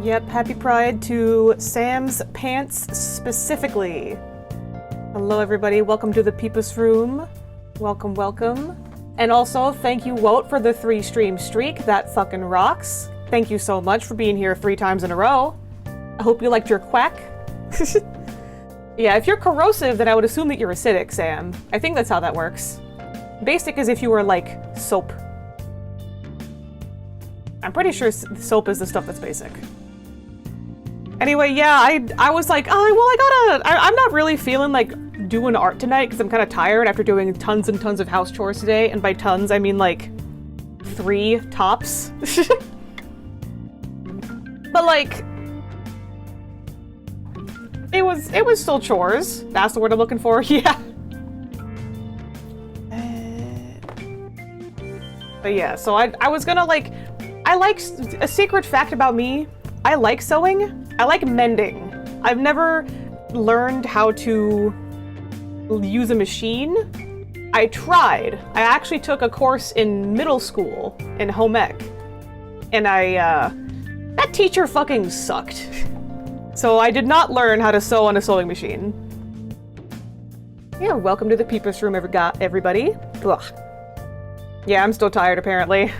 Yep, happy Pride to Sam's Pants specifically. Hello everybody, welcome to the Peepus Room. Welcome, welcome. And also, thank you, Wout, for the 3-stream streak. That fucking rocks. Thank you so much for being here 3 times in a row. I hope you liked your quack. Yeah, if you're corrosive, then I would assume that you're acidic, Sam. I think that's how that works. Basic is if you were, like, soap. I'm pretty sure soap is the stuff that's basic. Anyway, yeah, I was like, oh, well, I'm not really feeling like doing art tonight because I'm kind of tired after doing tons and tons of house chores today. And by tons, I mean like 3 tops. But like, it was still chores. That's the word I'm looking for, yeah. But yeah, so I was gonna like, I like a secret fact about me. I like sewing. I like mending. I've never learned how to use a machine. I tried. I actually took a course in middle school in home ec. And that teacher fucking sucked. So I did not learn how to sew on a sewing machine. Yeah, welcome to the Peepus Room, everybody. Ugh. Yeah, I'm still tired apparently.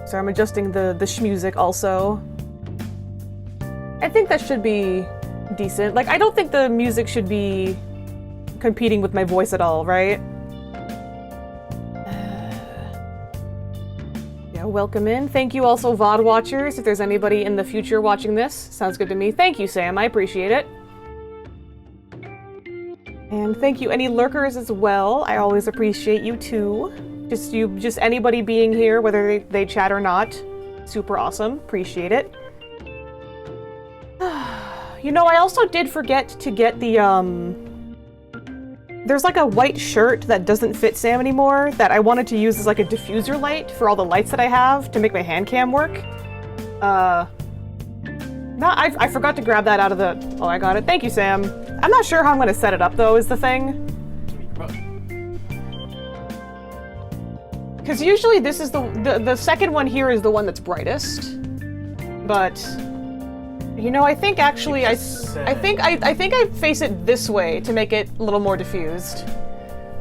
So I'm adjusting the shmusic also. I think that should be decent. Like, I don't think the music should be competing with my voice at all, right? Yeah, welcome in. Thank you also, VOD watchers. If there's anybody in the future watching this, sounds good to me. Thank you, Sam. I appreciate it. And thank you, any lurkers as well. I always appreciate you too. Just anybody being here, whether they chat or not. Super awesome. Appreciate it. You know, I also did forget to get the, there's like a white shirt that doesn't fit Sam anymore that I wanted to use as like a diffuser light for all the lights that I have to make my hand cam work. No, I forgot to grab that out of the... Oh, I got it. Thank you, Sam. I'm not sure how I'm gonna set it up, though, is the thing. Because usually this is the second one here is the one that's brightest. But, you know, I think actually I think I face it this way to make it a little more diffused.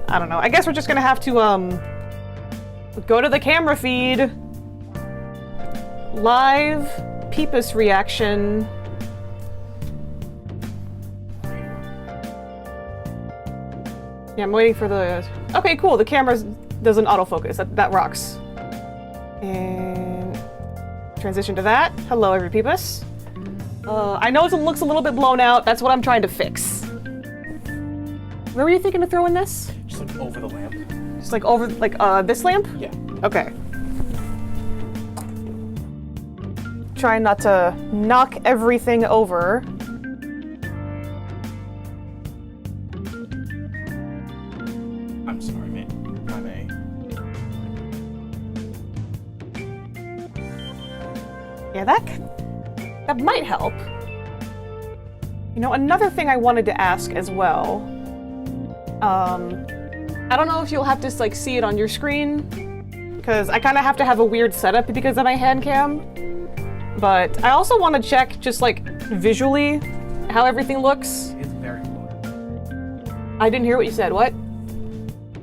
I don't know. I guess we're just gonna have to go to the camera feed. Live Peepus reaction. Yeah, I'm waiting for the... Okay, cool. The camera doesn't autofocus. That rocks. And transition to that. Hello, every Peepus. I know it looks a little bit blown out. That's what I'm trying to fix. Where were you thinking of throwing this? Just like over the lamp. Just like over, like, this lamp? Yeah. Okay. Trying not to knock everything over. I'm sorry, mate. I may. Yeah, that might help. You know, another thing I wanted to ask as well. I don't know if you'll have to like see it on your screen, because I kind of have to have a weird setup because of my hand cam. But I also want to check just like visually how everything looks. It's very blurry. I didn't hear what you said. What?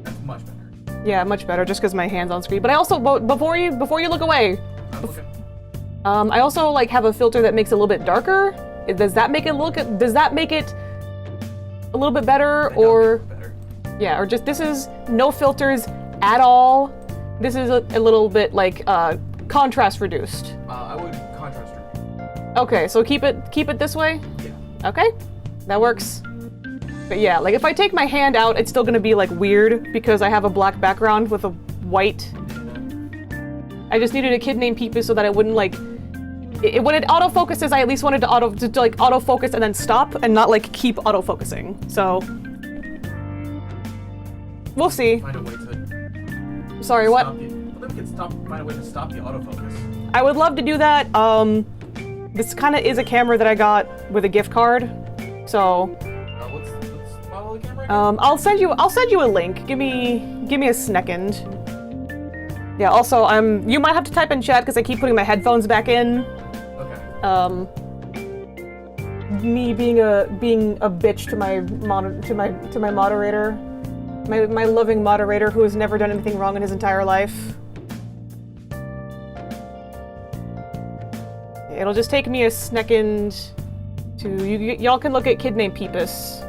That's much better. Yeah, much better, just because my hand's on screen. But I also, before you look away, I'm looking. I also like have a filter that makes it a little bit darker. Does that make it does that make it a little bit better, or? Better. Yeah, or just this is no filters at all. This is a little bit like contrast reduced. I would contrast reduce. Okay, so keep it this way? Yeah. Okay, that works. But yeah, like if I take my hand out, it's still gonna be like weird because I have a black background with a white. I just needed a kid named Peepus so that it wouldn't like, when it autofocuses, I at least wanted to like autofocus and then stop and not like keep autofocusing. So we'll see. Find a way to. Sorry, what? We can find a way to stop the autofocus. I would love to do that. This kind of is a camera that I got with a gift card, so. What's model of the camera again? I'll send you a link. Give me a second. Yeah, also, you might have to type in chat because I keep putting my headphones back in. Okay. Me being a bitch to my moderator. My loving moderator who has never done anything wrong in his entire life. It'll just take me a second to... Y'all can look at Kid Named Peepus.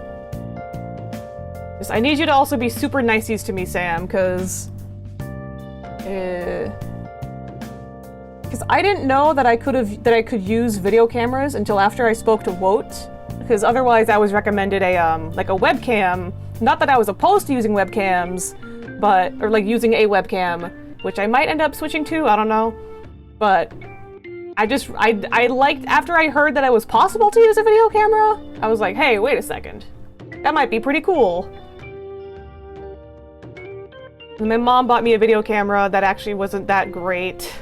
I need you to also be super niceys to me, Sam, because I didn't know that I could use video cameras until after I spoke to Woat, because otherwise I was recommended a like a webcam. Not that I was opposed to using webcams, or like using a webcam, which I might end up switching to. I don't know, but I liked after I heard that it was possible to use a video camera. I was like, hey, wait a second, that might be pretty cool. And my mom bought me a video camera that actually wasn't that great.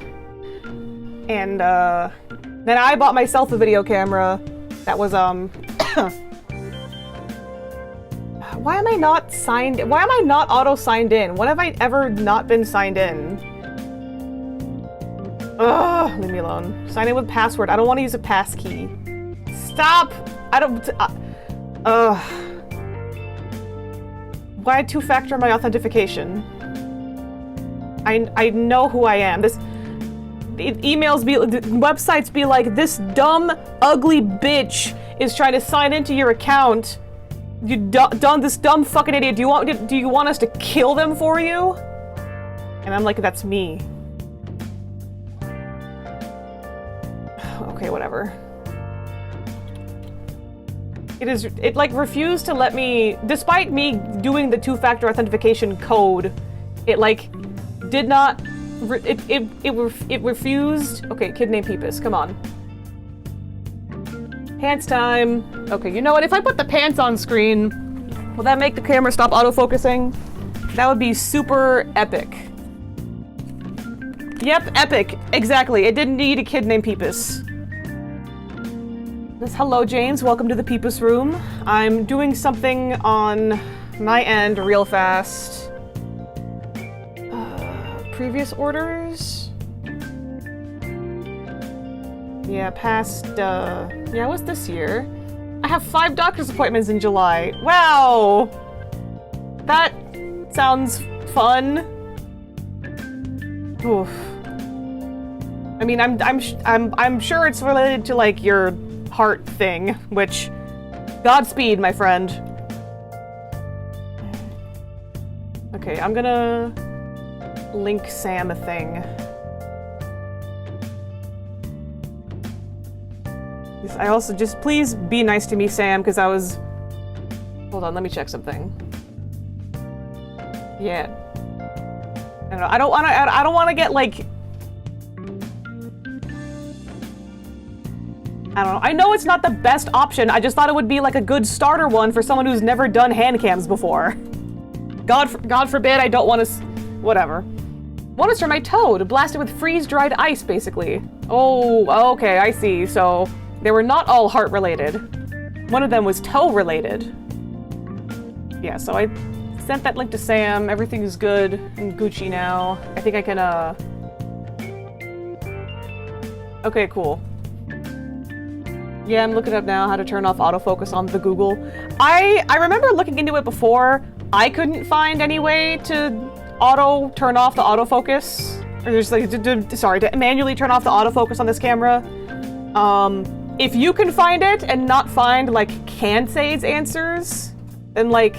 And then I bought myself a video camera that was why am I not auto signed in? When have I ever not been signed in? Ugh, leave me alone. Sign in with password. I don't want to use a pass key. Stop! I don't why two-factor my authentication? I know who I am. Websites be like, this dumb, ugly bitch is trying to sign into your account. This dumb fucking idiot. Do you want us to kill them for you? And I'm like, that's me. Okay, whatever. It like refused to let me, despite me doing the two-factor authentication code, it like did not. It refused. Okay, Kid Named Peepus, come on. Pants time. Okay, you know what? If I put the pants on screen, will that make the camera stop autofocusing? That would be super epic. Yep, epic. Exactly. It didn't need a Kid Named Peepus. Hello, James. Welcome to the Peepus room. I'm doing something on my end real fast. Previous orders? Yeah, past, yeah, it was this year. I have 5 doctor's appointments in July. Wow! That sounds fun. Oof. I mean, I'm sure it's related to, like, your heart thing, which... Godspeed, my friend. Okay, I'm gonna... link Sam a thing. I also just please be nice to me, Sam, because I was. Hold on, let me check something. Yeah. I don't know. I don't want to get like. I don't know. I know it's not the best option. I just thought it would be like a good starter one for someone who's never done hand cams before. God forbid I don't want to. Whatever. One is for my toad, blasted with freeze-dried ice, basically. Oh, okay, I see. So, they were not all heart-related. One of them was toe-related. Yeah, so I sent that link to Sam. Everything is good and Gucci now. I think I can, Okay, cool. Yeah, I'm looking up now how to turn off autofocus on the Google. I remember looking into it before. I couldn't find any way to turn off the autofocus, or just like to manually turn off the autofocus on this camera. If you can find it and not find like Cansade's answers, then like,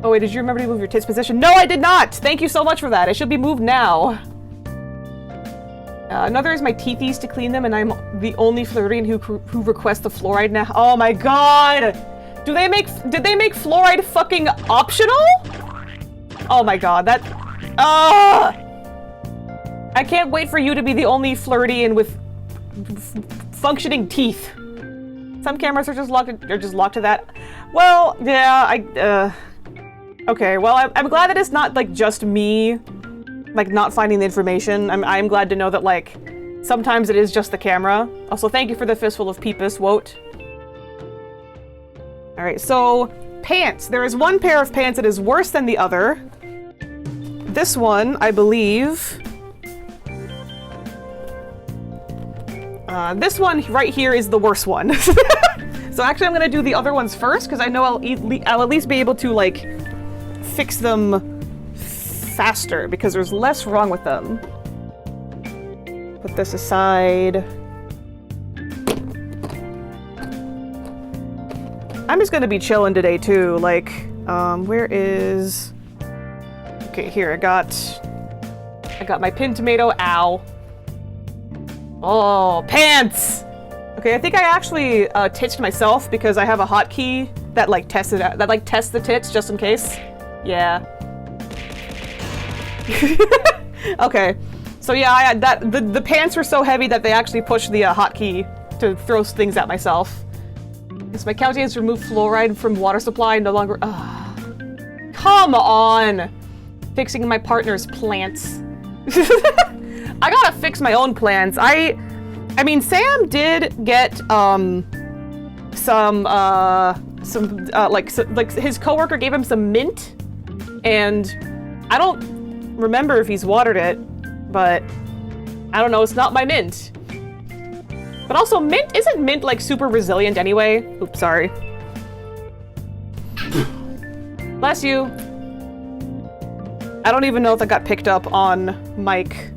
oh wait, did you remember to move your tits position? No, I did not. Thank you so much for that. It should be moved now. Another is my teethies to clean them, and I'm the only Floridian who requests the fluoride now. Oh my god! Did they make fluoride fucking optional? Oh my god, that... I can't wait for you to be the only Floridian with functioning teeth. Some cameras are just locked to that. Well, yeah, okay, well, I'm glad that it's not, like, just me, like, not finding the information. I'm glad to know that, like, sometimes it is just the camera. Also, thank you for the fistful of Peepus, Woat. Alright, so... Pants. There is one pair of pants that is worse than the other. this one, I believe... this one right here is the worst one. So actually I'm gonna do the other ones first, because I know I'll at least be able to, like, fix them faster, because there's less wrong with them. Put this aside. I'm just gonna be chilling today, too. Like, where is... Okay, here, I got my pinned tomato. Ow. Oh, pants! Okay, I think I actually titched myself because I have a hotkey that like tests the tits just in case. Yeah. Okay, so yeah, the pants were so heavy that they actually pushed the hotkey to throw things at myself. Yes, my county has removed fluoride from water supply. No longer. Come on, fixing my partner's plants. I gotta fix my own plants. I mean, Sam did get like his coworker gave him some mint, and I don't remember if he's watered it, but I don't know. It's not my mint. But also, isn't mint like super resilient anyway? Oops, sorry. Bless you. I don't even know if that got picked up on mic.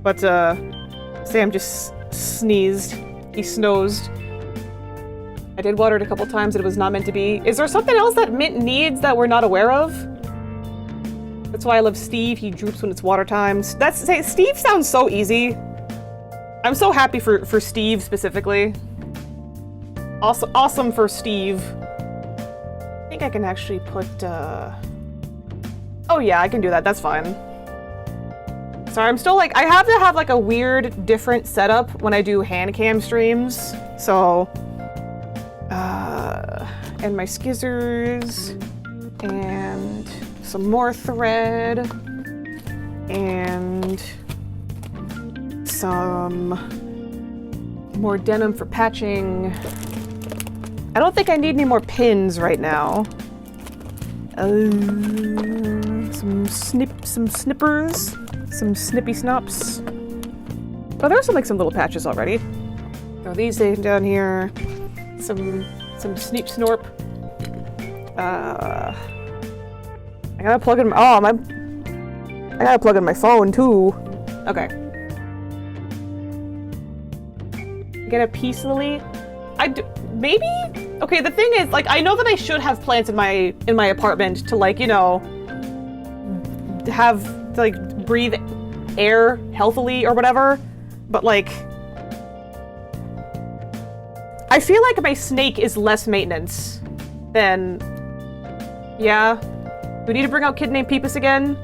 But, Sam just sneezed. He snoozed. I did water it a couple times and it was not meant to be. Is there something else that mint needs that we're not aware of? That's why I love Steve. He droops when it's water time. Steve sounds so easy. I'm so happy for Steve specifically. Awesome for Steve. I think I can actually put, Oh yeah, I can do that. That's fine. Sorry, I'm still like, I have to have like a weird different setup when I do Handcam streams. So, and my skizzers, and some more thread, and some more denim for patching. I don't think I need any more pins right now. Some snippers. Some snippy snops. Oh, there's some little patches already. Throw these down here. Some Sneep Snorp. I gotta plug in. I gotta plug in my phone too. Okay. Get a peace lily. Maybe. Okay. The thing is, like, I know that I should have plants in my apartment to, like, you know, have to, like, breathe air healthily or whatever, but like I feel like my snake is less maintenance than... Yeah? Do we need to bring out Kid Named Peepus again?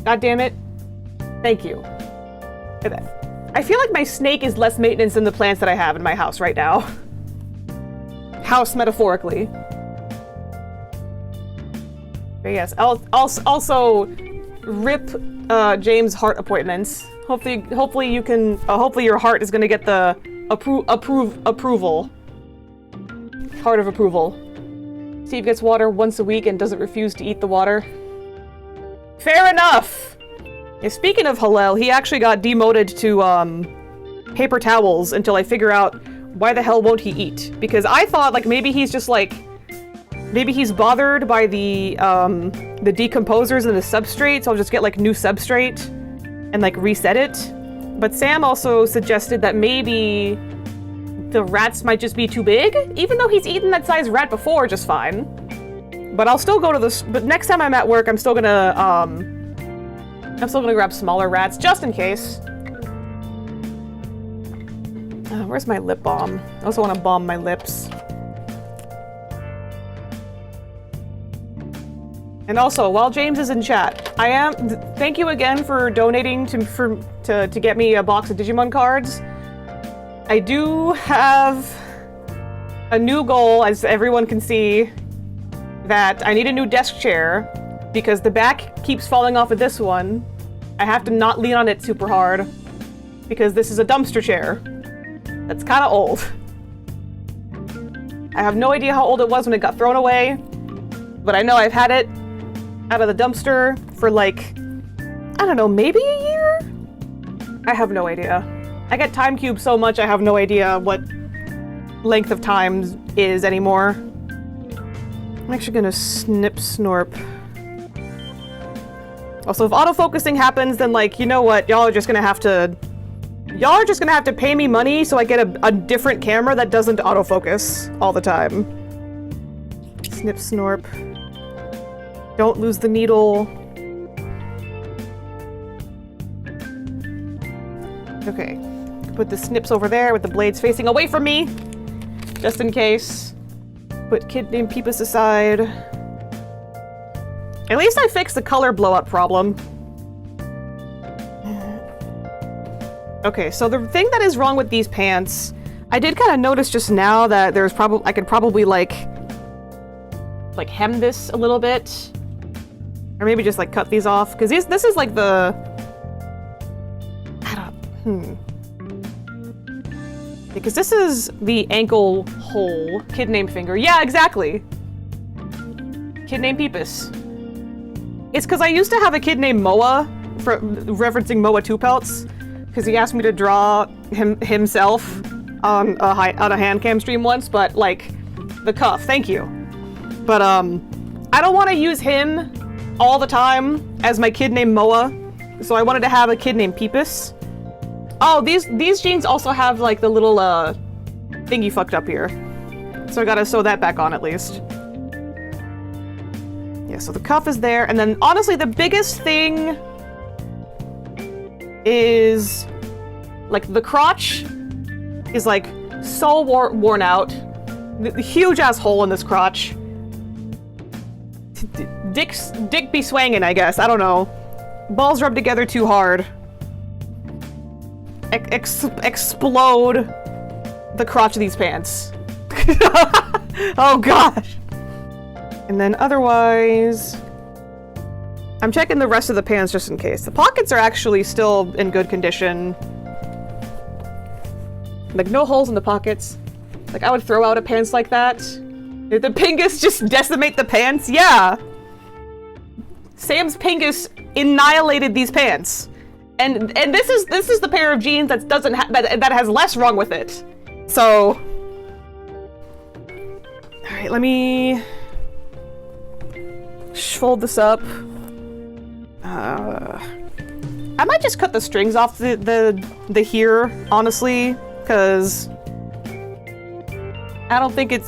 God damn it. Thank you. I feel like my snake is less maintenance than the plants that I have in my house right now. House metaphorically. But yes, also rip James' heart appointments. Hopefully you can. Hopefully your heart is gonna get the approval. Heart of approval. Steve gets water once a week and doesn't refuse to eat the water. Fair enough. Yeah, speaking of Hillel, he actually got demoted to paper towels until I figure out why the hell won't he eat? Because I thought like maybe he's just like. Maybe he's bothered by the decomposers and the substrate, so I'll just get like new substrate and like reset it. But Sam also suggested that maybe the rats might just be too big, even though he's eaten that size rat before just fine. But I'll still go to this. But next time I'm at work, I'm still gonna grab smaller rats just in case. Where's my lip balm? I also want to balm my lips. And also, while James is in chat, thank you again for donating to get me a box of Digimon cards. I do have a new goal, as everyone can see, that I need a new desk chair because the back keeps falling off of this one. I have to not lean on it super hard because this is a dumpster chair that's kind of old. I have no idea how old it was when it got thrown away, but I know I've had it out of the dumpster for like, I don't know, maybe a year? I have no idea. I get time cubed so much I have no idea what length of time is anymore. I'm actually gonna snip Snorp. Also, if autofocusing happens, then like, you know what? Y'all are just gonna have to pay me money so I get a different camera that doesn't autofocus all the time. Snip Snorp. Don't lose the needle. Okay. Put the snips over there with the blades facing away from me. Just in case. Put kid named Peepus aside. At least I fixed the color blow-up problem. Okay, so the thing that is wrong with these pants, I did kind of notice just now that there's probably, I could probably like hem this a little bit. Or maybe just like cut these off, because this is like the, because this is the ankle hole, kid named Finger. Yeah, exactly. Kid named Peepus. It's because I used to have a kid named Moa, referencing Moa Two Pelts, because he asked me to draw himself on a Handcam stream once, but like the cuff, thank you. But I don't want to use him all the time as my kid named Moa, so I wanted to have a kid named Peepus. Oh, these jeans also have like the little thingy fucked up here, so I gotta sew that back on at least. Yeah, so the cuff is there, and then honestly the biggest thing is like the crotch is like so worn out. The huge ass hole in this crotch. Dick be swangin', I guess. I don't know. Balls rubbed together too hard. Explode the crotch of these pants. Oh gosh. And then otherwise, I'm checking the rest of the pants just in case. The pockets are actually still in good condition. Like no holes in the pockets. Like I would throw out a pants like that. Did the Pingus just decimate the pants? Yeah. Sam's Pingus annihilated these pants. And this is the pair of jeans that doesn't that has less wrong with it. So, all right, let me fold this up. I might just cut the strings off the here, honestly, because I don't think it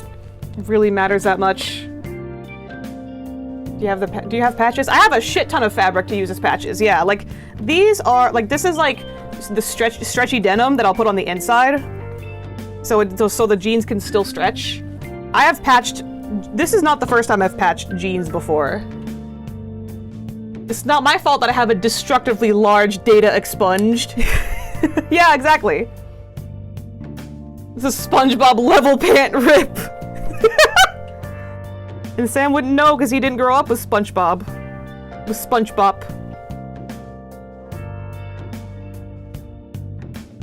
really matters that much. Do you have patches? I have a shit ton of fabric to use as patches. Yeah, like these are like this is like the stretchy denim that I'll put on the inside, so the jeans can still stretch. I have patched. This is not the first time I've patched jeans before. It's not my fault that I have a destructively large data expunged. Yeah, exactly. It's a SpongeBob level pant rip. And Sam wouldn't know because he didn't grow up with SpongeBob. With SpongeBob.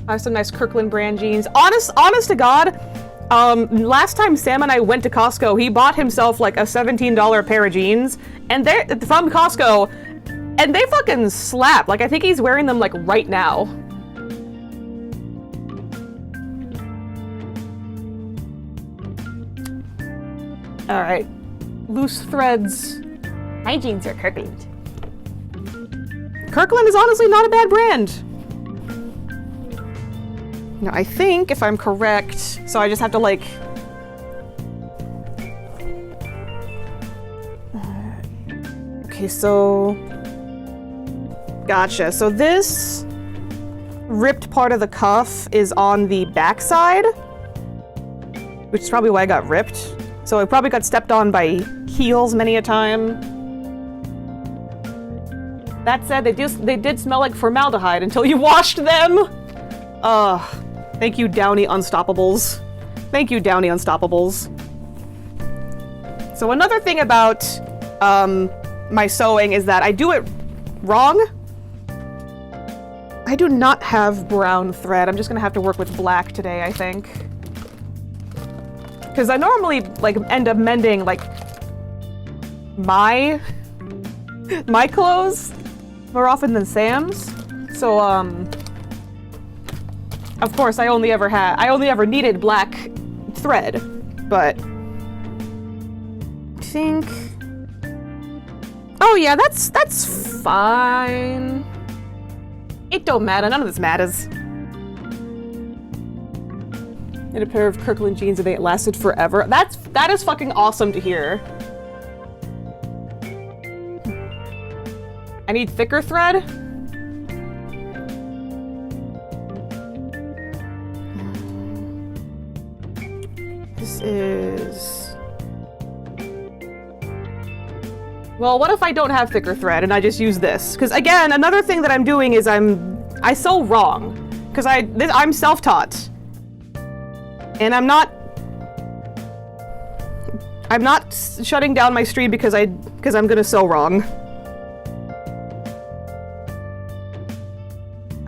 I have some nice Kirkland brand jeans. Honest to God, last time Sam and I went to Costco, he bought himself like a $17 pair of jeans, and they're from Costco, and they fucking slap. Like I think he's wearing them like right now. All right. Loose threads. My jeans are Kirkland. Kirkland is honestly not a bad brand. Now, I think, if I'm correct, so I just have to like... Okay, so... Gotcha. So this ripped part of the cuff is on the back side, which is probably why I got ripped. So it probably got stepped on by heels many a time. That said, they did smell like formaldehyde until you washed them. Thank you, Downy Unstoppables. Thank you, Downy Unstoppables. So another thing about my sewing is that I do it wrong. I do not have brown thread. I'm just gonna have to work with black today, I think. Because I normally like end up mending like my my clothes more often than Sam's. So, of course, I only ever needed black thread, but I think, oh yeah, that's fine. It don't matter, none of this matters. And a pair of Kirkland jeans and they lasted forever. That is fucking awesome to hear. I need thicker thread. This is... Well, what if I don't have thicker thread and I just use this? Because again, another thing that I'm doing is I sew wrong. Because I'm self-taught. And I'm not shutting down my stream because I'm gonna sew wrong.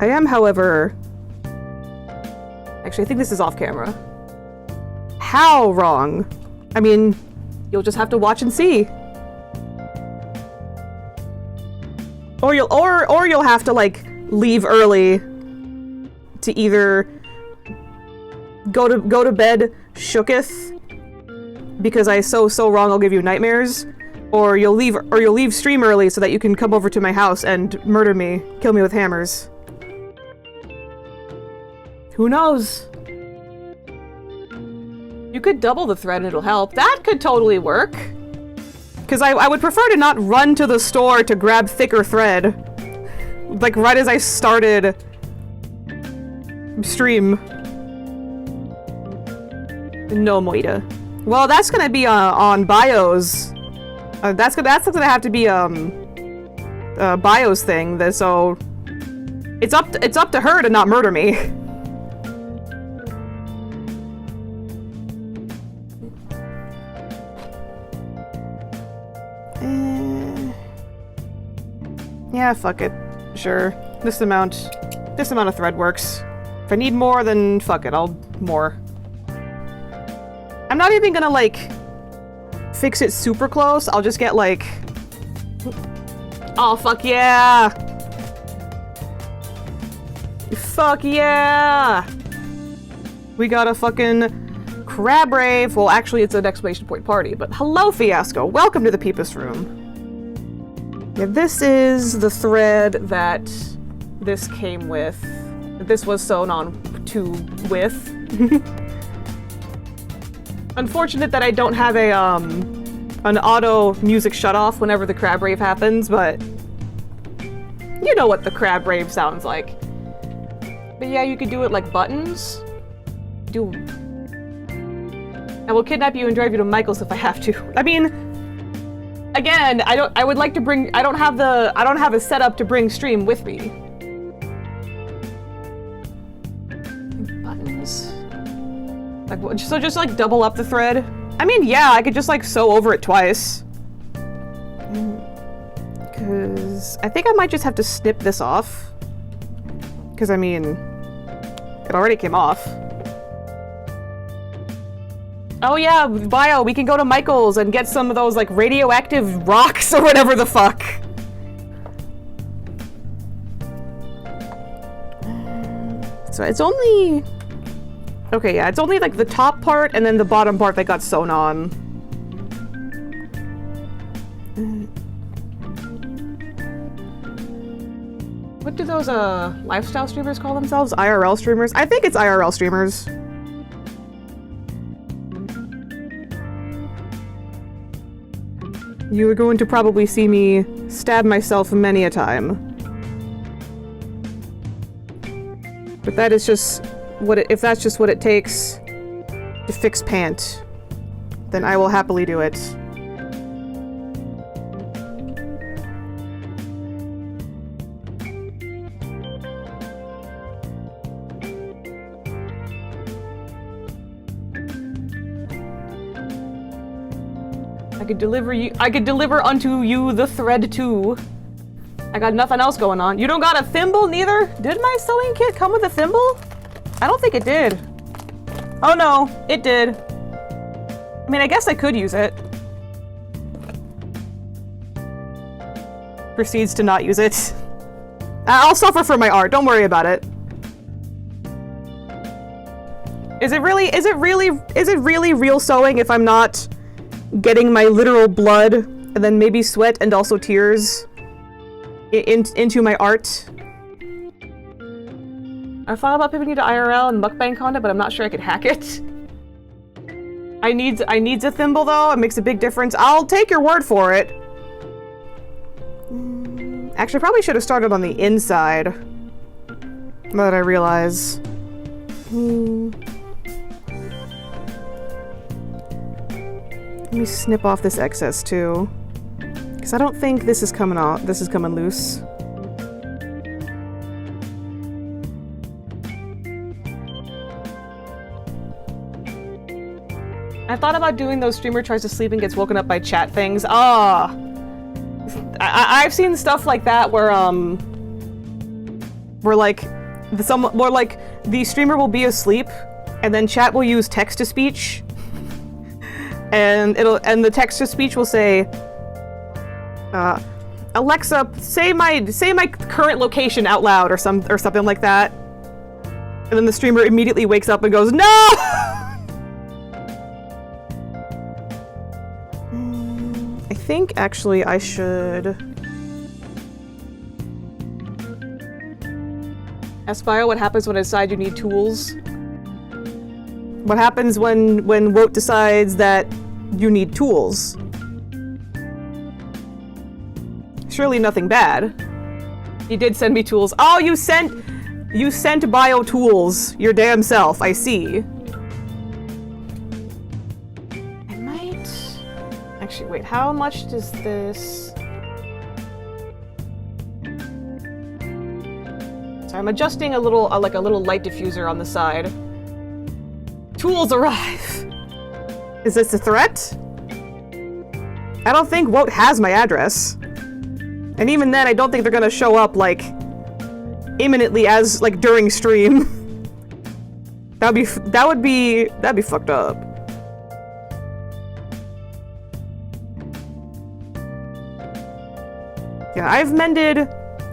I am, however... Actually, I think this is off camera. How wrong? I mean, you'll just have to watch and see. Or you'll have to, like, leave early to either go to bed shooketh because I sew so wrong I'll give you nightmares, or you'll leave stream early so that you can come over to my house and murder me, kill me with hammers. Who knows? You could double the thread and it'll help. That could totally work. Because I would prefer to not run to the store to grab thicker thread. Like right as I started stream. No moita. Well, that's gonna be on bios. That's gonna have to be bios thing. So it's up to her to not murder me. Yeah, fuck it. Sure. This amount of thread works. If I need more, then fuck it, I'll more. I'm not even gonna, like, fix it super close. I'll just get, like... Oh, fuck yeah! Fuck yeah! We got a fucking crab rave. Well, actually, it's an exclamation point party, but hello, Fiasco. Welcome to the Peepus Room. Yeah, this is the thread that this came with. This was sewn on to with. Unfortunate that I don't have a an auto music shutoff whenever the crab rave happens, but you know what the crab rave sounds like. But yeah, you could do it like buttons. I will kidnap you and drive you to Michael's if I have to. I mean, again, I would like to bring, I don't have a setup to bring stream with me. Buttons. Like, so just like double up the thread. I mean, yeah, I could just like sew over it twice. Cause I think I might just have to snip this off. Cause I mean, it already came off. Oh yeah, Bio, we can go to Michael's and get some of those, like, radioactive rocks or whatever the fuck. So it's only... Okay, yeah, it's only, like, the top part and then the bottom part that got sewn on. What do those, lifestyle streamers call themselves? IRL streamers? I think it's IRL streamers. You are going to probably see me stab myself many a time. But that is just what if that's just what it takes to fix pant, then I will happily do it. I could deliver unto you the thread too. I got nothing else going on. You don't got a thimble neither? Did my sewing kit come with a thimble? I don't think it did. Oh no, it did. I mean, I guess I could use it. proceeds to not use it. I'll suffer for my art, don't worry about it. Is it really real sewing if I'm not getting my literal blood and then maybe sweat and also tears into my art? I thought about pivoting to IRL and mukbang content, but I'm not sure I could hack it. I needs a thimble though, it makes a big difference. I'll take your word for it. Actually, I probably should have started on the inside. Now that I realize. Let me snip off this excess too. Because I don't think this is coming off. This is coming loose. I thought about doing those streamer tries to sleep and gets woken up by chat things. Ah! I've seen stuff like that where like the streamer will be asleep and then chat will use text to speech and the text to speech will say Alexa, say my current location out loud or something like that, and then the streamer immediately wakes up and goes, no. I think actually I should ask Bio what happens when I decide you need tools. What happens when Wote decides that you need tools? Surely nothing bad. You did send me tools. Oh, you sent Bio tools your damn self. I see. Actually, wait, how much does this... So I'm adjusting a little, like a little light diffuser on the side. Tools arrive! Is this a threat? I don't think Wote has my address. And even then, I don't think they're gonna show up, like, imminently as, like, during stream. That'd be fucked up. Yeah, I've mended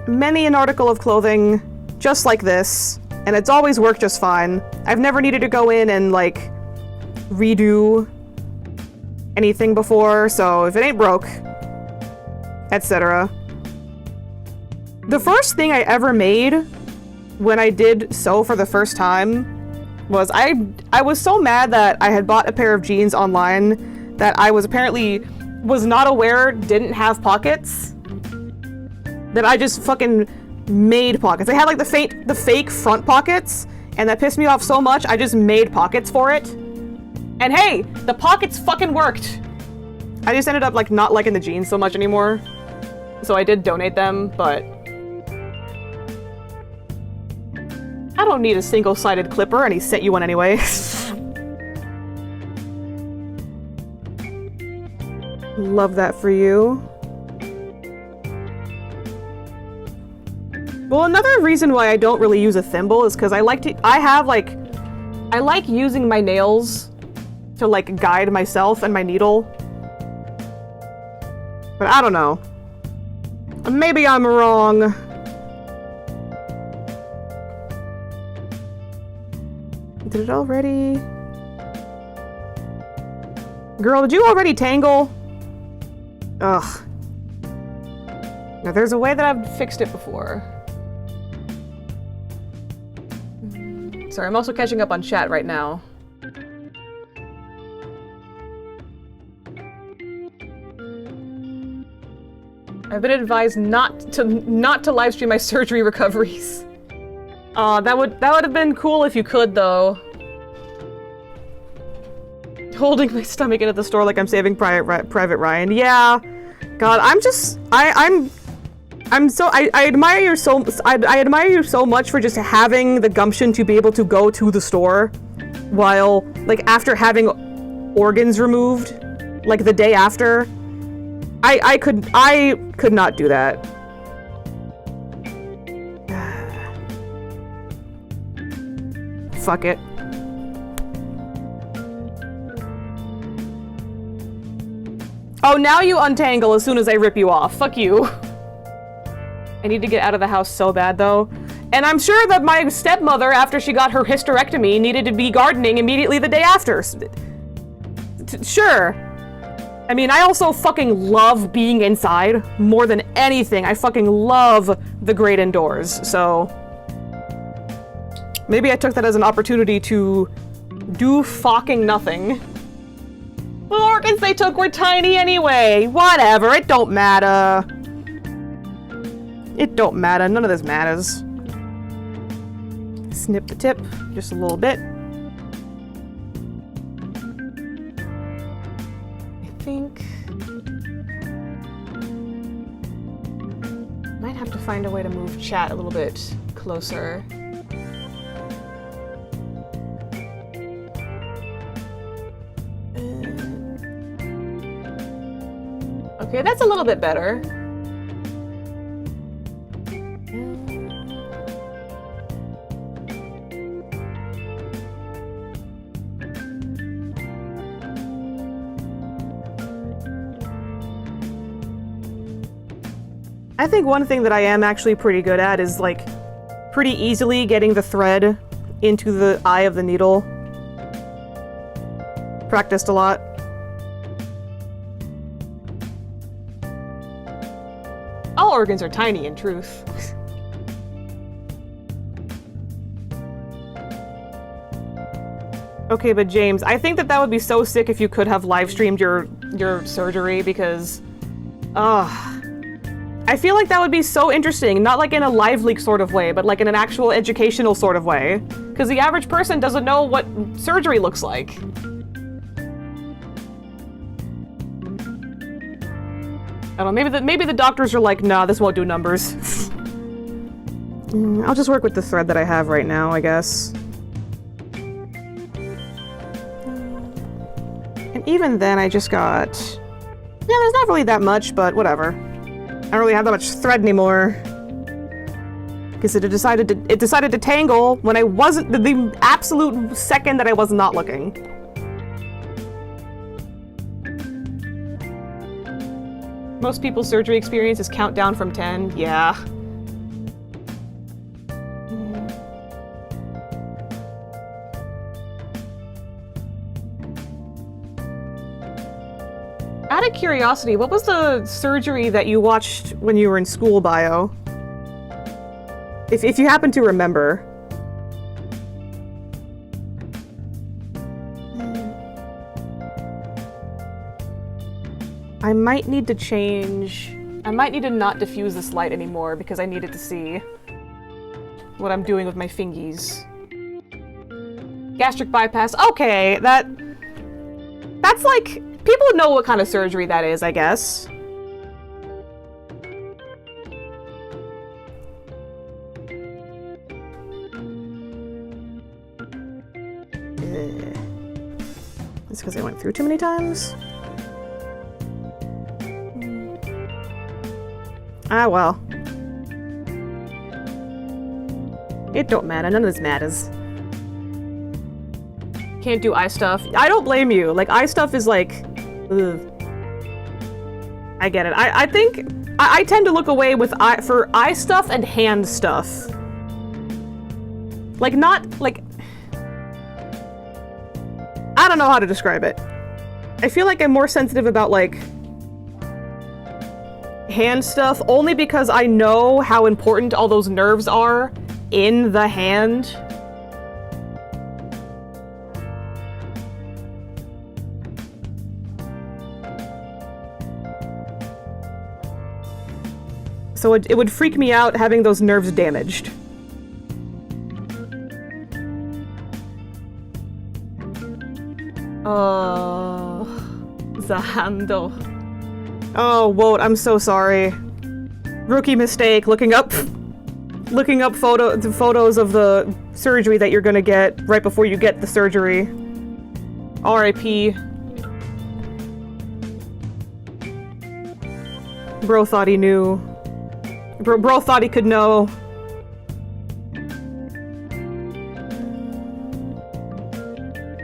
many an article of clothing just like this, and it's always worked just fine. I've never needed to go in and, like, redo anything before, so if it ain't broke, etc. The first thing I ever made when I did sew for the first time was I was so mad that I had bought a pair of jeans online that I was not aware didn't have pockets. That I just fucking made pockets. I had like the fake front pockets, and that pissed me off so much I just made pockets for it. And hey, the pockets fucking worked. I just ended up like not liking the jeans so much anymore. So I did donate them, but I don't need a single-sided clipper, and he sent you one anyway. Love that for you. Well, another reason why I don't really use a thimble is because I like using my nails to like guide myself and my needle. But I don't know. Maybe I'm wrong. Did it already? Girl, did you already tangle? Ugh. Now there's a way that I've fixed it before. Sorry, I'm also catching up on chat right now. I've been advised not to livestream my surgery recoveries. That would have been cool if you could, though. Holding my stomach in at the store like I'm saving Private Ryan. Yeah. God, I admire you I admire you so much for just having the gumption to be able to go to the store while, like, after having organs removed, like the day after. I could not do that. Fuck it. Oh, now you untangle as soon as I rip you off. Fuck you. I need to get out of the house so bad, though. And I'm sure that my stepmother, after she got her hysterectomy, needed to be gardening immediately the day after. Sure. I mean, I also fucking love being inside more than anything. I fucking love the great indoors, so... Maybe I took that as an opportunity to do fucking nothing. The organs they took were tiny anyway. Whatever, it don't matter. It don't matter, none of this matters. Snip the tip, just a little bit. I think... Might have to find a way to move chat a little bit closer. Okay, that's a little bit better. I think one thing that I am actually pretty good at is, like, pretty easily getting the thread into the eye of the needle. Practiced a lot. All organs are tiny, in truth. Okay, but James, I think that would be so sick if you could have live streamed your surgery, because... I feel like that would be so interesting, not like in a live leak sort of way, but like in an actual educational sort of way. Because the average person doesn't know what surgery looks like. I don't know, maybe the doctors are like, nah, this won't do numbers. I'll just work with the thread that I have right now, I guess. And even then, I just got... Yeah, there's not really that much, but whatever. I don't really have that much thread anymore. Because it decided to tangle when I wasn't... The absolute second that I was not looking. Most people's surgery experience is countdown from 10. Yeah. Out of curiosity, what was the surgery that you watched when you were in school, Bio? If you happen to remember. I might need to change... I might need to not diffuse this light anymore because I needed to see what I'm doing with my fingies. Gastric bypass. Okay, that's like... People know what kind of surgery that is, I guess. It's because I went through too many times? Ah, well. It don't matter. None of this matters. Can't do eye stuff. I don't blame you. Like, eye stuff is like... Ugh. I get it. I think... I tend to look away for eye stuff and hand stuff. Like, not... Like... I don't know how to describe it. I feel like I'm more sensitive about, like... hand stuff, only because I know how important all those nerves are in the hand. So it would freak me out having those nerves damaged. Oh, the handle. Oh, Woat, I'm so sorry. Rookie mistake, looking up photos of the surgery that you're gonna get right before you get the surgery. R.I.P. Bro thought he knew. Bro thought he could know.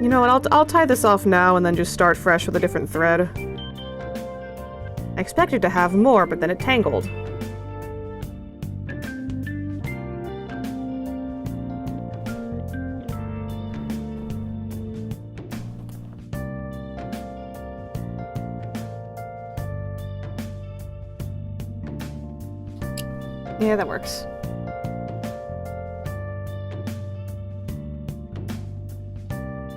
You know what, I'll tie this off now and then just start fresh with a different thread. I expected to have more, but then it tangled. Yeah, that works.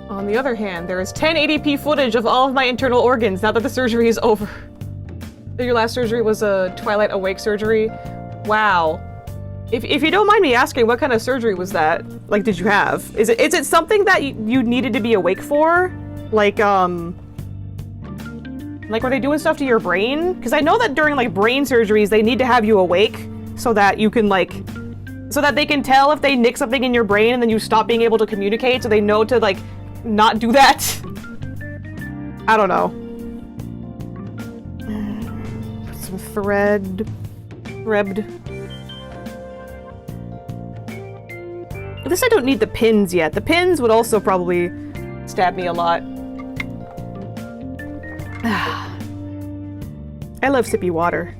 On the other hand, there is 1080p footage of all of my internal organs now that the surgery is over. Your last surgery was a Twilight Awake surgery? Wow. If you don't mind me asking, what kind of surgery was that? Like, did you have? Is it something that you needed to be awake for? Like, were they doing stuff to your brain? Because I know that during, like, brain surgeries, they need to have you awake so that you can, like, so that they can tell if they nick something in your brain and then you stop being able to communicate so they know to, like, not do that. I don't know. Put some threbbed. At least I don't need the pins yet. The pins would also probably stab me a lot. I love sippy water.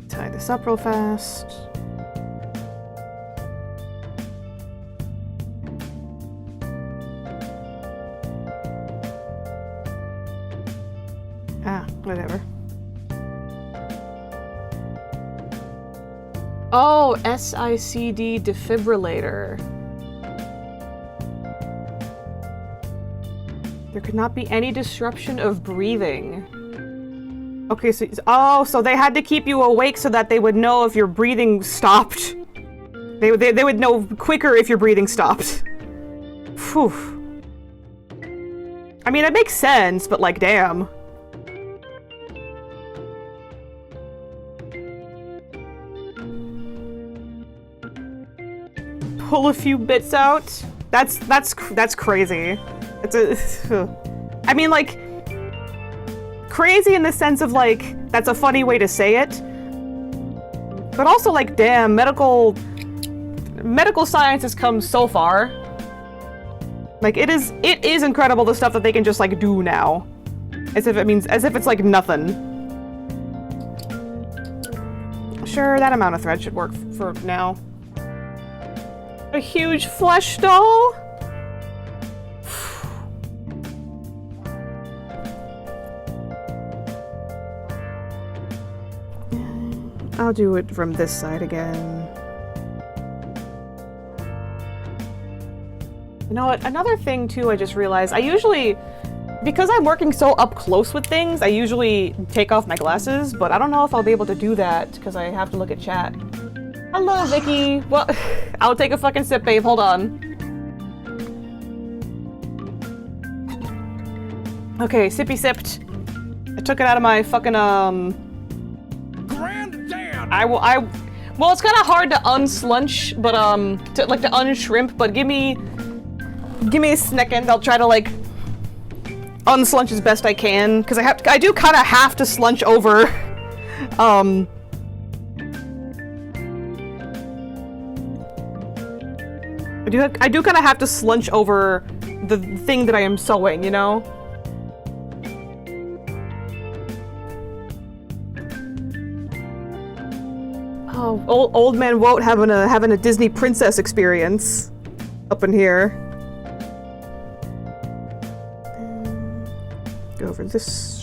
Tie this up real fast. Whatever. Oh, SICD defibrillator. There could not be any disruption of breathing. Okay, so they had to keep you awake so that they would know if your breathing stopped. They would know quicker if your breathing stopped. Phew. I mean, it makes sense, but like, damn. Pull a few bits out. That's crazy. I mean, like, crazy in the sense of like that's a funny way to say it, but also like, damn, medical science has come so far. Like, it is incredible the stuff that they can just like do now, as if it's like nothing. Sure, that amount of thread should work for now. A huge flesh doll? I'll do it from this side again. You know what? Another thing too, I just realized, because I'm working so up close with things, I usually take off my glasses, but I don't know if I'll be able to do that because I have to look at chat. Hello, Vicky. Well, I'll take a fucking sip, babe. Hold on. Okay, sippy sipped. I took it out of my fucking, Granddad! Well, it's kind of hard to unslunch, but, to unshrimp, but give me a second. I'll try to, like, unslunch as best I can, because I do kind of have to slunch over, I do kind of have to slunch over the thing that I am sewing, you know? Oh, old man Woat having a Disney princess experience up in here. Go over this.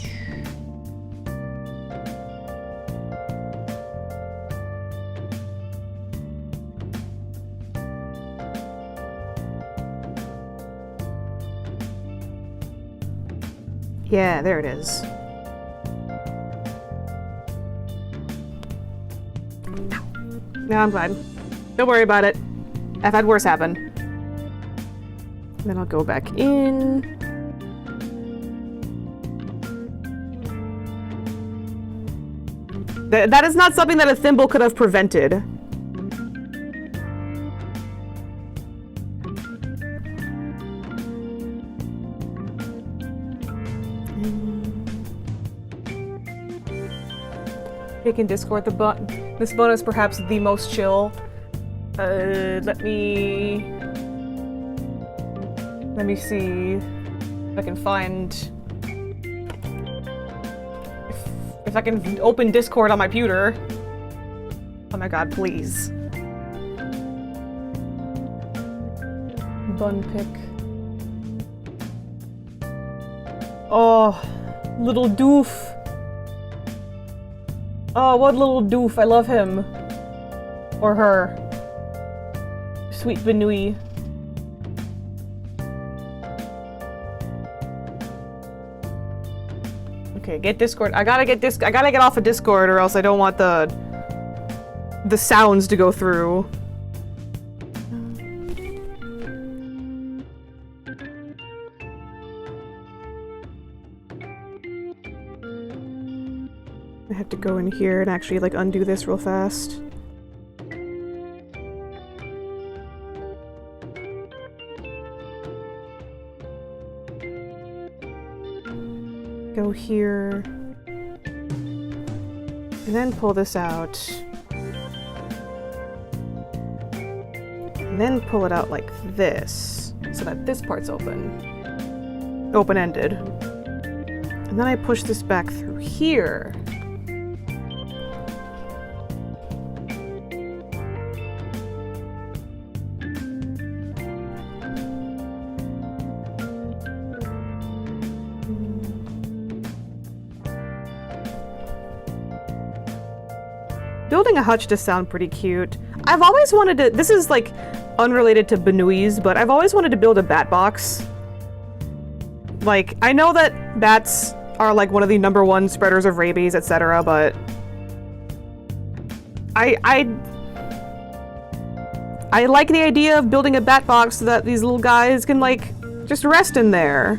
Yeah, there it is. No, I'm glad. Don't worry about it. I've had worse happen. Then I'll go back in. That is not something that a thimble could have prevented. In Discord, this bonus perhaps the most chill. Let me see if I can find if I can open Discord on my computer. Oh my god, please. Bun pick. Oh, little doof. Oh, what little doof. I love him. Or her. Sweet Benui. Okay, get Discord. I gotta get off of Discord or else I don't want the sounds to go through. I have to go in here and actually like undo this real fast. Go here. And then pull this out. And then pull it out like this, so that this part's open. Open-ended. And then I push this back through here. Building a hutch does sound pretty cute. I've always wanted to, this is like unrelated to Benuis, but I've always wanted to build a bat box. Like, I know that bats are like one of the #1 spreaders of rabies, etc., but I like the idea of building a bat box so that these little guys can like just rest in there.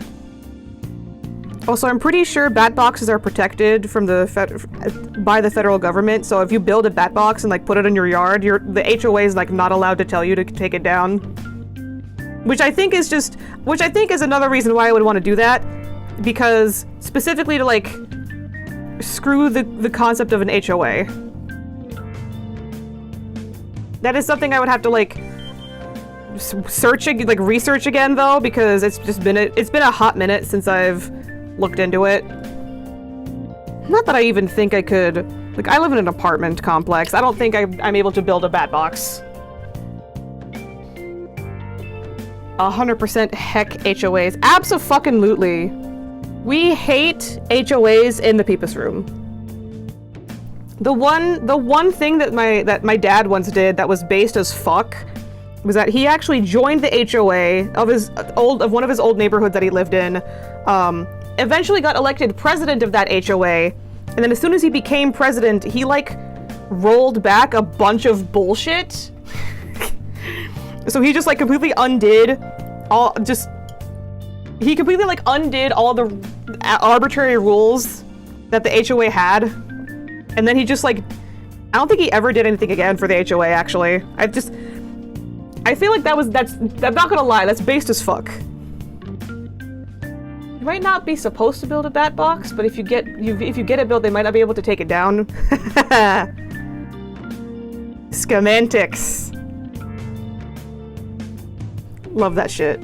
Also, I'm pretty sure bat boxes are protected from by the federal government, so if you build a bat box and like put it in your yard, the HOA is like not allowed to tell you to take it down. Which I think is another reason why I would want to do that, because specifically to like screw the concept of an HOA. That is something I would have to like research again though, because it's been a hot minute since I've looked into it. Not that I even think I could. Like, I live in an apartment complex. I don't think I'm able to build a bat box. 100% heck HOAs. Abso-fucking-lutely. We hate HOAs in the Peepus room. The one thing that my dad once did that was based as fuck was that he actually joined the HOA of one of his old neighborhoods that he lived in. Eventually got elected president of that HOA, and then as soon as he became president, he like rolled back a bunch of bullshit. So he just like completely undid all the arbitrary rules that the HOA had, and then he just like, I don't think he ever did anything again for the HOA. Actually, I feel like that's I'm not gonna lie, that's based as fuck. You might not be supposed to build a bat box, but if you get it built, they might not be able to take it down. Schematics. Love that shit.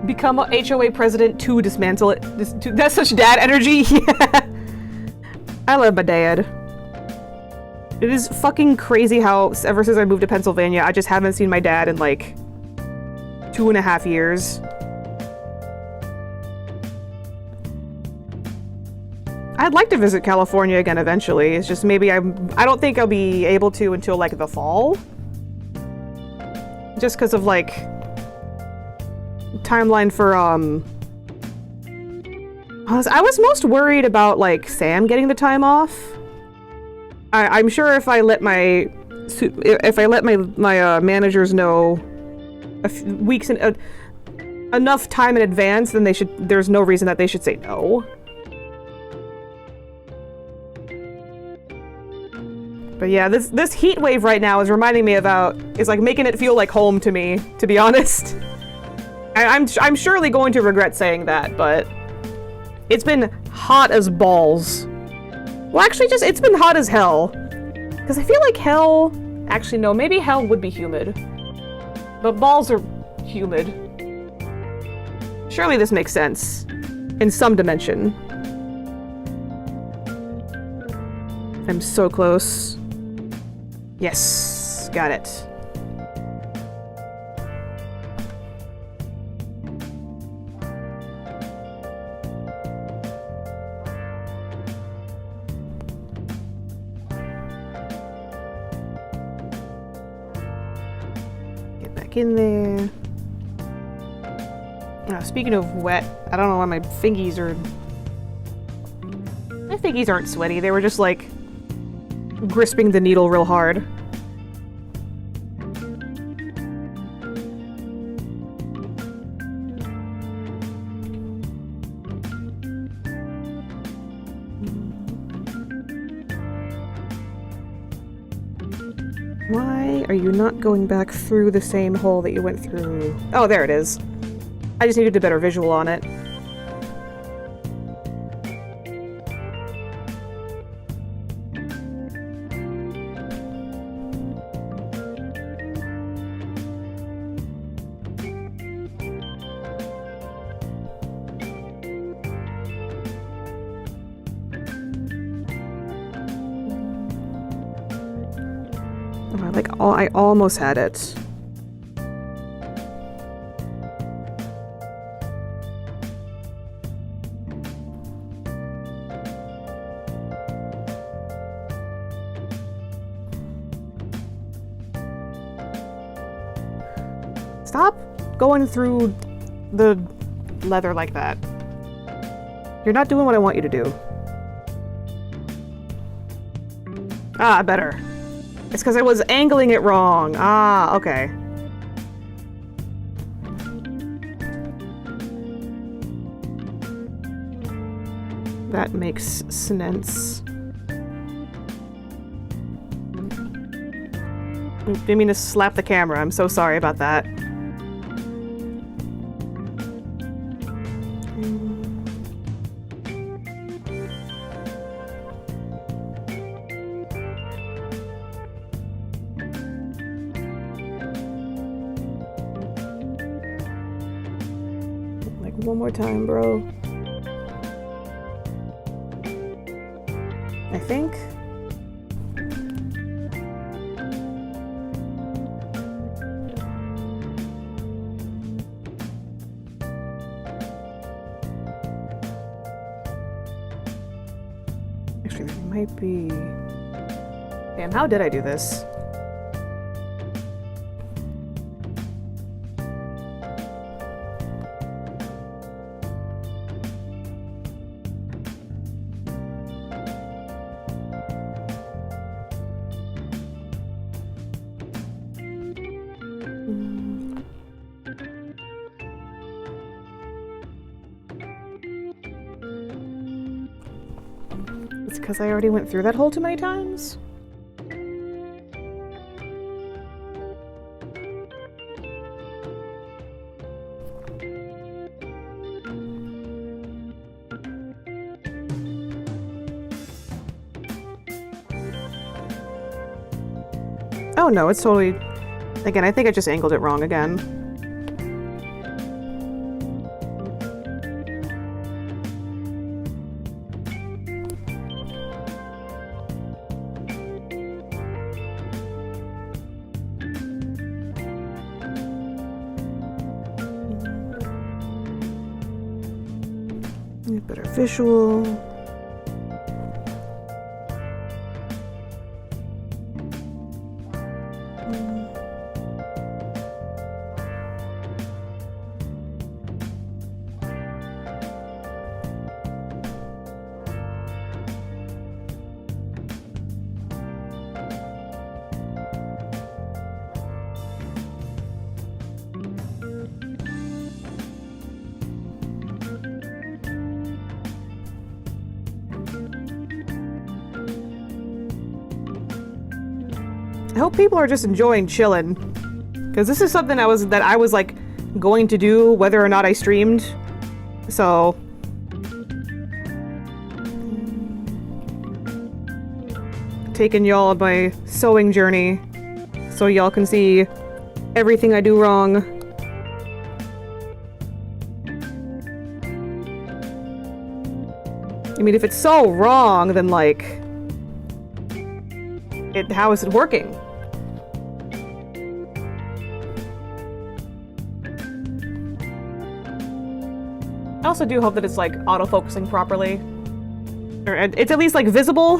Become a HOA president to dismantle it. That's such dad energy. Yeah. I love my dad. It is fucking crazy how ever since I moved to Pennsylvania, I just haven't seen my dad in like 2.5 years. I'd like to visit California again eventually. It's just maybe I don't think I'll be able to until like the fall. Just because of like timeline for I was most worried about like Sam getting the time off. I'm sure if I let my managers know a few weeks enough time in advance, then there's no reason that they should say no. But yeah, this heat wave right now is reminding me is like making it feel like home to me, to be honest. I'm surely going to regret saying that, but it's been hot as balls. Well, actually, it's been hot as hell. Because I feel like hell Actually, no, maybe hell would be humid. But balls are humid. Surely this makes sense. In some dimension. I'm so close. Yes, got it. Get back in there. Speaking of wet, I don't know why my fingies are... My fingies aren't sweaty, they were just like grisping the needle real hard. Why are you not going back through the same hole that you went through? Oh, there it is. I just needed a better visual on it. Oh, I almost had it. Stop going through the leather like that. You're not doing what I want you to do. Ah, better. It's because I was angling it wrong. Ah, okay. That makes sense. Didn't mean to slap the camera. I'm so sorry about that. One more time, bro. I think. Actually, there might be... Damn, how did I do this? It's because I already went through that hole too many times? Oh no, it's totally... Again, I think I just angled it wrong again. Better visual. I hope people are just enjoying chilling, because this is something I was like going to do whether or not I streamed. So taking y'all on my sewing journey. so y'all can see everything I do wrong. I mean, if it's so wrong, then like, how is it working? I also do hope that it's like auto-focusing properly. Or it's at least like visible.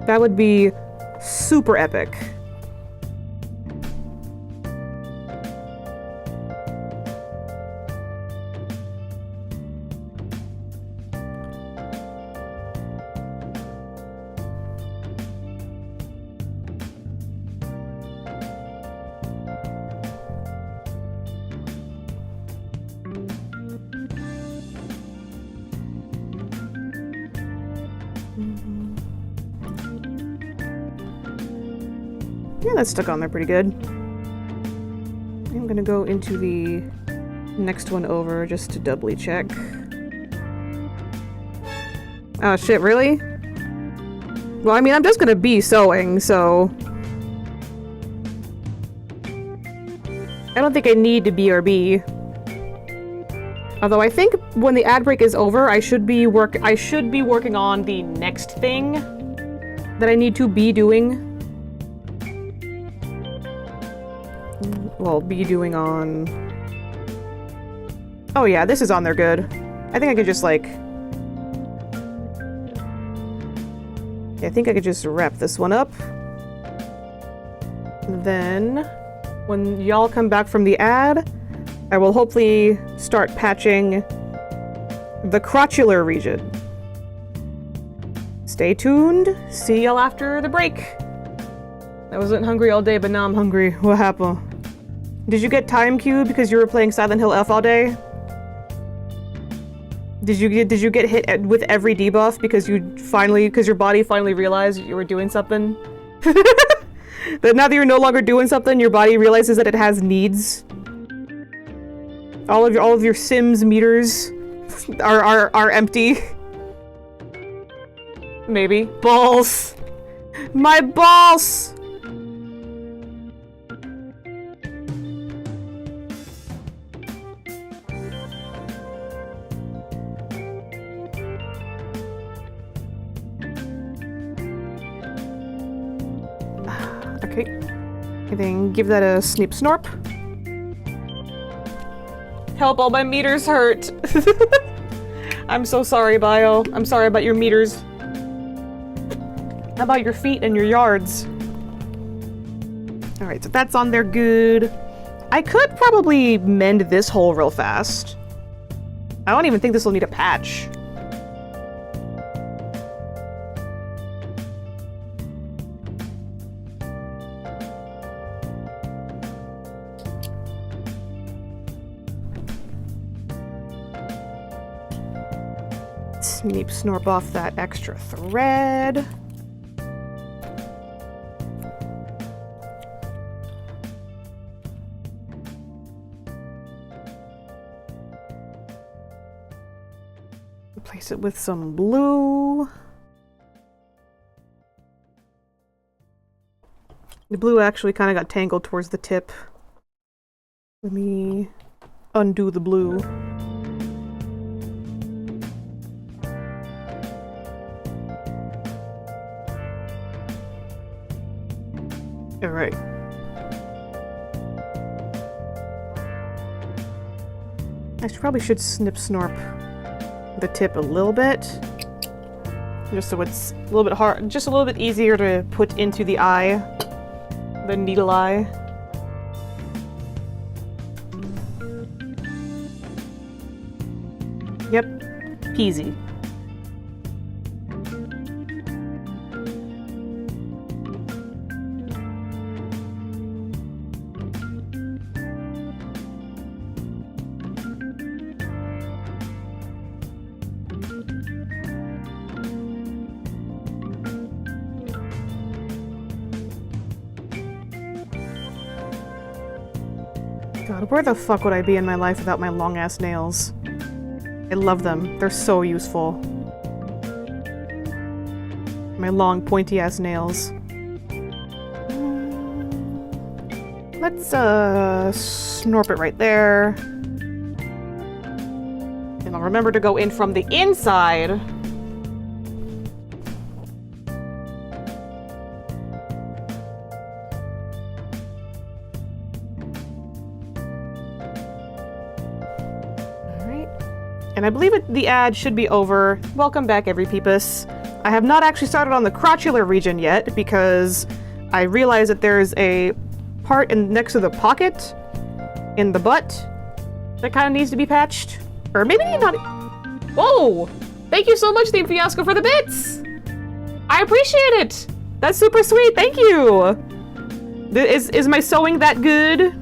That would be super epic. Yeah, that's stuck on there pretty good. I'm gonna go into the next one over just to doubly check. Oh shit, really? Well, I mean, I'm just gonna be sewing, so... I don't think I need to BRB. Although I think when the ad break is over, I should be working on the next thing that I need to be doing. Well, be doing on... Oh yeah, this is on there good. I think I could just like... Yeah, I think I could just wrap this one up. Then, when y'all come back from the ad, I will hopefully start patching the crotchular region. Stay tuned. See y'all after the break. I wasn't hungry all day, but now I'm hungry. What happened? Did you get time queued because you were playing Silent Hill F all day? Did you get hit with every debuff because your body finally realized you were doing something? That now that you're no longer doing something, your body realizes that it has needs. All of your Sims meters are empty. Maybe. Balls! My balls! Okay. And then give that a Sneep Snorp. Help, all my meters hurt. I'm so sorry, Bio. I'm sorry about your meters. How about your feet and your yards? Alright, so that's on there good. I could probably mend this hole real fast. I don't even think this will need a patch. Sneep Snorp off that extra thread. Replace it with some blue. The blue actually kind of got tangled towards the tip. Let me undo the blue. Alright. I probably should snip Snorp the tip a little bit. Just so it's a little bit hard, just a little bit easier to put into the eye. The needle eye. Yep. Peasy. God, where the fuck would I be in my life without my long-ass nails? I love them. They're so useful. My long, pointy-ass nails. Let's snorp it right there. And I'll remember to go in from the inside. Alright. And I believe the ad should be over. Welcome back, every peepus. I have not actually started on the crotchular region yet because I realized that there's a part next to the pocket in the butt that kind of needs to be patched. Or maybe not. Whoa! Thank you so much, Team Fiasco, for the bits! I appreciate it! That's super sweet, thank you! Is my sewing that good?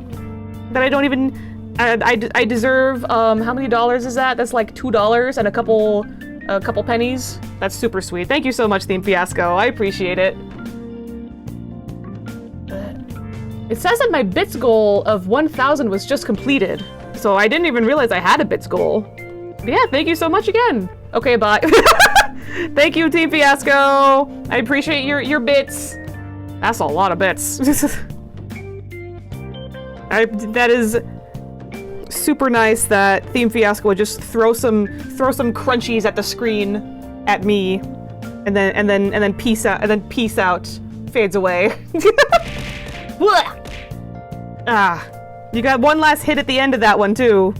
That I don't even... I deserve, how many dollars is that? That's like $2 and a couple pennies. That's super sweet. Thank you so much, Team Fiasco. I appreciate it. It says that my bits goal of 1,000 was just completed. So I didn't even realize I had a bits goal. But yeah, thank you so much again. Okay, bye. Thank you, Team Fiasco. I appreciate your bits. That's a lot of bits. That is super nice that Team Fiasco would just throw some crunchies at the screen at me, and then peace out, fades away. Ah. You got one last hit at the end of that one, too.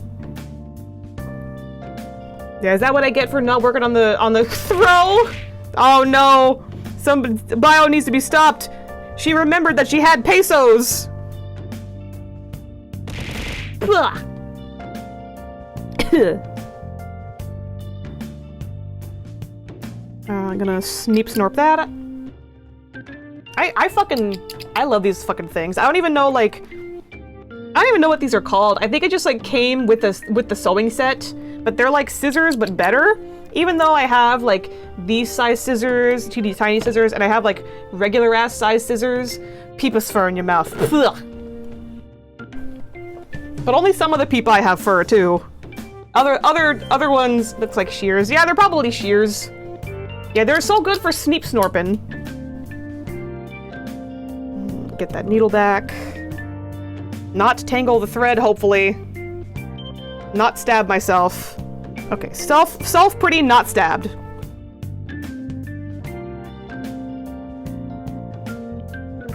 Yeah, is that what I get for not working on the throw? Oh no! Some bio needs to be stopped. She remembered that she had pesos. I'm gonna Sneep Snorp that. I love these fucking things. I don't even know what these are called. I think it just like came with the sewing set, but they're like scissors but better. Even though I have like these size scissors, teeny tiny scissors, and I have like regular ass size scissors, peepus fur in your mouth. Ugh. But only some of the peep I have fur too. Other ones that's like shears. Yeah, they're probably shears. Yeah, they're so good for Sneep Snorpin'. Get that needle back. Not tangle the thread, hopefully. Not stab myself. Okay, self pretty not stabbed.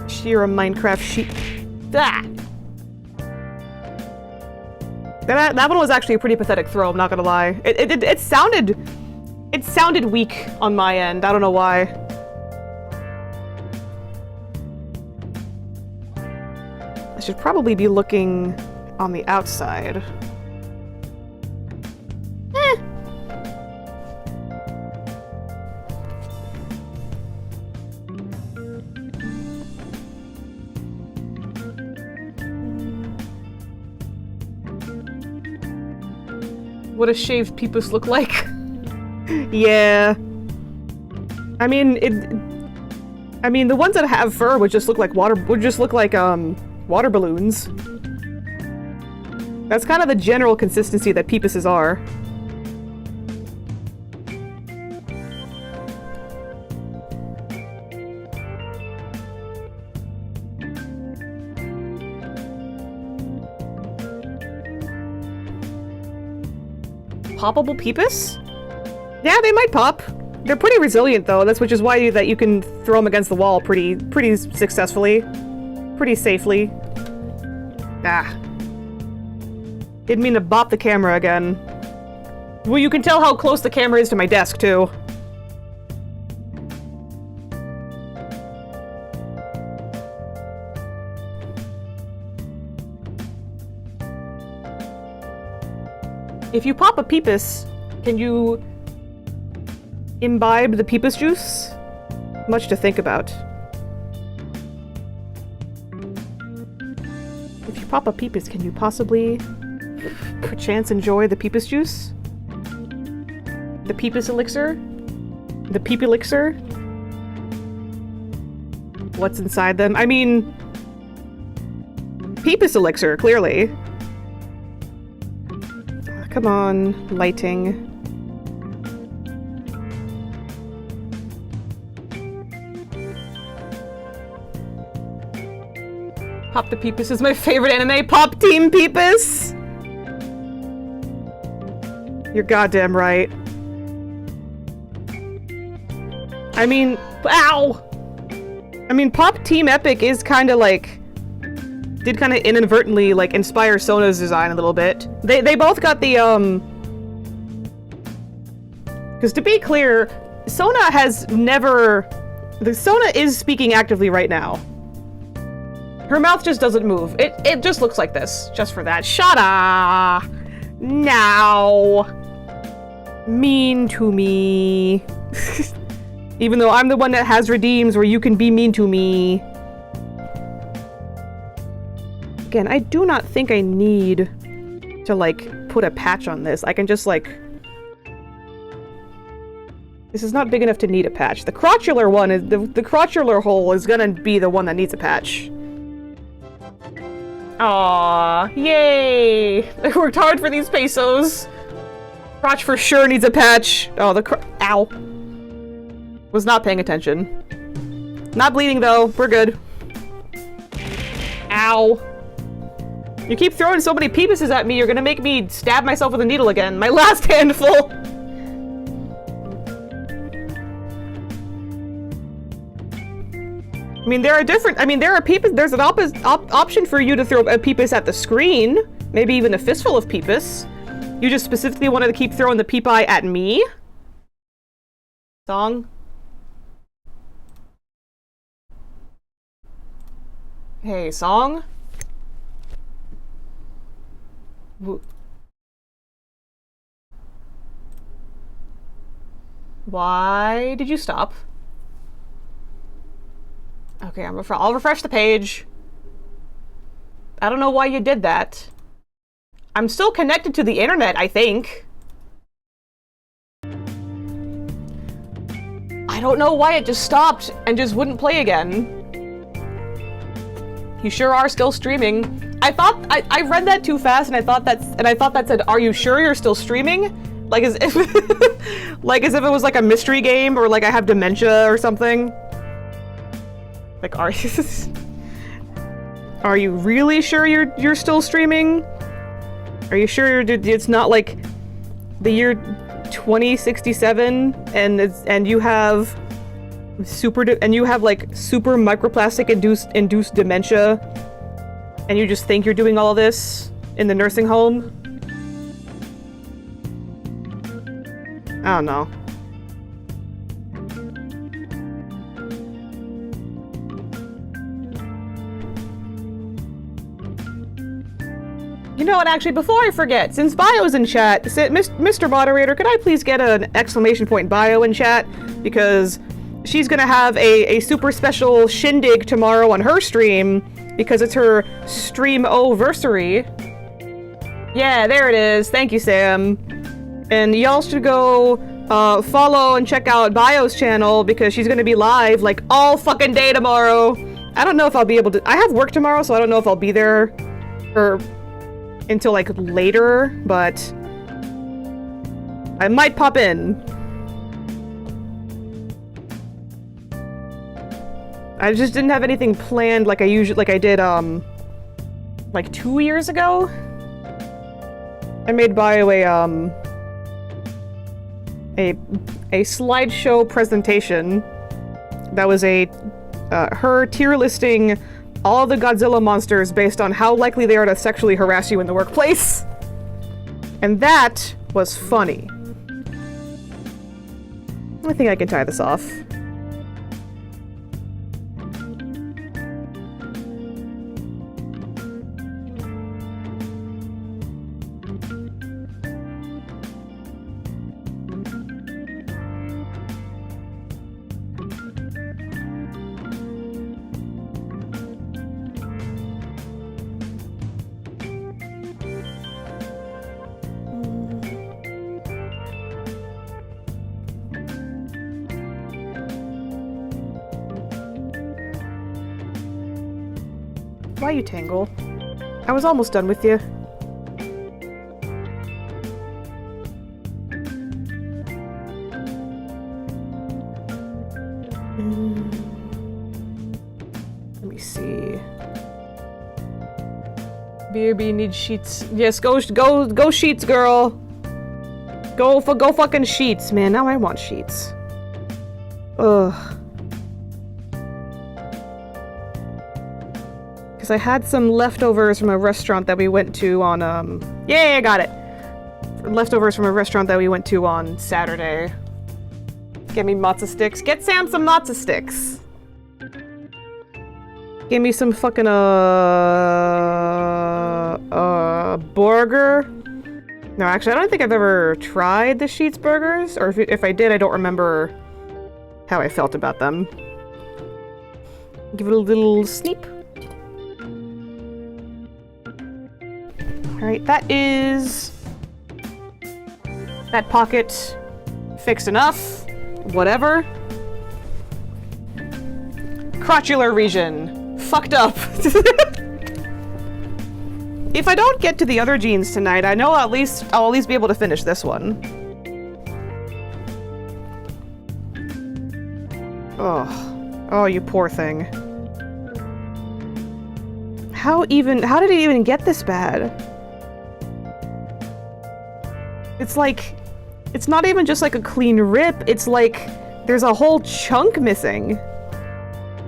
Sheer a Minecraft sheep. Ah! That one was actually a pretty pathetic throw, I'm not gonna lie. It sounded weak on my end, I don't know why. I should probably be looking on the outside. What does shaved peepus look like? Yeah. I mean, the ones that have fur would just look like water balloons. That's kind of the general consistency that peepuses are. Poppable peepus? Yeah, they might pop. They're pretty resilient though, which is why you can throw them against the wall pretty successfully. Pretty safely. Ah. Didn't mean to bop the camera again. Well, you can tell how close the camera is to my desk, too. If you pop a peepus, can you imbibe the peepus juice? Much to think about. If you pop a peepus, can you possibly, perchance, enjoy the peepus juice? The peepus elixir? The peep elixir? What's inside them? I mean, peepus elixir, clearly. Come on, lighting. Pop the Peepus is my favorite anime. Pop Team Peepus! You're goddamn right. I mean, ow! I mean, Pop Team Epic is kinda like... did kinda inadvertently, like, inspire Sona's design a little bit. They both got the, because to be clear, Sona has never... Sona is speaking actively right now. Her mouth just doesn't move. It just looks like this. Just for that. Shut-a! Now! Mean to me. Even though I'm the one that has redeems where you can be mean to me. Again, I do not think I need to, like, put a patch on this. I can just, like... This is not big enough to need a patch. The crotchular one is... The crotchular hole is gonna be the one that needs a patch. Aww. Yay! I worked hard for these pesos. Crotch for sure needs a patch. Oh, ow. Was not paying attention. Not bleeding, though. We're good. Ow. You keep throwing so many peepuses at me, you're gonna make me stab myself with a needle again. My last handful! I mean, there are different- I mean, there are peepus- there's an option for you to throw a peepus at the screen. Maybe even a fistful of peepus. You just specifically wanted to keep throwing the peep-eye at me? Song? Hey, Song? Why did you stop? Okay, I'll refresh the page. I don't know why you did that. I'm still connected to the internet, I think. I don't know why it just stopped and just wouldn't play again. You sure are still streaming. I read that too fast and I thought that said, "Are you sure you're still streaming?" Like as if like as if it was like a mystery game or like I have dementia or something. Like, are you really sure you're still streaming? Are you sure it's not like the year 2067 and you have like super microplastic induced dementia and you just think you're doing all of this in the nursing home? I don't know. You know what, actually, before I forget, since Bio's in chat, Mr. Moderator, could I please get an exclamation point Bio in chat? Because she's gonna have a super special shindig tomorrow on her stream, because it's her stream-o-versary. Yeah, there it is. Thank you, Sam. And y'all should go follow and check out Bio's channel, because she's gonna be live, like, all fucking day tomorrow. I don't know if I'll be able to- I have work tomorrow, so I don't know if I'll be there until, like, later, but I might pop in. I just didn't have anything planned like I did, like 2 years ago. I made Bio a slideshow presentation that was her tier listing all the Godzilla monsters based on how likely they are to sexually harass you in the workplace. And that was funny. I think I can tie this off. Why you tangle? I was almost done with you. Let me see. BRB needs sheets. Yes, go sheets, girl. Go fucking sheets, man. Now I want sheets. Ugh. Because I had some leftovers from a restaurant that we went to on, yeah, I got it. Leftovers from a restaurant that we went to on Saturday. Get me matzo sticks. Get Sam some matzo sticks. Give me some fucking, burger. No, actually, I don't think I've ever tried the Sheets burgers, or if I did, I don't remember how I felt about them. Give it a little Sneep. Alright, that is... that pocket fixed enough. Whatever. Crotchular region. Fucked up. If I don't get to the other jeans tonight, I know I'll at least be able to finish this one. Oh, you poor thing. How did it even get this bad? It's like, it's not even just like a clean rip, it's like there's a whole chunk missing.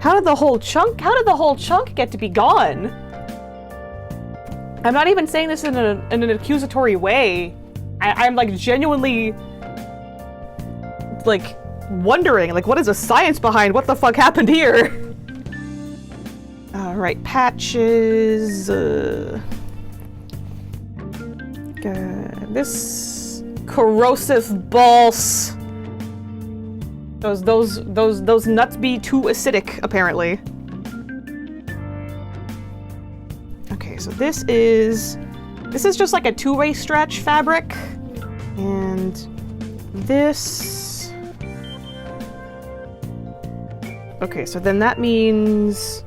How did the whole chunk get to be gone? I'm not even saying this in an accusatory way. I'm like genuinely like wondering, like, what is the science behind what the fuck happened here? Alright, patches. This corrosive balls. Those nuts be too acidic, apparently. Okay, so this is just like a two-way stretch fabric, and this. Okay, so then that means.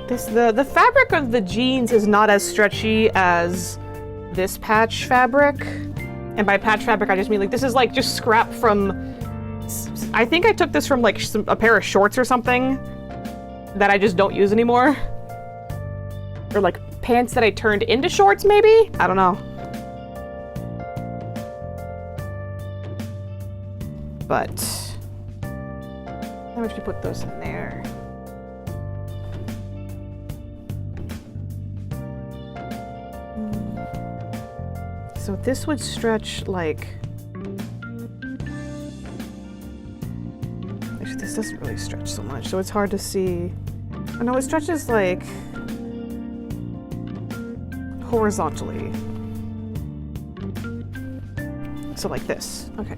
The fabric of the jeans is not as stretchy as this patch fabric. And by patch fabric, I just mean like this is like just scrap from... I think I took this from like a pair of shorts or something that I just don't use anymore. Or like pants that I turned into shorts, maybe? I don't know. But... how much do you put those in there? So this would stretch like... actually, this doesn't really stretch so much, so it's hard to see. Oh no, it stretches like... horizontally. So like this. Okay.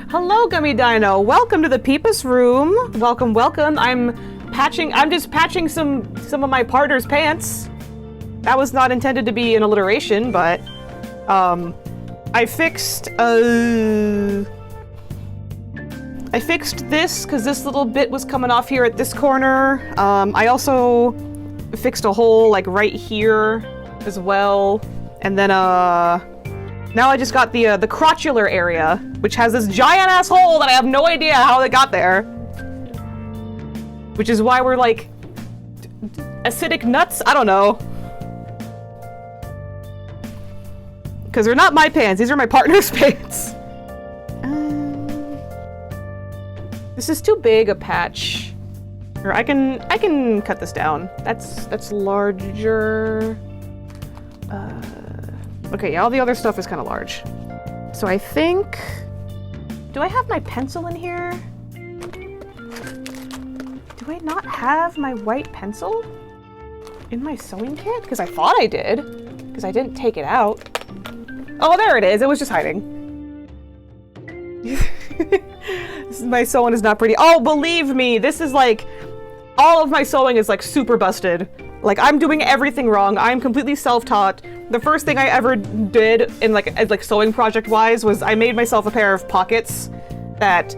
Hello, Gummy Dino! Welcome to the Peepus room! Welcome, welcome. I'm just patching some of my partner's pants. That was not intended to be an alliteration, but... I fixed this because this little bit was coming off here at this corner. I also fixed a hole like right here as well. And then, now I just got the crotchular area, which has this giant ass hole that I have no idea how it got there. Which is why we're like, acidic nuts? I don't know. Because they're not my pants, these are my partner's pants. This is too big a patch. Or I can cut this down. That's larger. Okay, yeah, all the other stuff is kind of large. So I think... do I have my pencil in here? Do I not have my white pencil in my sewing kit? Because I thought I did. Because I didn't take it out. Oh, there it is. It was just hiding. My sewing is not pretty. Oh, believe me, this is like... all of my sewing is like super busted. Like, I'm doing everything wrong. I'm completely self-taught. The first thing I ever did in like sewing project-wise was I made myself a pair of pockets that...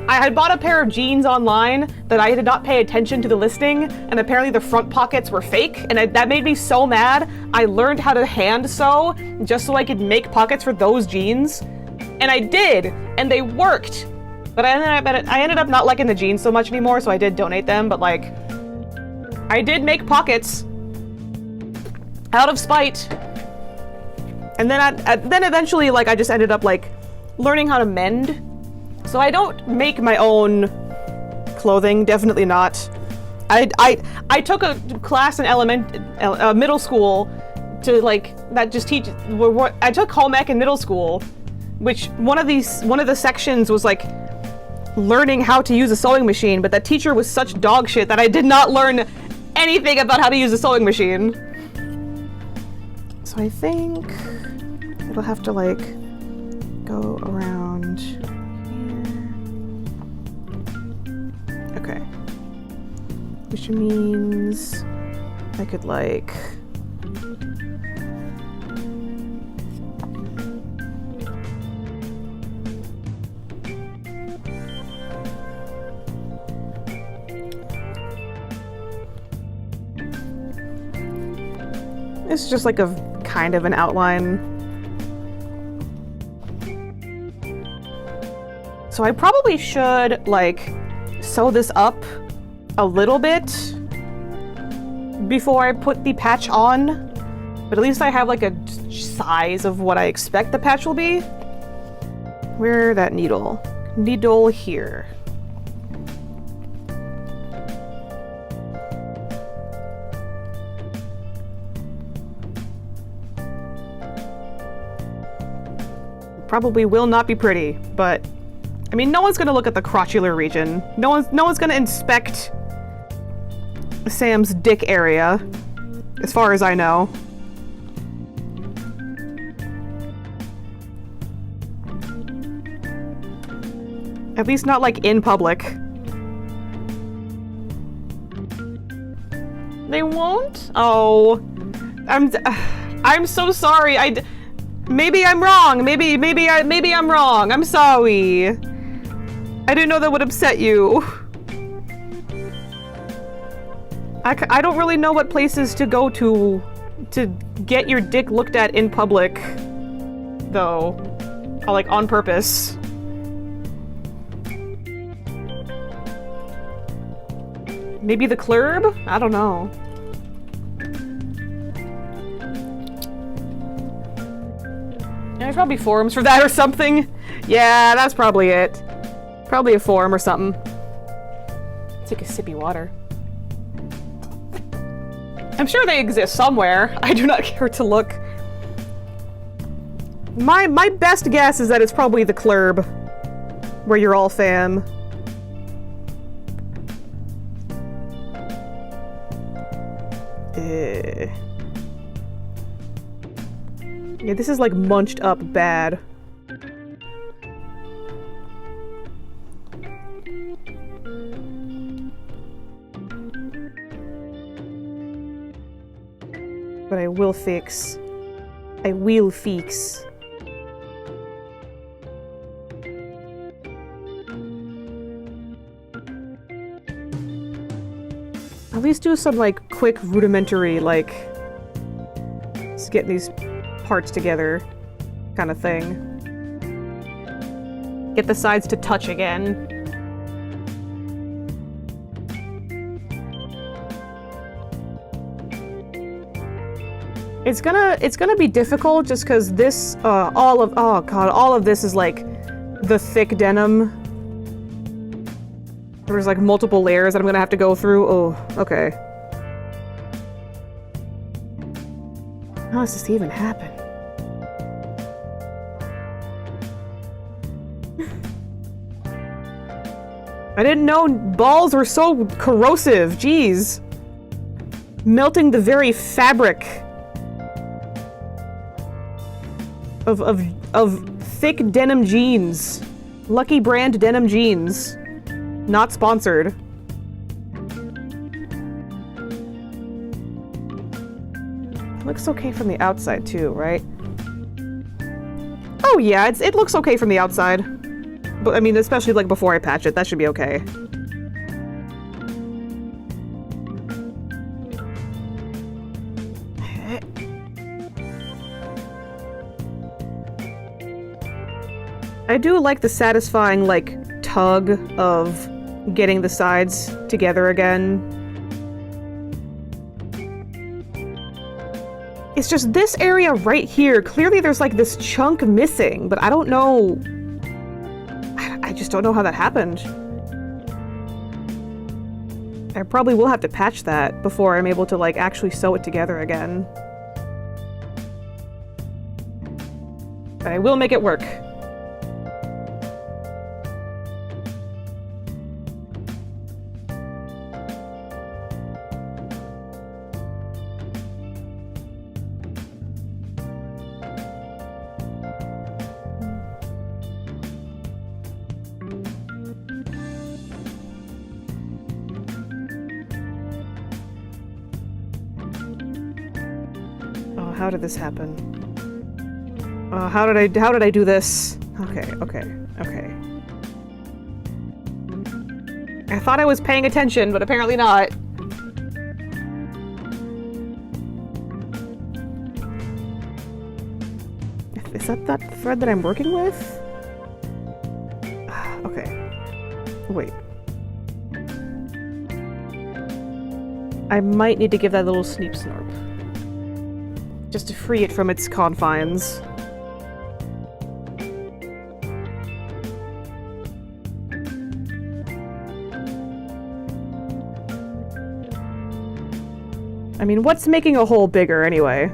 I had bought a pair of jeans online that I did not pay attention to the listing, and apparently the front pockets were fake, and that made me so mad. I learned how to hand sew just so I could make pockets for those jeans. And I did, and they worked. But I ended up not liking the jeans so much anymore, so I did donate them, but like, I did make pockets out of spite. And then eventually, like, I just ended up like learning how to mend. So I don't make my own clothing, definitely not. I took a class in middle school to like that just teach. I took home ec in middle school, which one of the sections was like learning how to use a sewing machine, but that teacher was such dog shit that I did not learn anything about how to use a sewing machine. So I think it'll have to like go around here. Okay. Which means I could like this is just like a kind of an outline. So I probably should like sew this up a little bit before I put the patch on, but at least I have like a size of what I expect the patch will be. Where that needle? Needle here. Probably will not be pretty, but I mean, no one's gonna look at the crotchular region. No one's gonna inspect Sam's dick area, as far as I know. At least not like in public. They won't? Oh, I'm so sorry. Maybe I'm wrong. Maybe I'm wrong. I'm sorry. I didn't know that would upset you. I don't really know what places to go to get your dick looked at in public, though. Like, on purpose. Maybe the club? I don't know. There's probably forums for that or something. Yeah, that's probably it. Probably a forum or something. Take a sippy water. I'm sure they exist somewhere. I do not care to look. My best guess is that it's probably the club where you're all fam. Yeah, this is like munched up bad. But I will fix. I will fix. At least do some like quick rudimentary like just getting these parts together kind of thing. Get the sides to touch again. It's gonna be difficult just because this all of this is like the thick denim. There's like multiple layers that I'm gonna have to go through. Oh, okay. How does this even happen? I didn't know balls were so corrosive. Jeez. Melting the very fabric of thick denim jeans. Lucky brand denim jeans. Not sponsored. Looks okay from the outside too, right? Oh yeah, it looks okay from the outside. But I mean, especially like before I patch it, that should be okay. I do like the satisfying, like, tug of getting the sides together again. It's just this area right here. Clearly there's like this chunk missing, but I don't know. I just don't know how that happened. I probably will have to patch that before I'm able to like actually sew it together again. But I will make it work. How did this happen? How did I do this? Okay. I thought I was paying attention, but apparently not. Is that thread that I'm working with? Okay. Wait. I might need to give that a little Sneep Snorp. Just to free it from its confines. I mean, what's making a hole bigger anyway?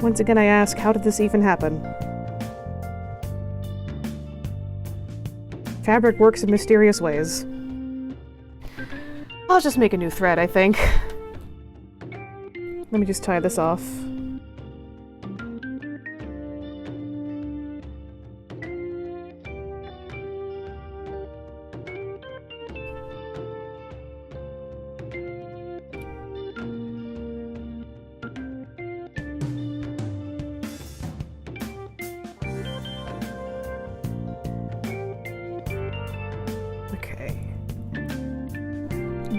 Once again, I ask, how did this even happen? Fabric works in mysterious ways. I'll just make a new thread, I think. Let me just tie this off.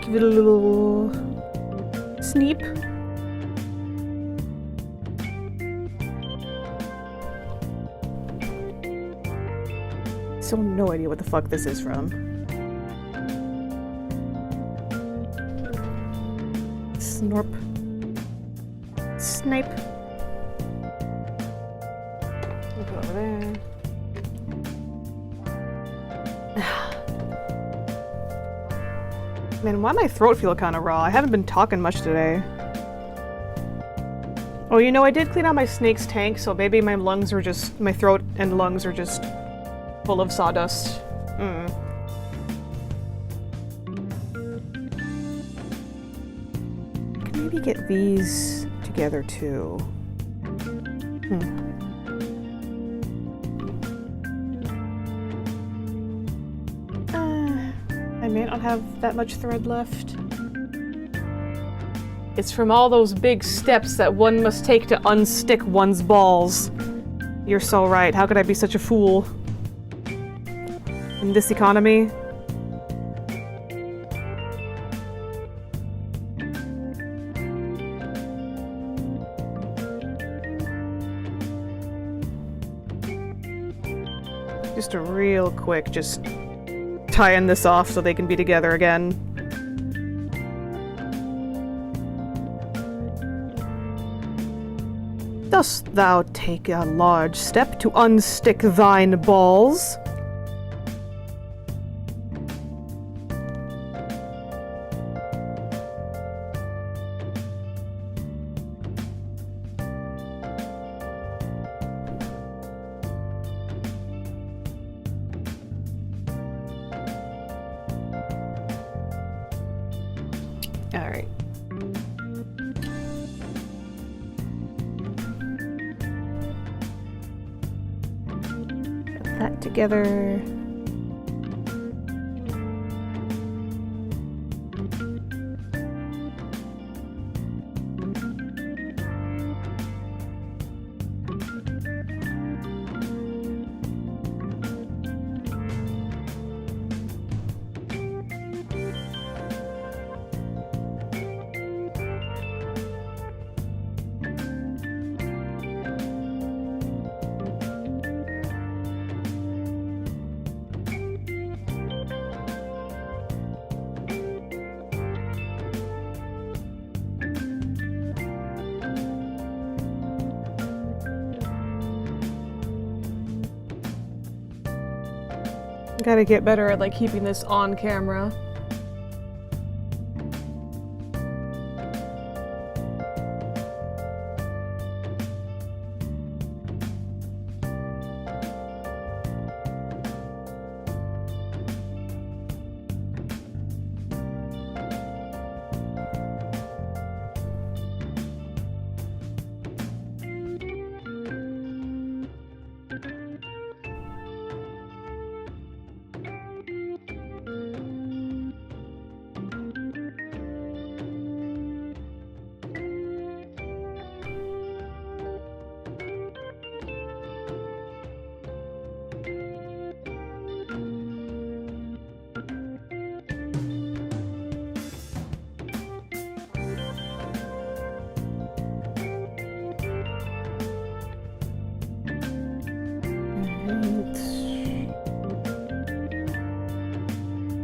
Give it a little sneep. Still no idea what the fuck this is from. Snorp. Snipe. We'll put it over there. Man, why my throat feel kind of raw? I haven't been talking much today. Oh, you know, I did clean out my snake's tank, so maybe my lungs are just... my throat and lungs are just full of sawdust. Can maybe get these together too. I may not have that much thread left. It's from all those big steps that one must take to unstick one's balls. You're so right. How could I be such a fool? In this economy? Just a real quick, just tying this off so they can be together again. Dost thou take a large step to unstick thine balls? Alright. Put that together. Gotta get better at like keeping this on camera.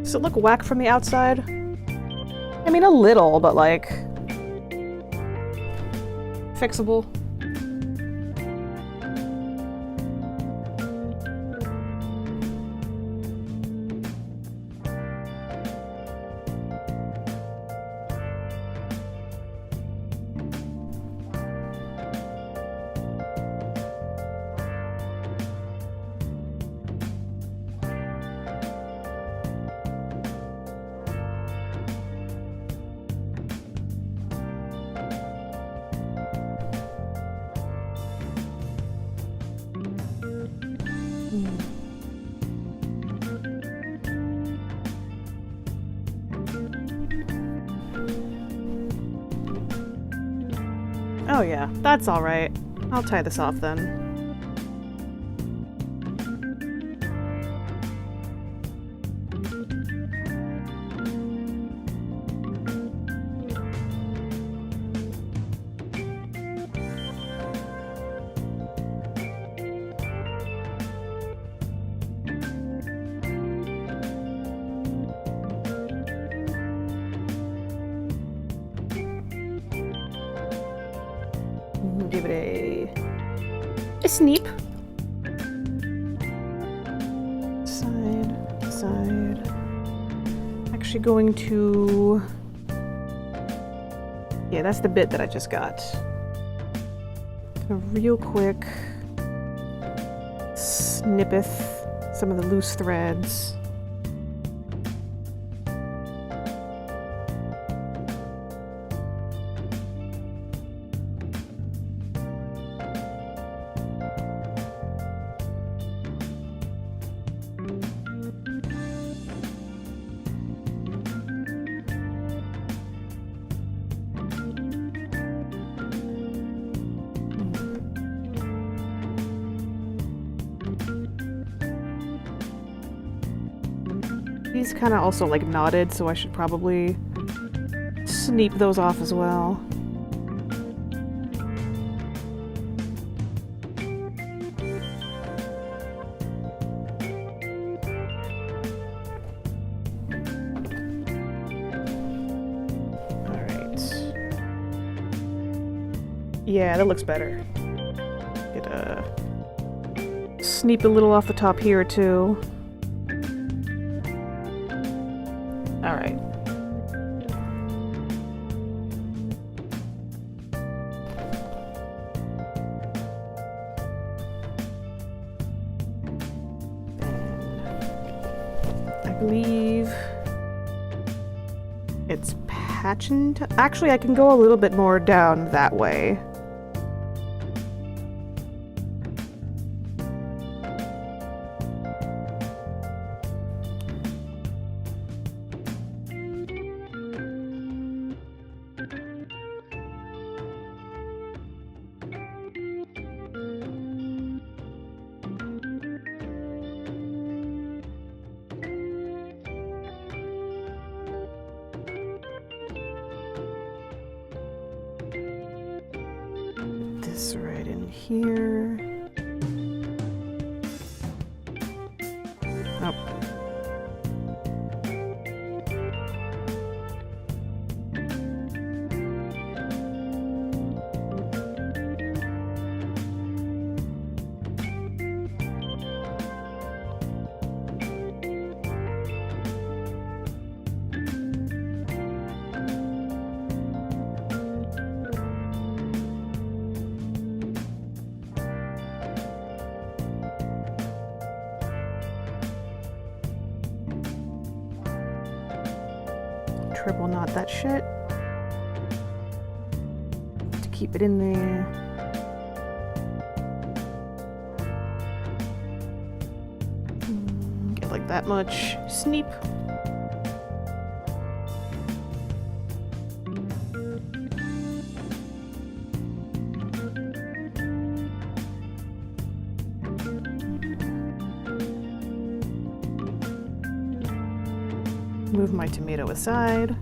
Does it look whack from the outside? I mean, a little, but like... fixable. Oh yeah, that's all right. I'll tie this off then. Give it a Sneep. Side. Actually going to... yeah, that's the bit that I just got. A real quick snippeth some of the loose threads. These kind of also like knotted, so I should probably sneep those off as well. Alright. Yeah, that looks better. Get a sneep a little off the top here too. All right. I believe it's patent. Actually, I can go a little bit more down that way. This right in here. Oh. triple knot that shit to keep it in there. Get like that much. Sneep. Move my tomato aside.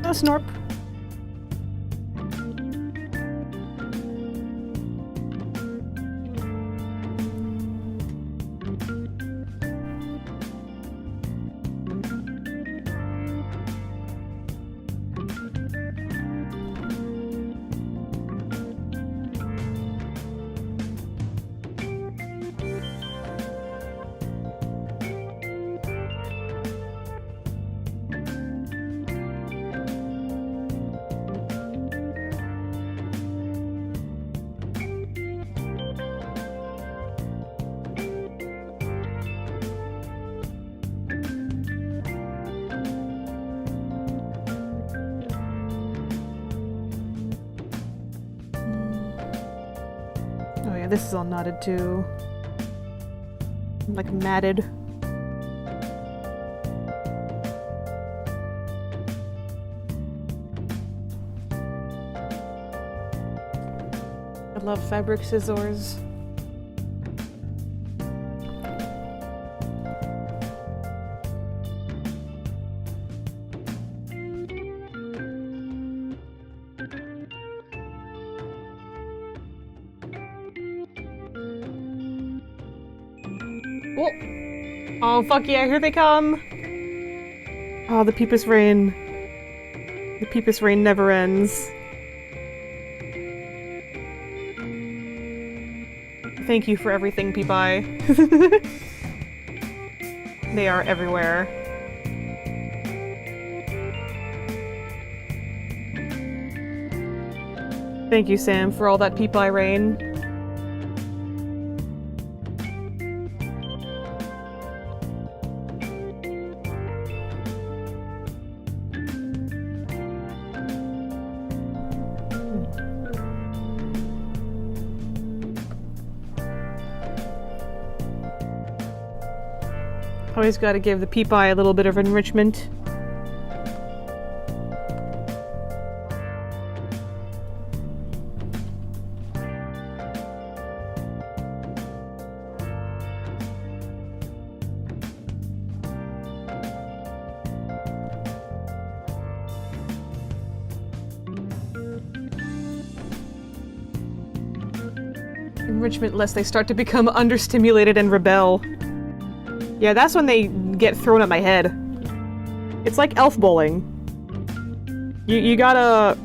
Oh, Snorp. Oh yeah, this is all knotted too. Like matted. I love fabric scissors. Oh, fuck yeah, here they come! Oh, the Peepus Rain. The Peepus Rain never ends. Thank you for everything, Peepi. They are everywhere. Thank you, Sam, for all that Peepi Rain. Always gotta give the Peepi a little bit of enrichment. Enrichment lest they start to become understimulated and rebel. Yeah, that's when they get thrown at my head. It's like elf bowling. You gotta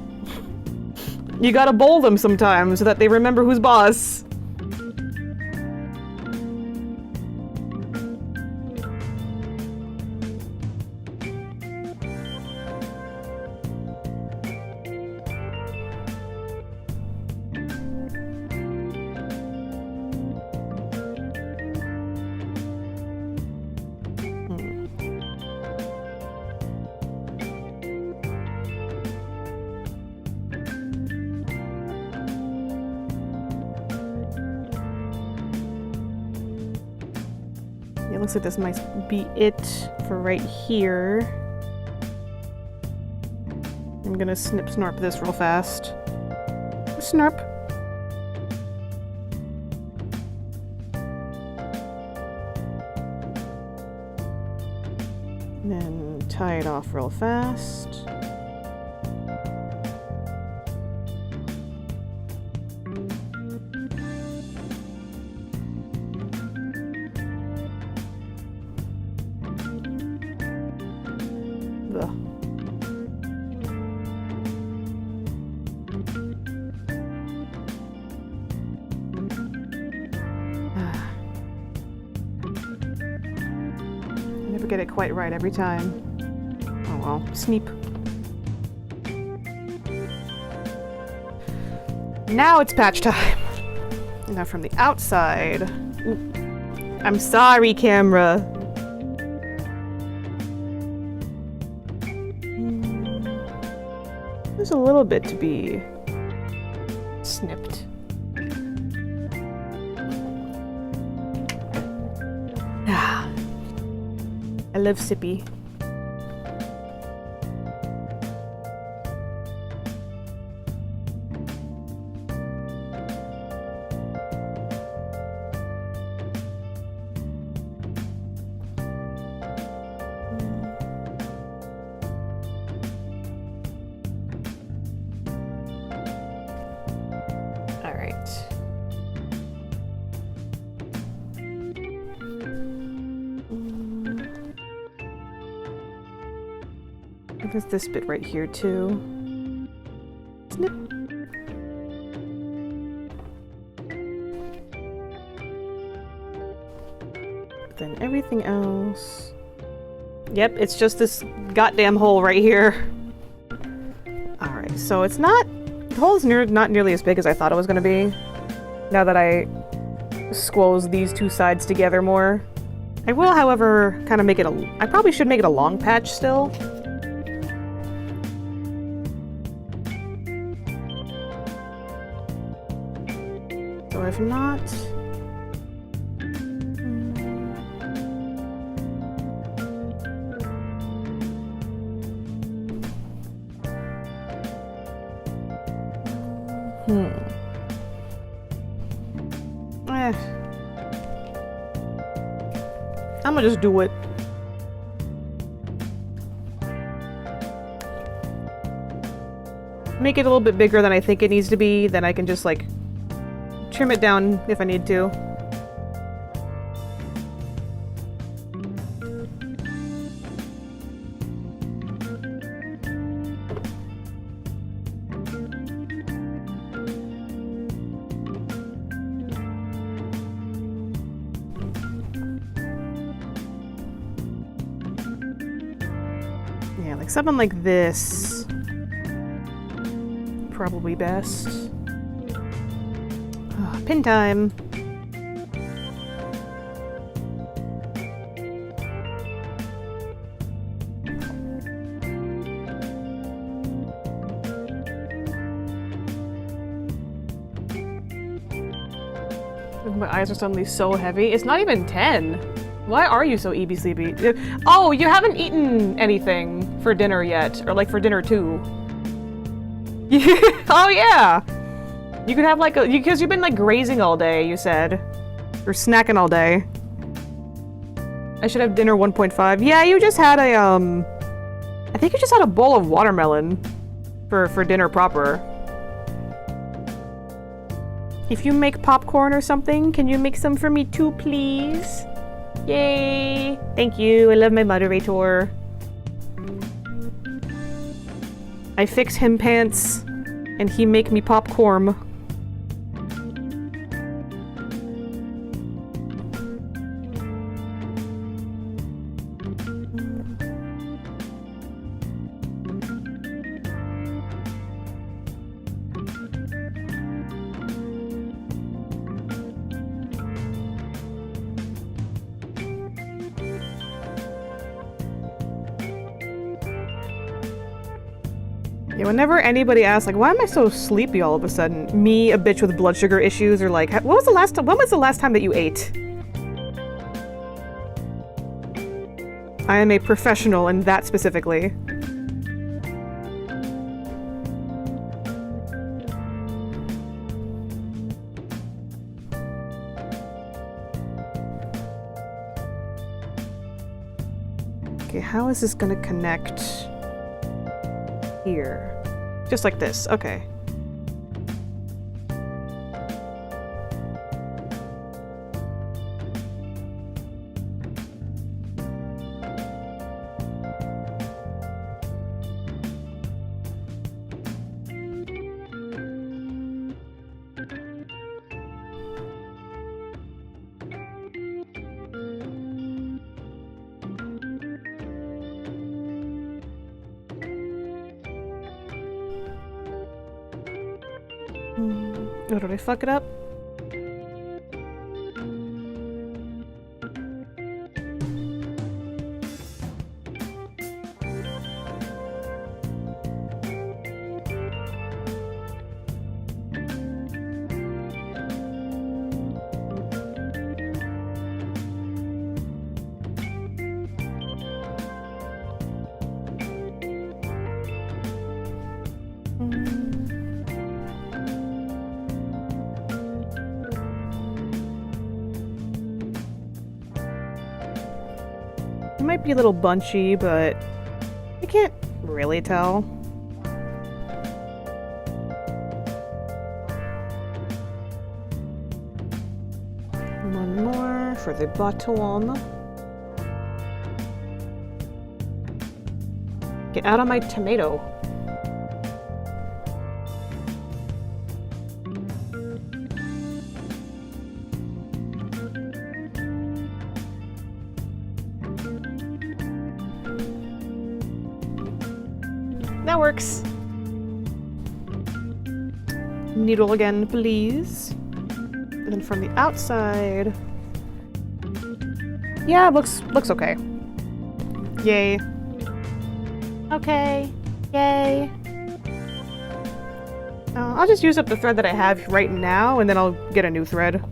bowl them sometimes so that they remember who's boss. It looks like this might be it for right here. I'm gonna snip snorp this real fast. Snorp. And then tie it off real fast. Get it quite right every time. Oh well, Sneep. Now it's patch time. Now from the outside. Ooh. I'm sorry, camera. There's a little bit to be snipped. I love sippy. All right. There's this bit right here too. Snip. Then everything else. Yep, it's just this goddamn hole right here. Alright, so it's not... The hole is not nearly as big as I thought it was going to be. Now that I squoze these two sides together more. I will, however, kind of make it a... I probably should make it a long patch still. So if not... I'm gonna just do it. Make it a little bit bigger than I think it needs to be, then I can just like trim it down if I need to. Yeah, like something like this. Probably best. Oh, pin time. My eyes are suddenly so heavy. It's not even 10. Why are you so EB sleepy? Oh, you haven't eaten anything for dinner yet, or like for dinner too. Oh yeah. You could have like a, because you've been like grazing all day, you said, or snacking all day. I should have dinner 1.5. Yeah, you just had a I think you just had a bowl of watermelon for dinner proper. If you make popcorn or something, can you make some for me too, please? Yay! Thank you. I love my moderator. I fix him pants, and he make me popcorn. Yeah, whenever anybody asks, like, why am I so sleepy all of a sudden? Me, a bitch with blood sugar issues, or like, when was the last time that you ate? I am a professional in that specifically. Okay, how is this gonna connect here? Just like this, okay. Oh, did I fuck it up? It might be a little bunchy, but I can't really tell. One more for the bottom. Get out of my tomato. That works. Needle again, please. And then from the outside. Yeah, looks okay. Yay. Okay. Yay. I'll just use up the thread that I have right now, and then I'll get a new thread.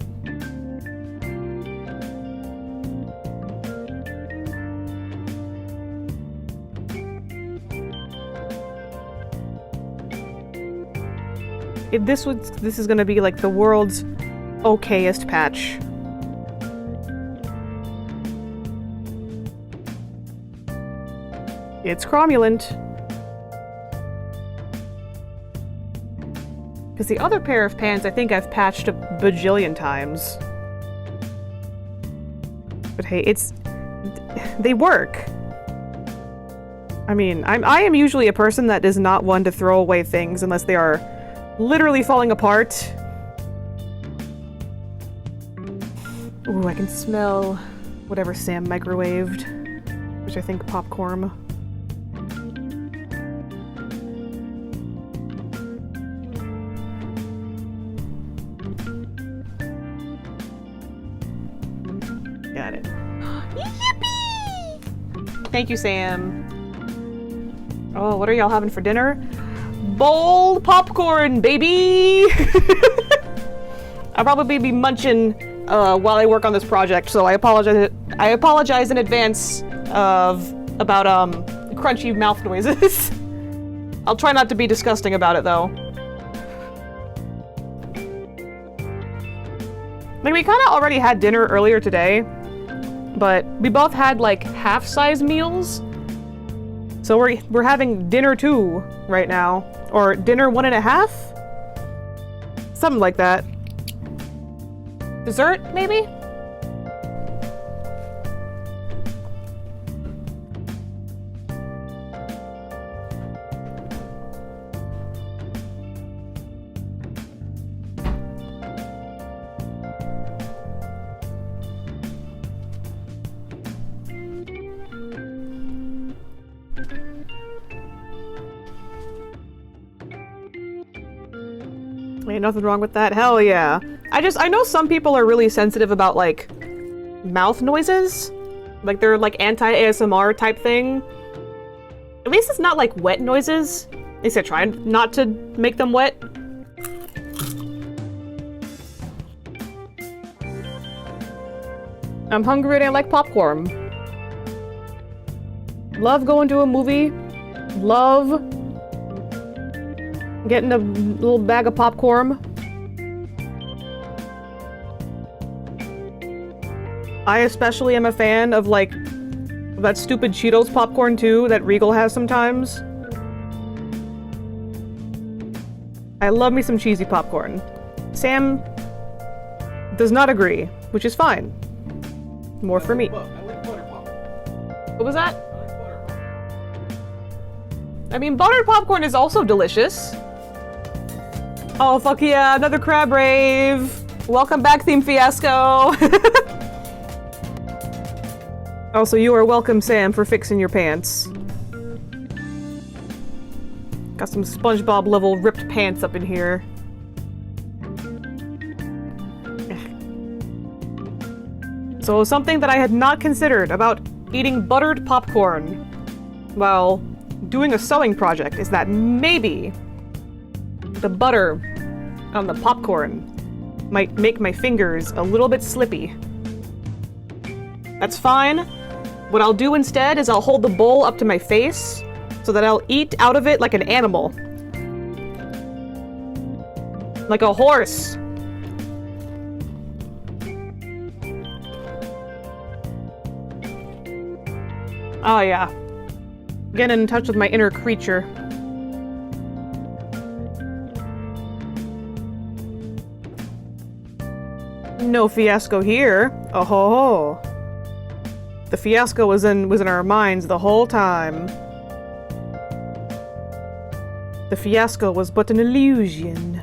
This is gonna be like the world's okayest patch. It's cromulent. Because the other pair of pans I think I've patched a bajillion times. But hey, they work. I mean, I am usually a person that is not one to throw away things unless they are literally falling apart. Ooh, I can smell whatever Sam microwaved, which I think popcorn. Got it. Yippee! Thank you, Sam. Oh, what are y'all having for dinner? Bold popcorn, baby! I'll probably be munching while I work on this project, so I apologize in advance about crunchy mouth noises. I'll try not to be disgusting about it, though. Like, we kind of already had dinner earlier today, but we both had like half-size meals. So we're having dinner 2 right now. Or dinner 1.5? Something like that. Dessert, maybe? Ain't nothing wrong with that. Hell yeah. I know some people are really sensitive about, like, mouth noises. Like, they're, like, anti-ASMR type thing. At least it's not, like, wet noises. At least I try not to make them wet. I'm hungry and I like popcorn. Love going to a movie. Love getting a little bag of popcorn. I especially am a fan of, like, that stupid Cheetos popcorn, too, that Regal has sometimes. I love me some cheesy popcorn. Sam does not agree, which is fine. More for me. I like butter popcorn. What was that? I like butter popcorn. I mean, buttered popcorn is also delicious. Oh, fuck yeah, another crab rave. Welcome back, Theme Fiasco. Also, you are welcome, Sam, for fixing your pants. Got some SpongeBob level ripped pants up in here. So something that I had not considered about eating buttered popcorn while doing a sewing project is that maybe the butter on the popcorn might make my fingers a little bit slippy. That's fine. What I'll do instead is I'll hold the bowl up to my face so that I'll eat out of it like an animal. Like a horse. Oh yeah. Getting in touch with my inner creature. No fiasco here. Oh ho ho. The fiasco was in our minds the whole time. The fiasco was but an illusion.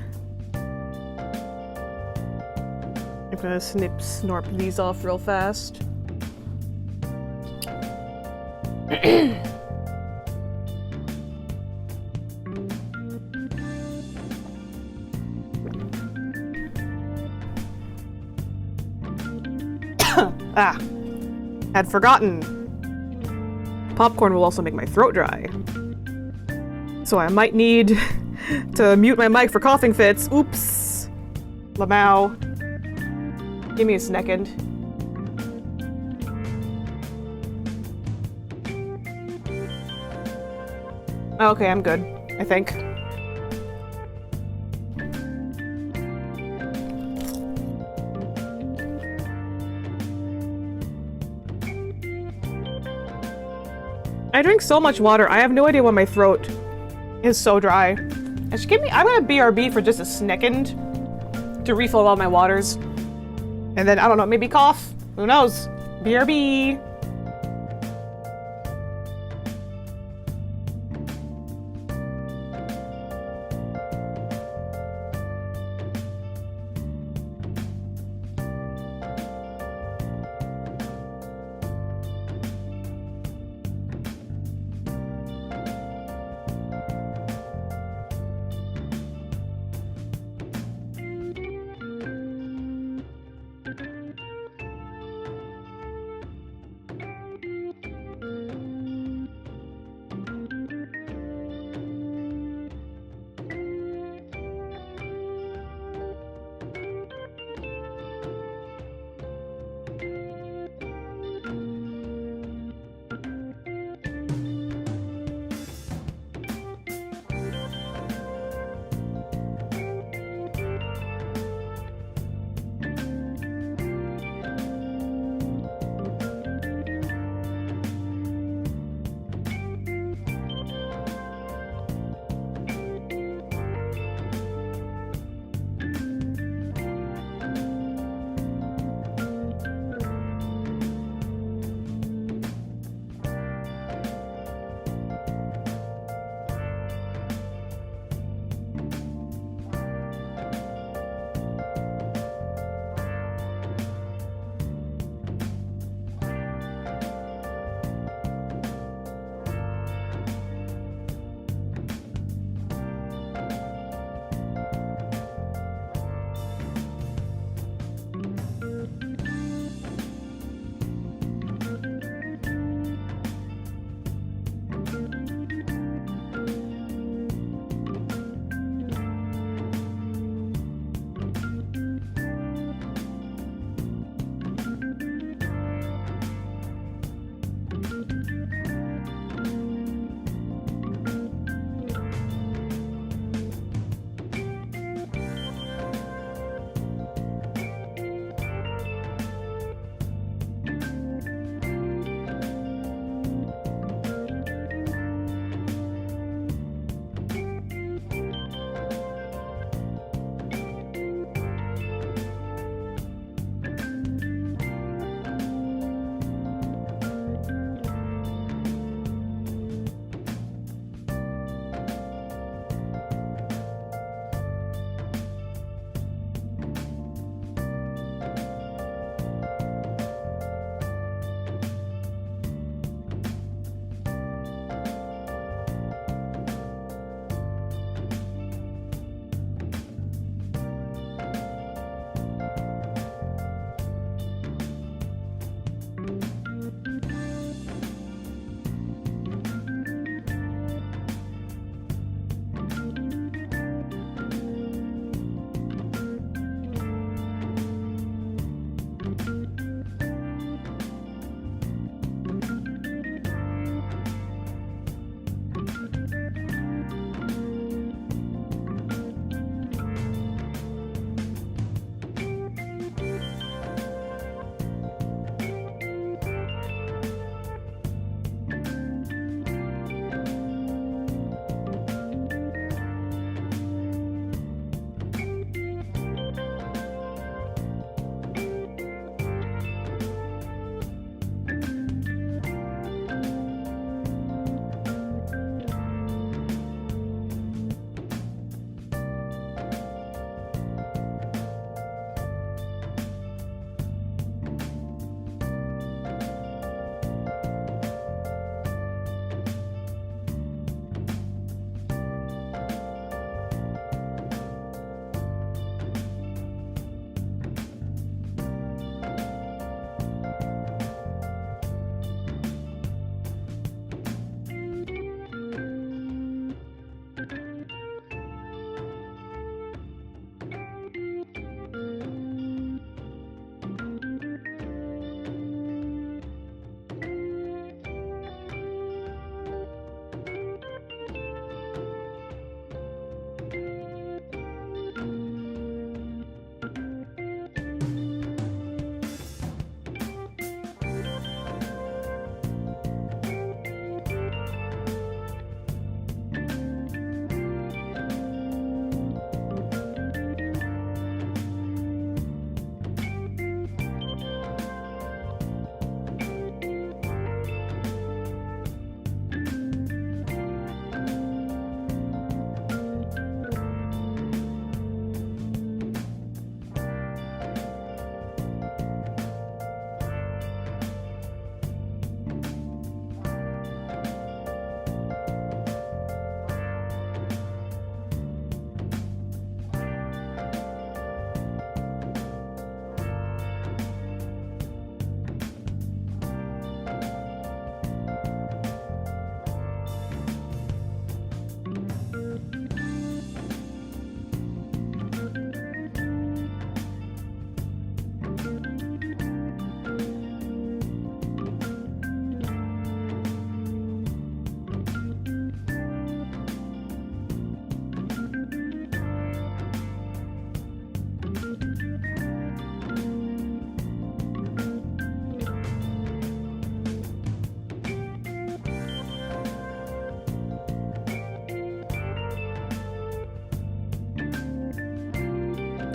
I'm gonna snorp these off real fast. Ah, had forgotten. Popcorn will also make my throat dry. So I might need to mute my mic for coughing fits. Oops. Lmao. Give me a second. Okay, I'm good, I think. I drink so much water, I have no idea why my throat is so dry. I'm gonna BRB for just a second to refill all my waters. And then, I don't know, maybe cough? Who knows? BRB!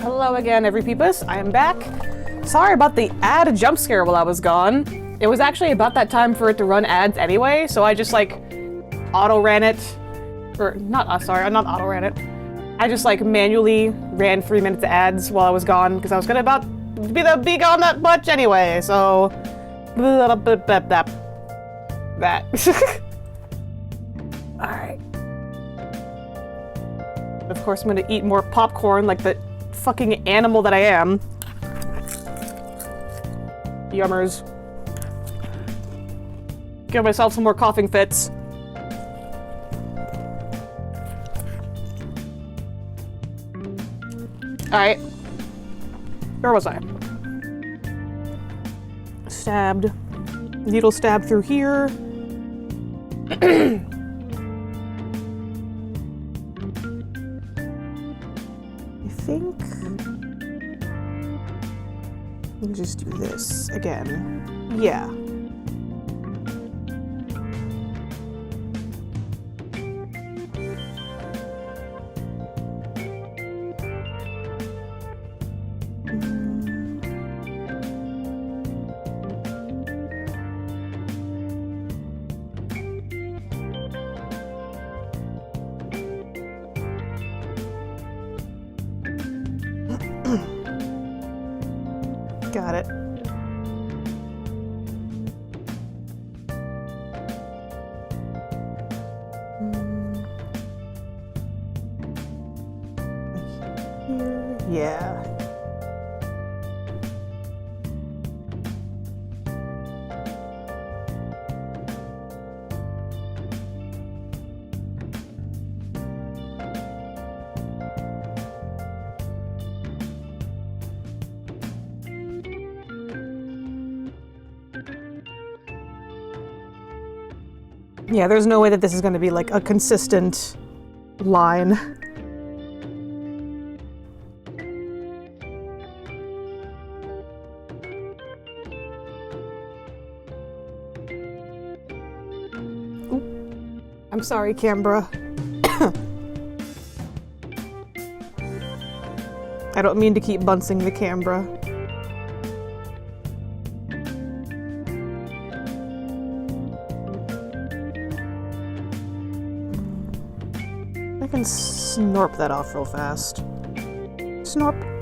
Hello again, every peepus. I am back. Sorry about the ad jump scare while I was gone. It was actually about that time for it to run ads anyway, so I just like auto ran it. Or not, sorry, not auto ran it. I just like manually ran 3 minutes of ads while I was gone because I was gonna be gone that much anyway. So that. All right. Of course, I'm gonna eat more popcorn like the fucking animal that I am. Yummers. Give myself some more coughing fits. Alright. Where was I? Stabbed. Needle stabbed through here. I think... Let me just do this again. Yeah. Got it. Here. Yeah. Yeah, there's no way that this is going to be like a consistent line. Ooh. I'm sorry, Canberra. I don't mean to keep bunsing the Canberra. I can snorp that off real fast. Snorp.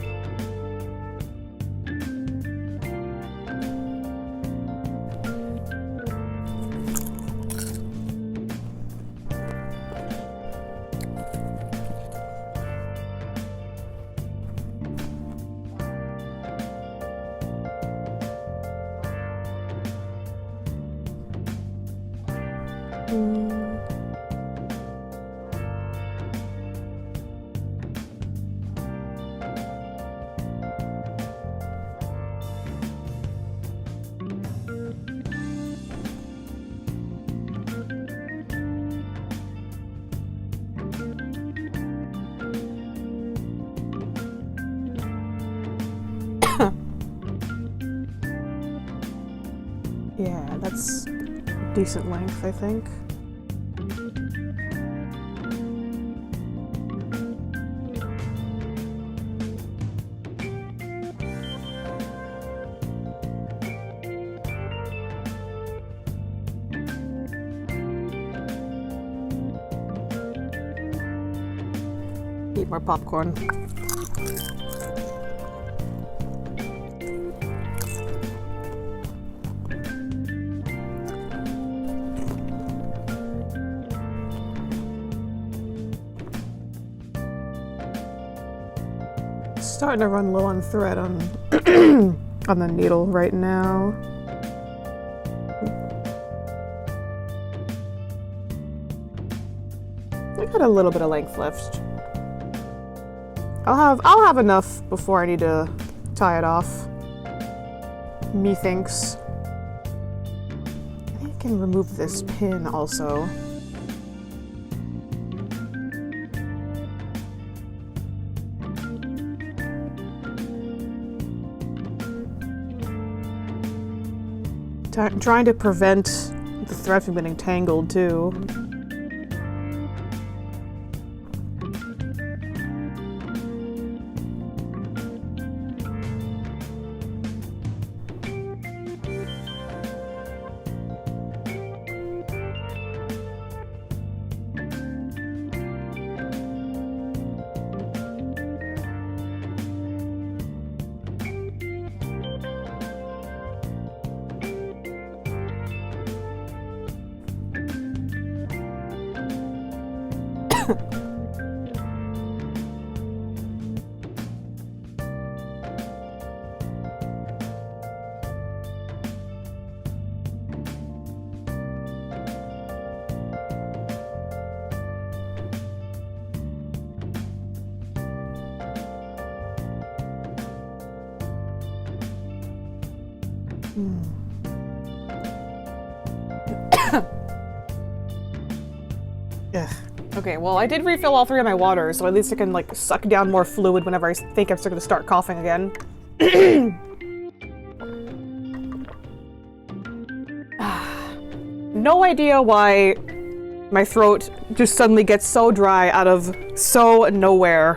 Yeah, that's decent length, I think. Eat more popcorn. Starting to run low on thread on on the needle right now. I got a little bit of length left. I'll have enough before I need to tie it off. Methinks. I think I can remove this pin also. Trying to prevent the thread from getting tangled too. Ugh. Okay, well, I did refill all 3 of my waters, so at least I can, like, suck down more fluid whenever I think I'm going to start coughing again. No idea why my throat just suddenly gets so dry out of so nowhere.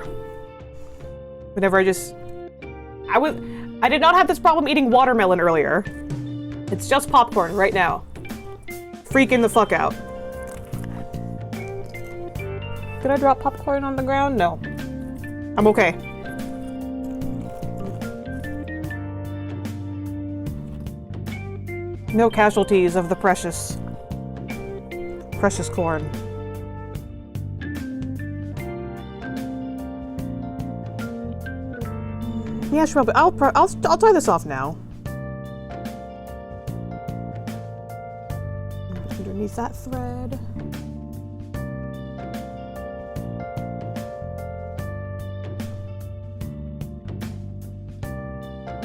Whenever I did not have this problem eating watermelon earlier. It's just popcorn right now. Freaking the fuck out. Did I drop popcorn on the ground? No. I'm okay. No casualties of the precious corn. Yeah, sure, but I'll tie this off now. Underneath that thread.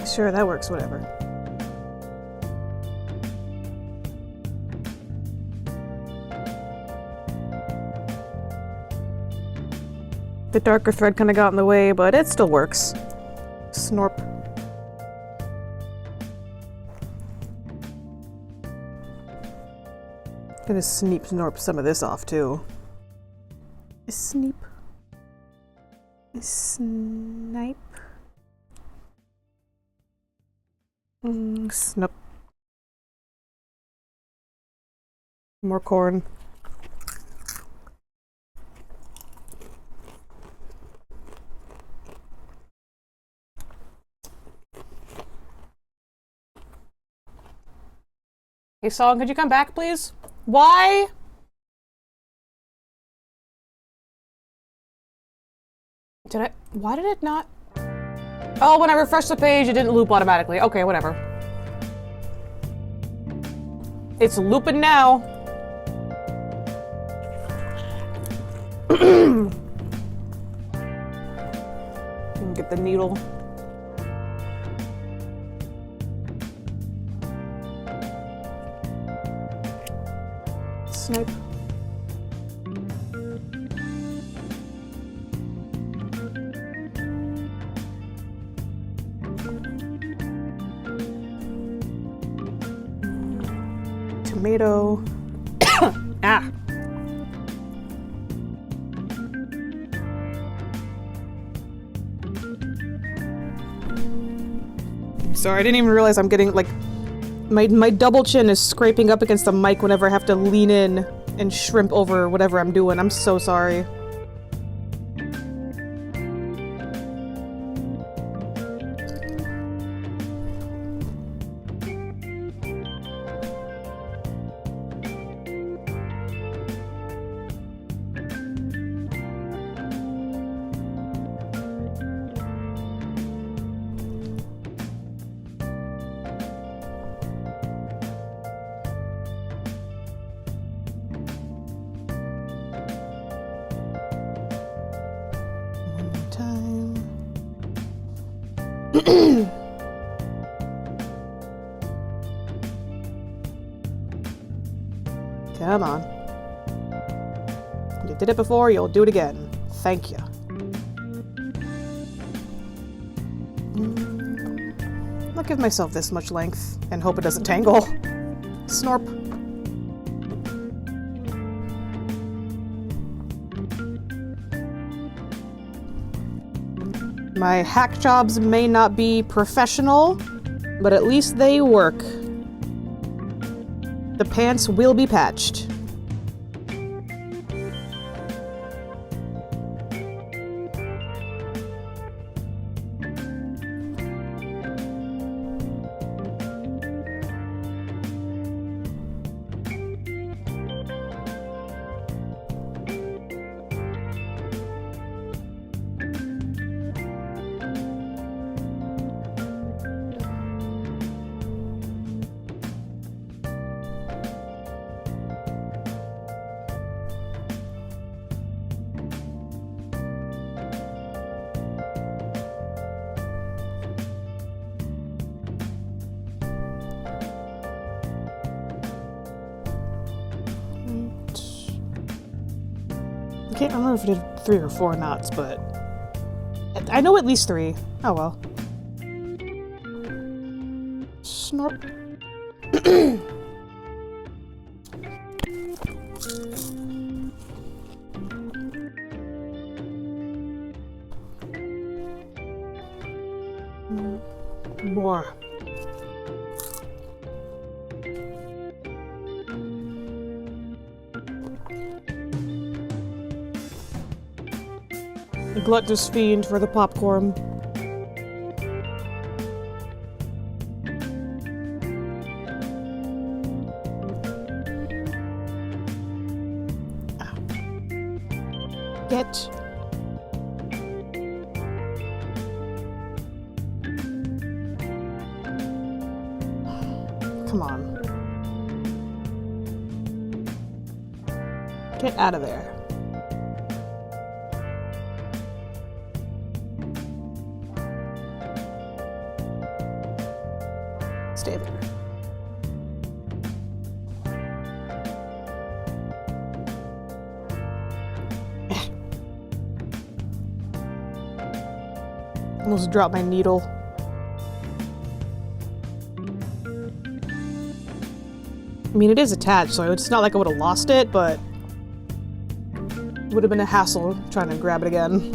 Sure, that works, whatever. The darker thread kind of got in the way, but it still works. Snorp. Gonna snorp some of this off too. Sneep. Snipe. Snip. More corn. Hey, Song, could you come back, please? Why? Why did it not? Oh, when I refreshed the page, it didn't loop automatically. Okay, whatever. It's looping now. Get the needle. Snipe. tomato. Ah! Sorry, I didn't even realize I'm getting, like, my double chin is scraping up against the mic whenever I have to lean in and shrimp over whatever I'm doing. I'm so sorry. Come on. You did it before, you'll do it again. Thank you. I'll give myself this much length and hope it doesn't tangle. Snorp. My hack jobs may not be professional, but at least they work. The pants will be patched. I can't remember if I did 3 or 4 knots, but I know at least 3. Oh well. Snorp. More. A gluttonous fiend for the popcorn. Get. Come on. Get out of there. Stay there. Almost dropped my needle. I mean, it is attached, so it's not like I would have lost it, but it would have been a hassle trying to grab it again.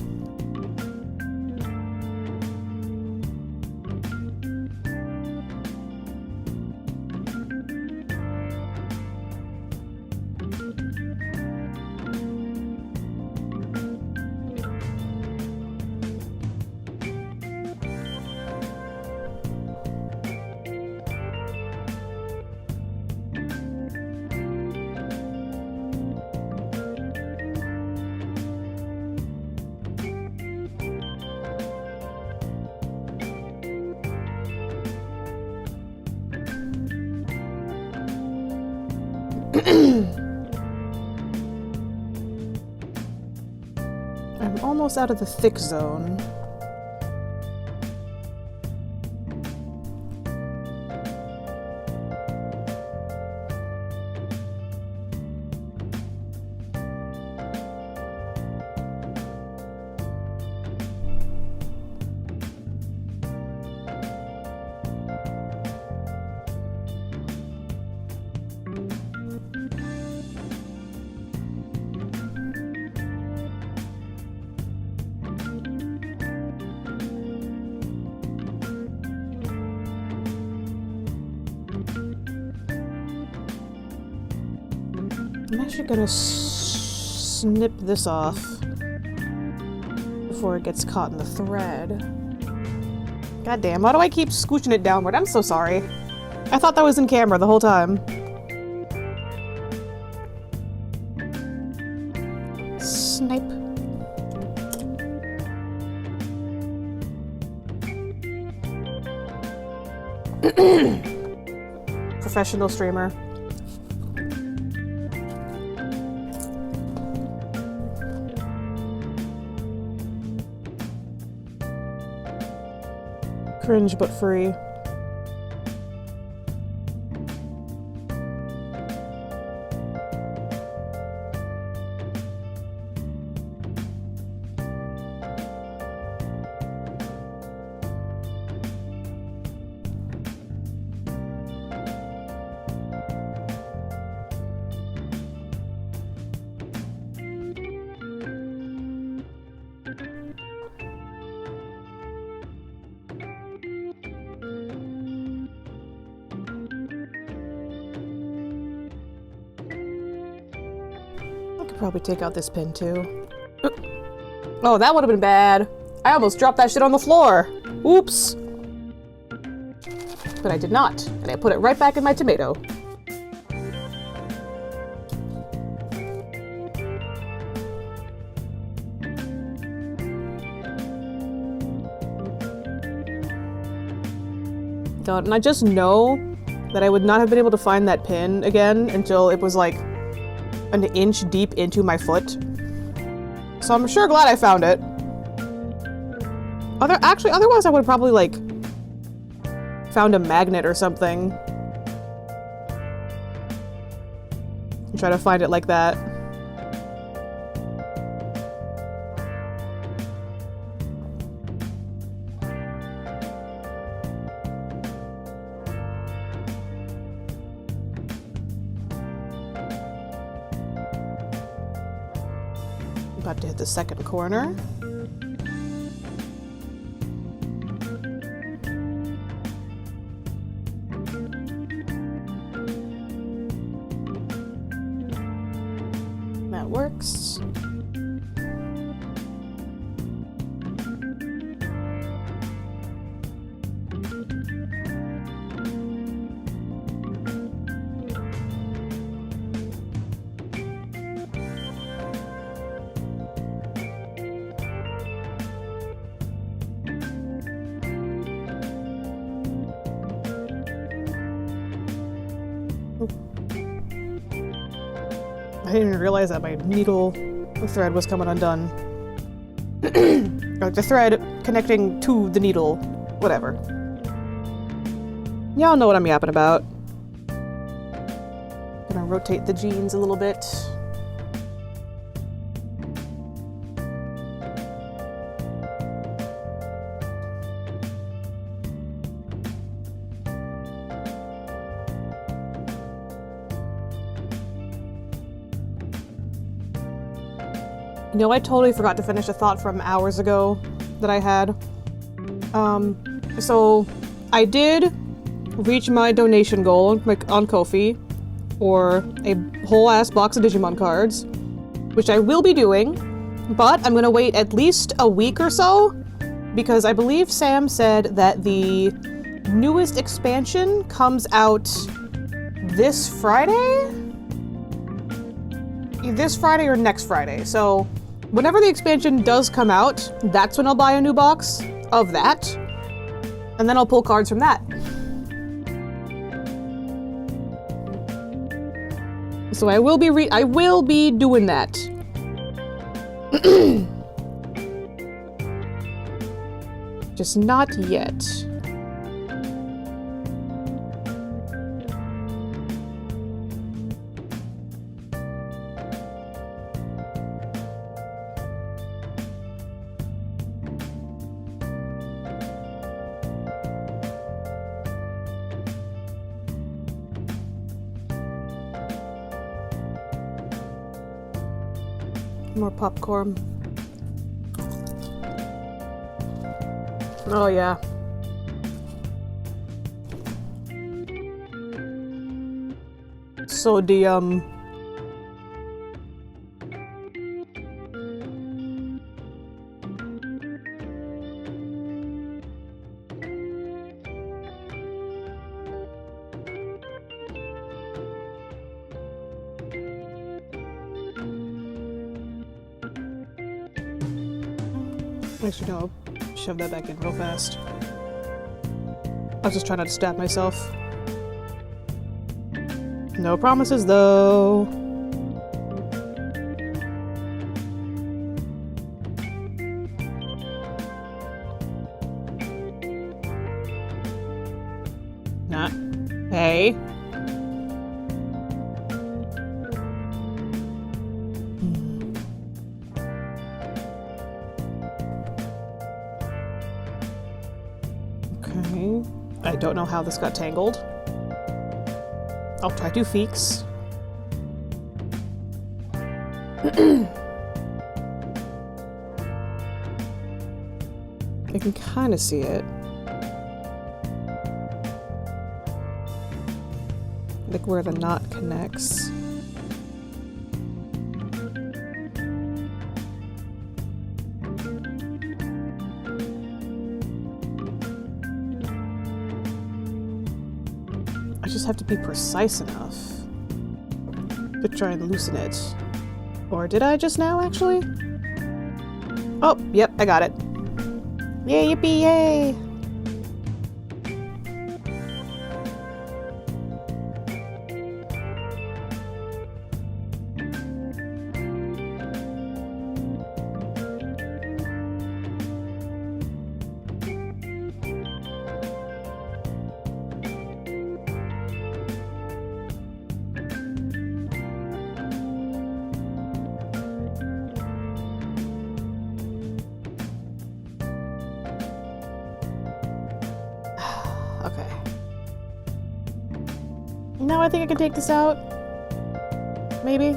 I'm almost out of the thick zone. I'm actually gonna snip this off before it gets caught in the thread. God damn, why do I keep scooching it downward? I'm so sorry. I thought that was in camera the whole time. Snipe. Professional streamer. Cringe but free. Probably take out this pin too. Oh, that would have been bad. I almost dropped that shit on the floor. Oops. But I did not, and I put it right back in my tomato. God, and I just know that I would not have been able to find that pin again until it was like an inch deep into my foot. So I'm sure glad I found it. Otherwise I would have probably like found a magnet or something. And try to find it like that. About to hit the second corner. That works. I didn't even realize that my needle thread was coming undone. Or the thread connecting to the needle. Whatever. Y'all know what I'm yapping about. Gonna rotate the jeans a little bit. You know, I totally forgot to finish a thought from hours ago that I had. So I did reach my donation goal on Ko-fi for a whole ass box of Digimon cards, which I will be doing, but I'm gonna wait at least a week or so because I believe Sam said that the newest expansion comes out this Friday? This Friday or next Friday, so whenever the expansion does come out, that's when I'll buy a new box of that. And then I'll pull cards from that. So I will be doing that. Just not yet. More popcorn. Oh yeah. Sodium. Actually, no, I'll shove that back in real fast. I was just trying not to stab myself. No promises, though. Nah. Hey. Okay. I don't know how this got tangled. I'll try 2 feeks. I can kind of see it. Like where the knot connects. I just have to be precise enough to try and loosen it. Or did I just now, actually? Oh, yep, I got it. Yay, yippee, yay! Okay. Now I think I can take this out. Maybe.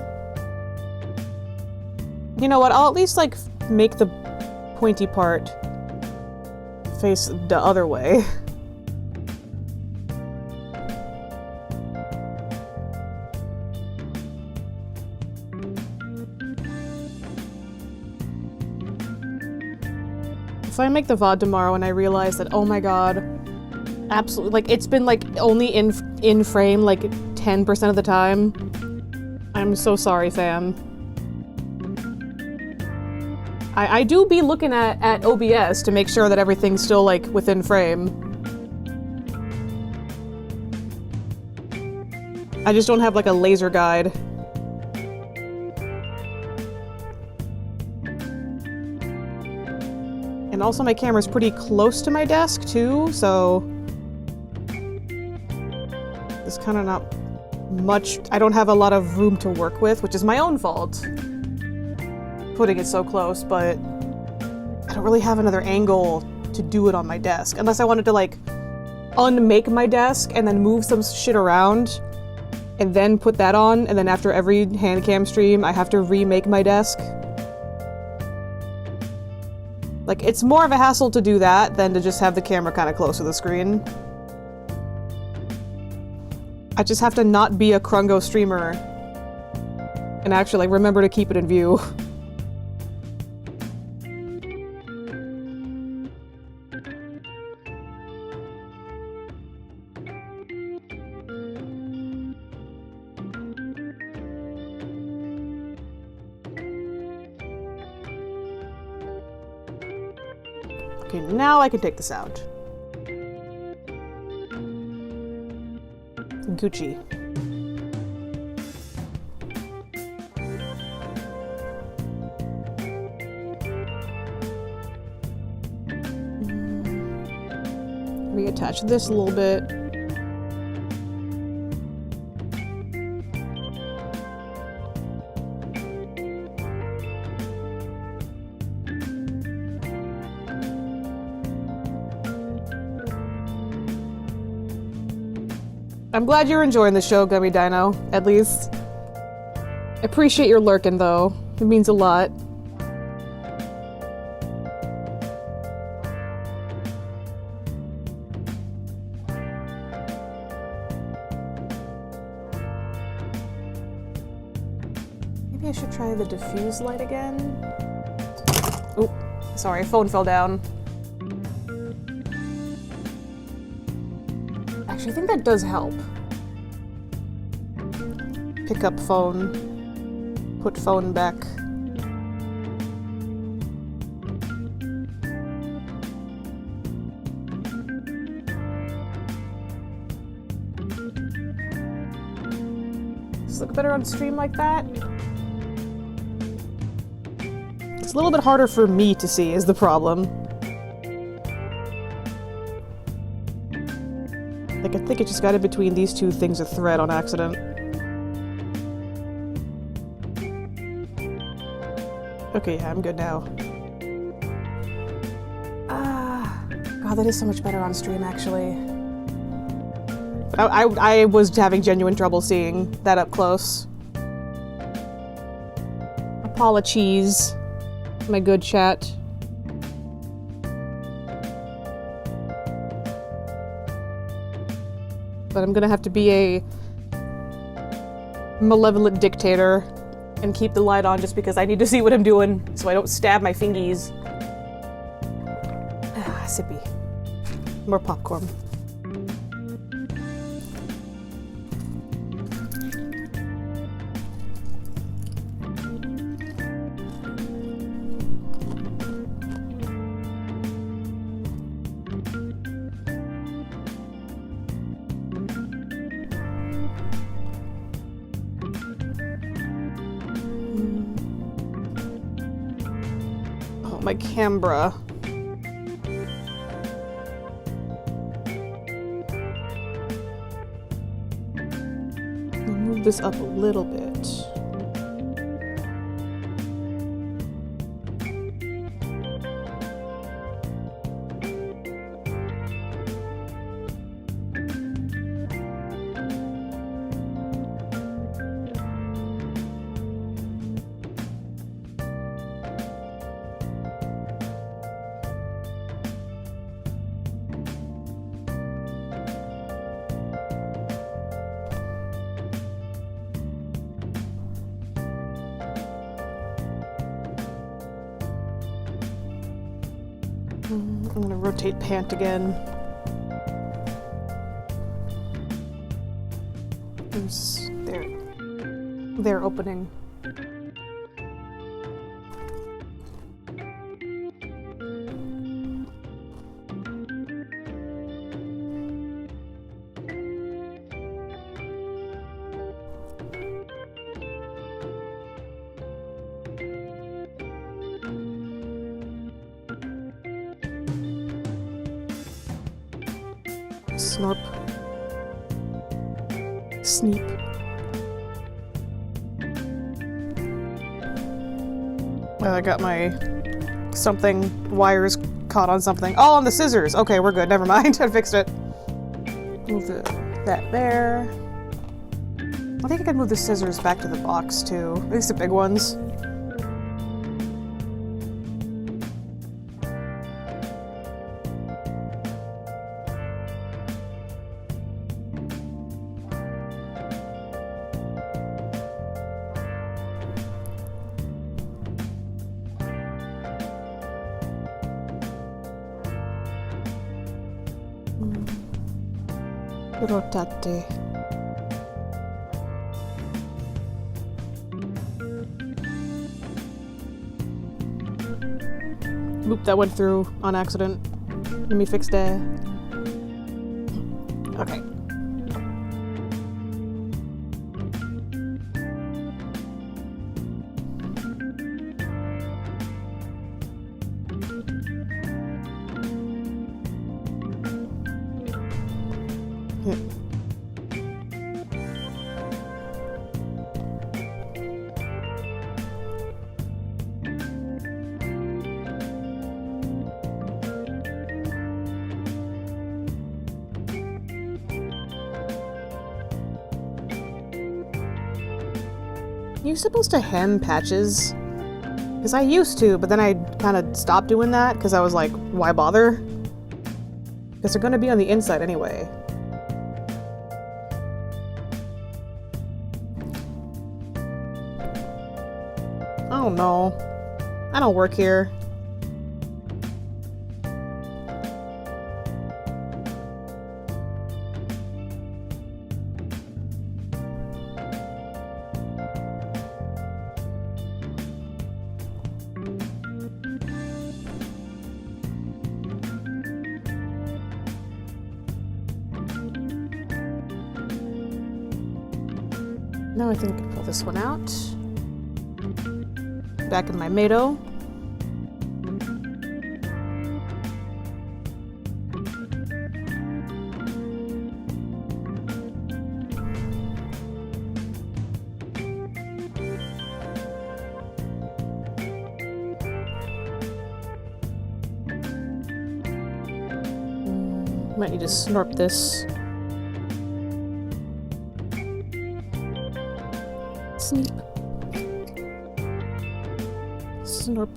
You know what? I'll at least, like, make the pointy part face the other way. If I make the VOD tomorrow and I realize that, oh my god, absolutely, like, it's been, like, only in frame, like, 10% of the time. I'm so sorry, fam. I do be looking at OBS to make sure that everything's still, like, within frame. I just don't have, like, a laser guide. And also my camera's pretty close to my desk, too, so there's kind of not much. I don't have a lot of room to work with, which is my own fault, putting it so close, but I don't really have another angle to do it on my desk, unless I wanted to, like, unmake my desk and then move some shit around and then put that on, and then after every Handcam stream, I have to remake my desk. Like, it's more of a hassle to do that than to just have the camera kind of close to the screen. I just have to not be a Krungo streamer and actually remember to keep it in view. Okay, now I can take this out. Gucci. Reattach this a little bit. I'm glad you're enjoying the show, Gummy Dino, at least. Appreciate your lurking, though. It means a lot. Maybe I should try the diffuse light again? Oh, sorry, phone fell down. Actually, I think that does help. Pick up phone. Put phone back. Does it look better on stream like that? It's a little bit harder for me to see is the problem. Like, I think it just got in between these two things of thread on accident. Okay, yeah, I'm good now. God, that is so much better on stream, actually. But I was having genuine trouble seeing that up close. Apologies, my good chat. But I'm gonna have to be a malevolent dictator and keep the light on just because I need to see what I'm doing so I don't stab my fingies. Ah, sippy. More popcorn. Oh, my Canberra. Move this up a little bit. I'm gonna rotate pant again. There's their opening. Snorp. Sneep. Well, I got my something wires caught on something. Oh, on the scissors. Okay, we're good. Never mind. I fixed it. Move that there. I think I can move the scissors back to the box too. At least the big ones. Rotate. Oop, that went through on accident. Let me fix that. Okay. You're supposed to hem patches? Because I used to, but then I kind of stopped doing that because I was like, why bother? Because they're going to be on the inside anyway. Oh no. I don't work here. Now I think I can pull this one out. Back in my Mado. Might need to snorp this. Sneep. Snorp.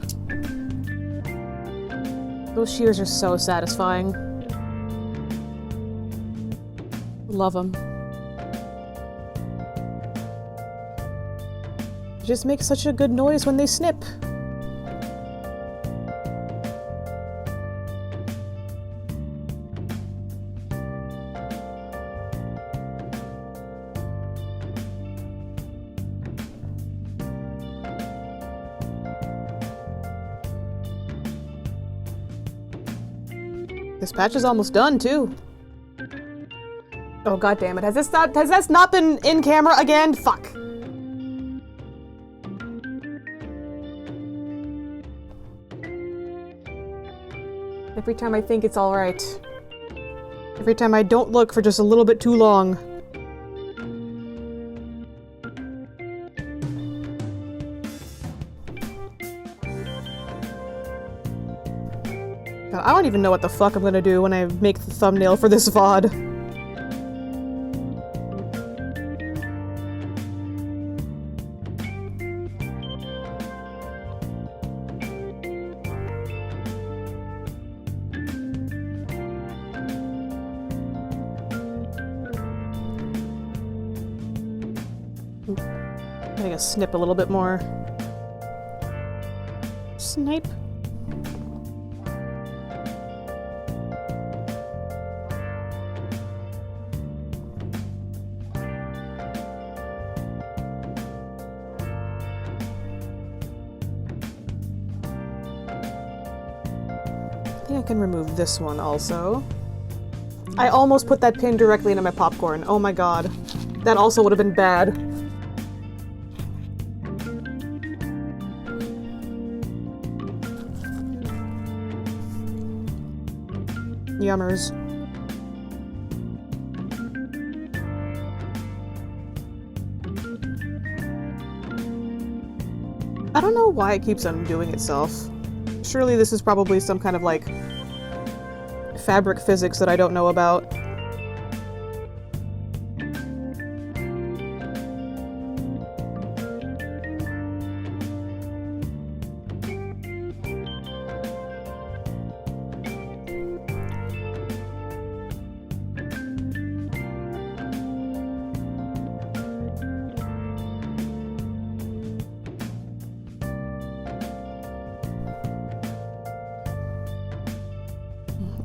Those shears are so satisfying. Love them. Just make such a good noise when they snip. This patch is almost done, too. Oh, god damn it. Has this not been in camera again? Fuck. Every time I think it's alright. Every time I don't look for just a little bit too long. God, I don't even know what the fuck I'm gonna do when I make the thumbnail for this VOD. I'm gonna snip a little bit more. Snipe. I can remove this one also. I almost put that pin directly into my popcorn. Oh my god. That also would have been bad. Yummers. I don't know why it keeps undoing itself. Surely this is probably some kind of, like, fabric physics that I don't know about.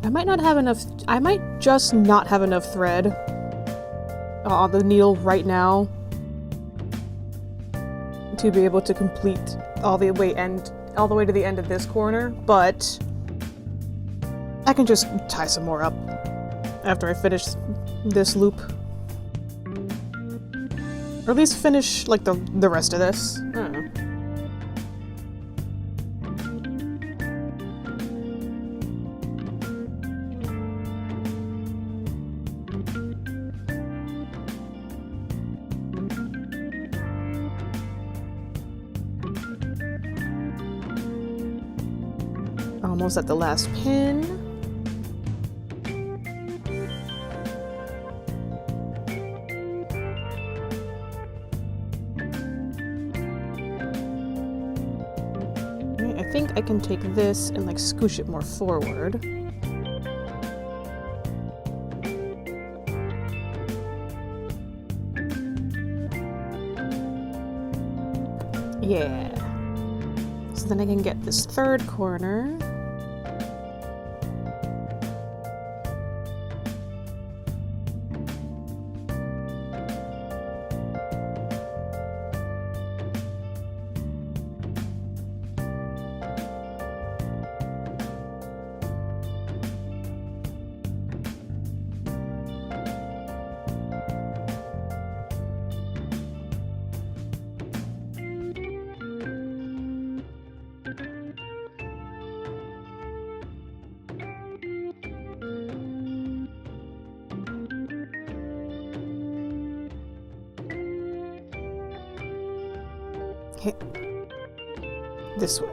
I might not have enough. I might just not have enough thread on the needle right now to be able to complete all the way to the end of this corner, but I can just tie some more up after I finish this loop. Or at least finish, like, the rest of this. I don't know. Almost at the last pin. I think I can take this and, like, scoosh it more forward. Yeah. So then I can get this third corner. can't... This way.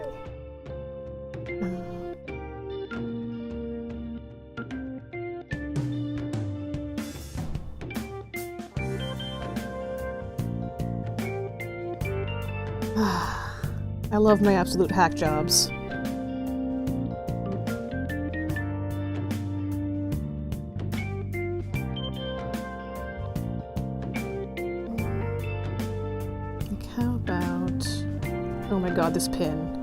I love my absolute hack jobs. Like, how about... Oh my god, this pin.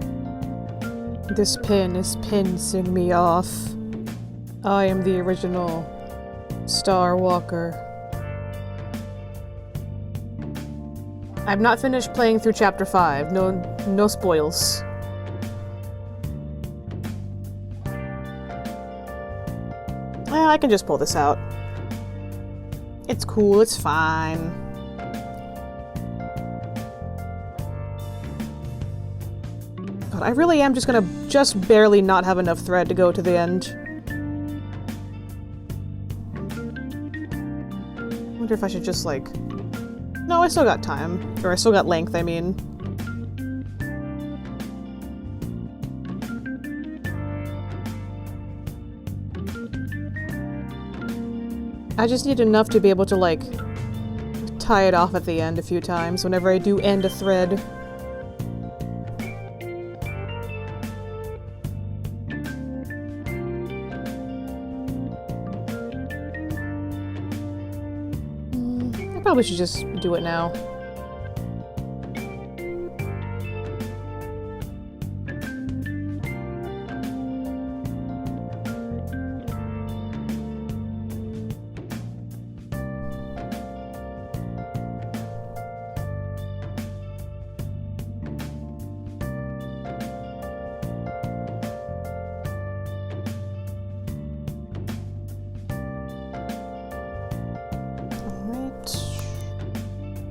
This pin is pissing me off. I am the original Star Walker. I've not finished playing through Chapter 5. No spoils. Well, I can just pull this out. It's cool, it's fine. But I really am just gonna barely not have enough thread to go to the end. I wonder if I should just, like... No, I still got time. Or I still got length, I mean. I just need enough to be able to, like, tie it off at the end a few times whenever I do end a thread. Probably should just do it now.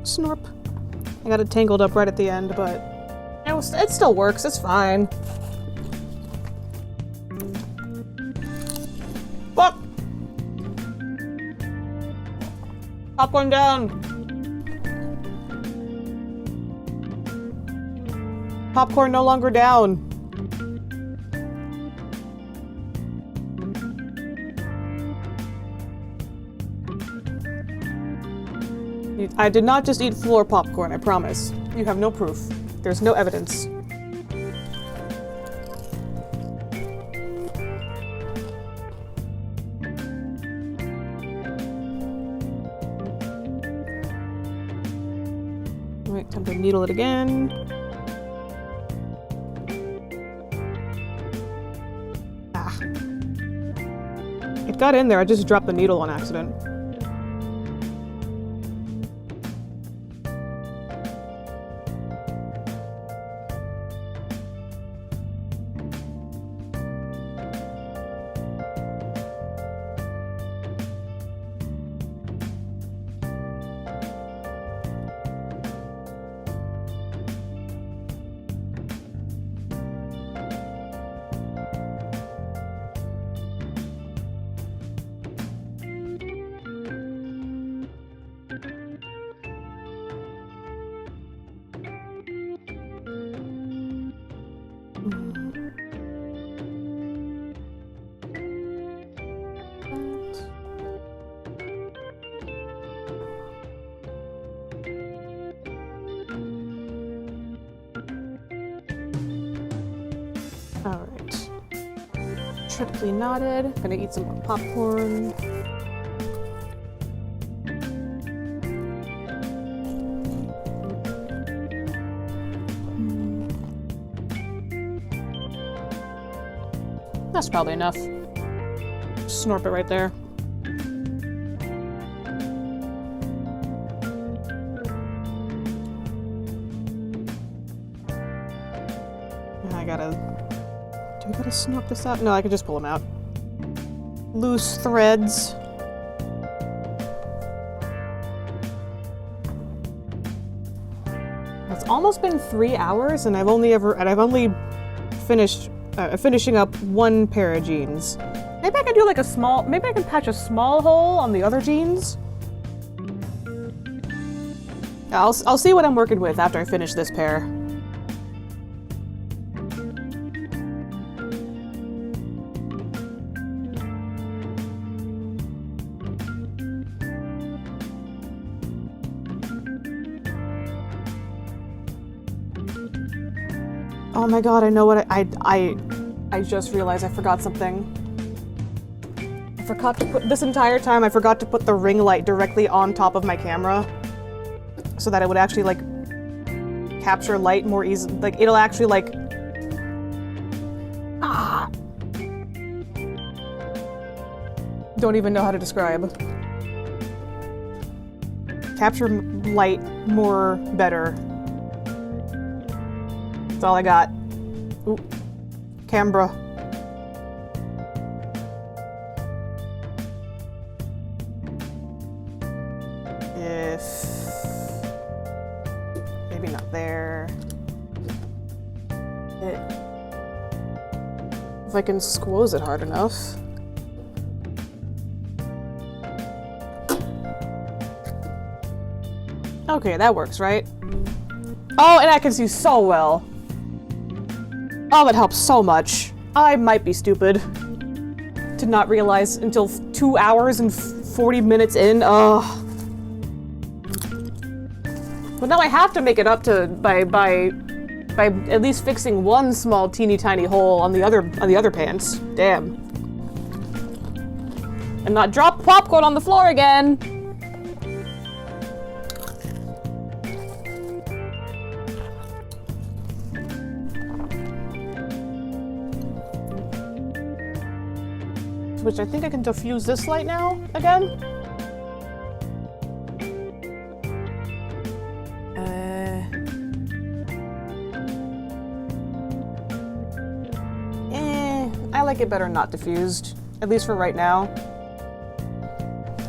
Snorp. I got it tangled up right at the end, but it still works. It's fine. Fuck! Popcorn down! Popcorn no longer down. I did not just eat floor popcorn, I promise. You have no proof. There's no evidence. Alright, time to needle it again. Ah. It got in there, I just dropped the needle on accident. Alright. Triply knotted. Gonna eat some more popcorn. That's probably enough. Snorp it right there. Do I gotta snort this out? No, I can just pull them out. Loose threads. It's almost been 3 hours, and I've only finished finishing up one pair of jeans. Maybe I can do like maybe I can patch a small hole on the other jeans. I'll see what I'm working with after I finish this pair. Oh my god, I know what I just realized I forgot something. I forgot to put, this entire time I forgot to put the ring light directly on top of my camera so that it would actually like capture light more easily. Like it'll actually like don't even know how to describe. Capture light more better. That's all I got. Ooh. Canberra. If... maybe not there. If I can squoze it hard enough. Okay, that works, right? Oh, and I can see so well. Oh, that helps so much. I might be stupid to not realize until 2 hours and 40 minutes in. Ugh. But now I have to make it up to by at least fixing one small teeny tiny hole on the other pants. Damn. And not drop popcorn on the floor again. Which I think I can diffuse this light now, again. I like it better not diffused, at least for right now.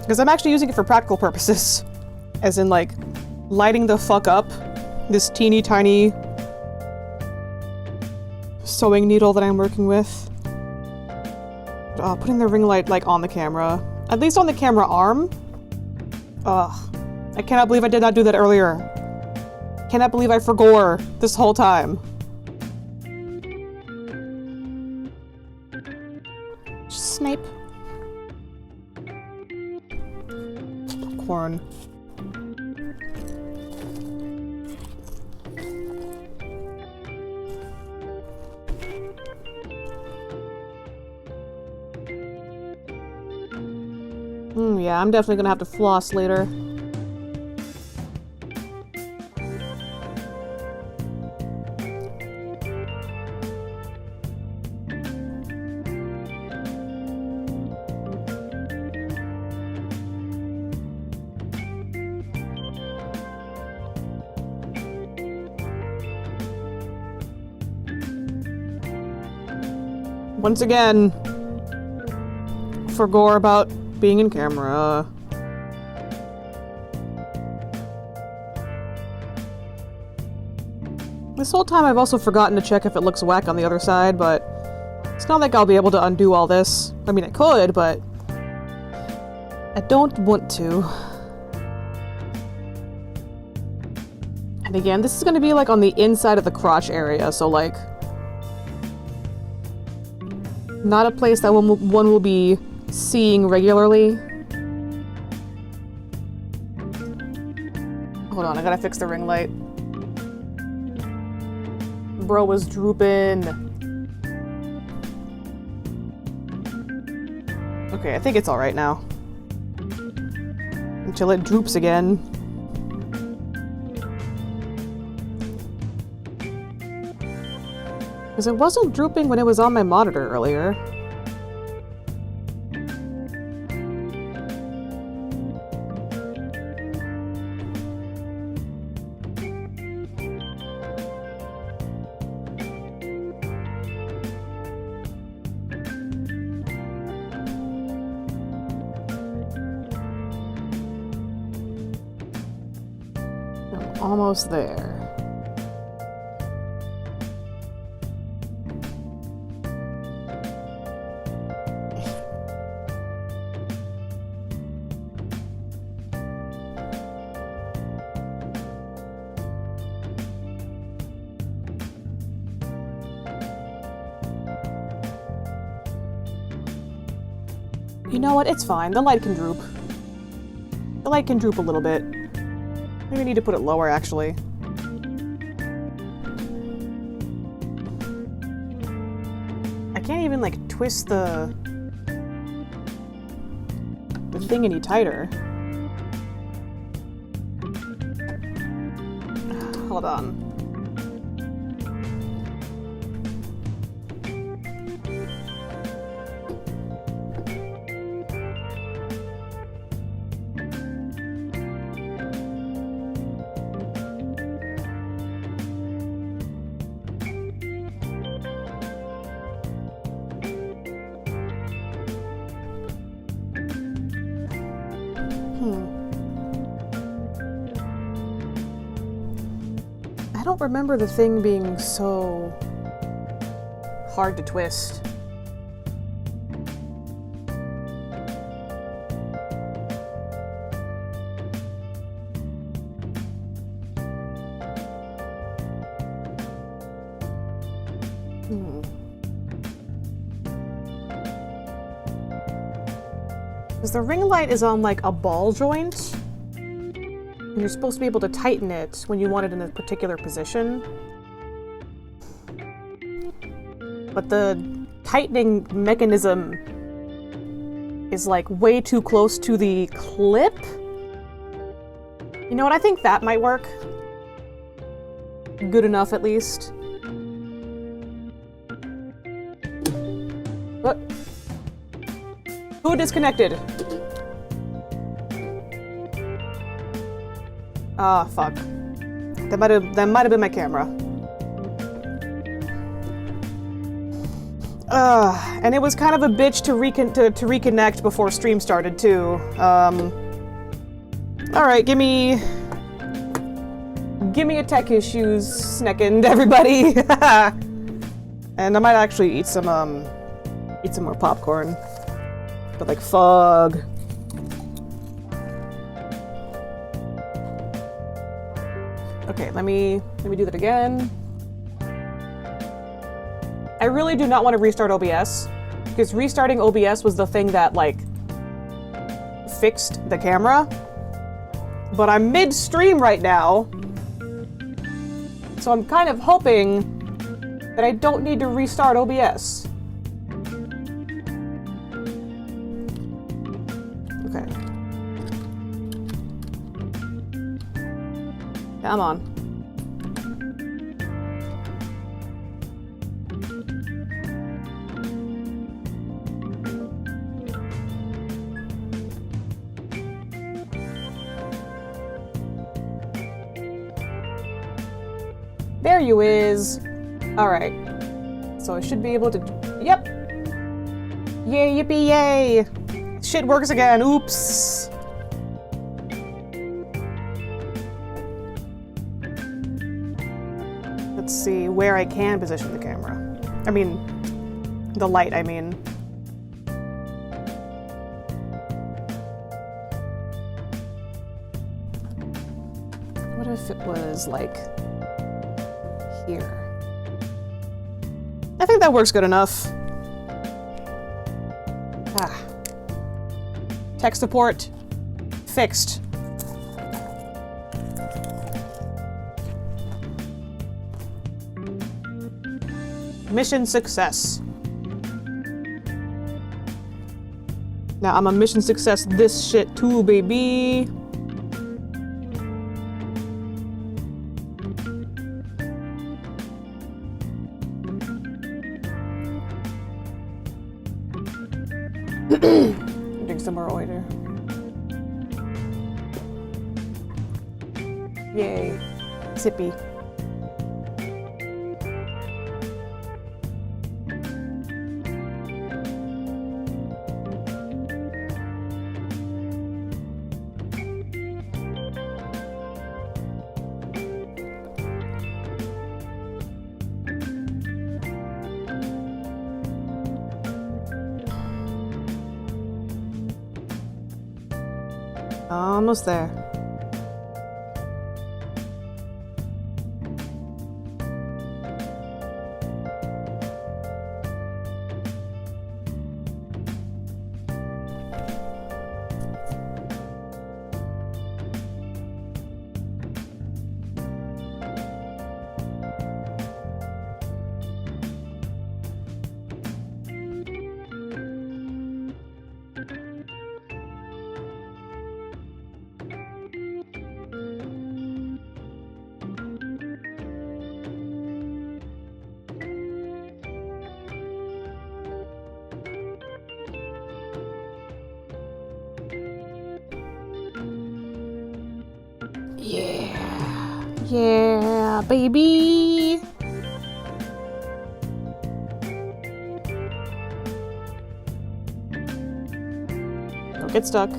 Because I'm actually using it for practical purposes. As in, like, lighting the fuck up this teeny tiny sewing needle that I'm working with. Putting the ring light, like, on the camera. At least on the camera arm. Ugh. I cannot believe I did not do that earlier. Cannot believe I forgore this whole time. Snipe. Popcorn. Yeah, I'm definitely gonna have to floss later. Once again, forgore about being in camera. This whole time I've also forgotten to check if it looks whack on the other side, but it's not like I'll be able to undo all this. I mean, I could, but I don't want to. And again, this is gonna be like on the inside of the crotch area, so like not a place that one will be seeing regularly. Hold on, I gotta fix the ring light. Bro was drooping. Okay, I think it's alright now. Until it droops again. Because it wasn't drooping when it was on my monitor earlier. Almost there. You know what? It's fine. The light can droop. The light can droop a little bit. Maybe I need to put it lower, actually. even like twist the thing any tighter. Hold on. I don't remember the thing being so hard to twist. Because the ring light is on like a ball joint. And you're supposed to be able to tighten it when you want it in a particular position. But the tightening mechanism is like way too close to the clip. You know what? I think that might work. Good enough, at least. What? Who disconnected? Ah, fuck. That might have been my camera. And it was kind of a bitch to reconnect before stream started too. All right, give me a tech issues second, everybody. And I might actually eat some more popcorn. But like fug. Okay, let me do that again. I really do not want to restart OBS, because restarting OBS was the thing that, like, fixed the camera. But I'm mid-stream right now, so I'm kind of hoping that I don't need to restart OBS. Okay. Come on. There you is. Alright. So I should be able to... Yep! Yay, yippee, yay! Shit works again, oops! Let's see where I can position the camera. I mean, the light, I mean. What if it was, like... here. I think that works good enough. Ah. Tech support fixed. Mission success. Now I'm a mission success this shit too, baby. Drink some more water. Yay. Sippy. Almost there. Yeah, baby! Don't get stuck.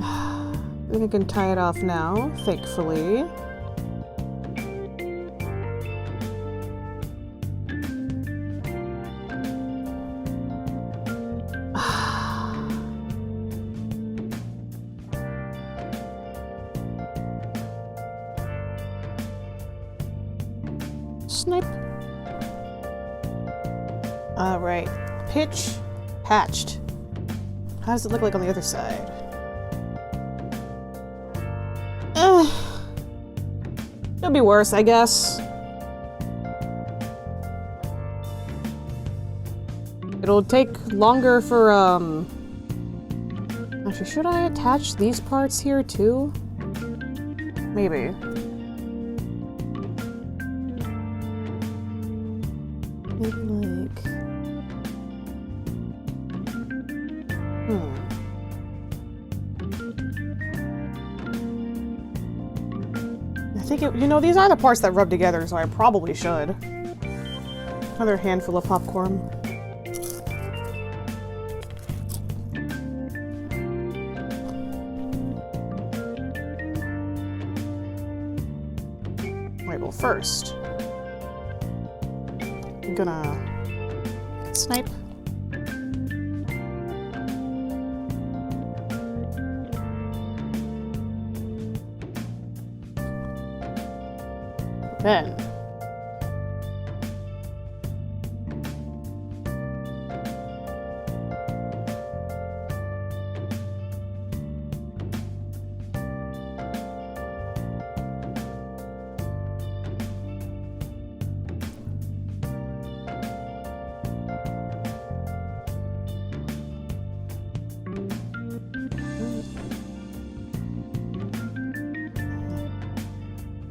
I think I can tie it off now, thankfully. Snipe. Alright. Pitch. Hatched. How does it look like on the other side? It'll be worse, I guess. It'll take longer for, Actually, should I attach these parts here, too? Maybe. Maybe, like... I think it, you know, these are the parts that rub together, so I probably should. Another handful of popcorn. Right, well, first, I'm gonna snipe. Then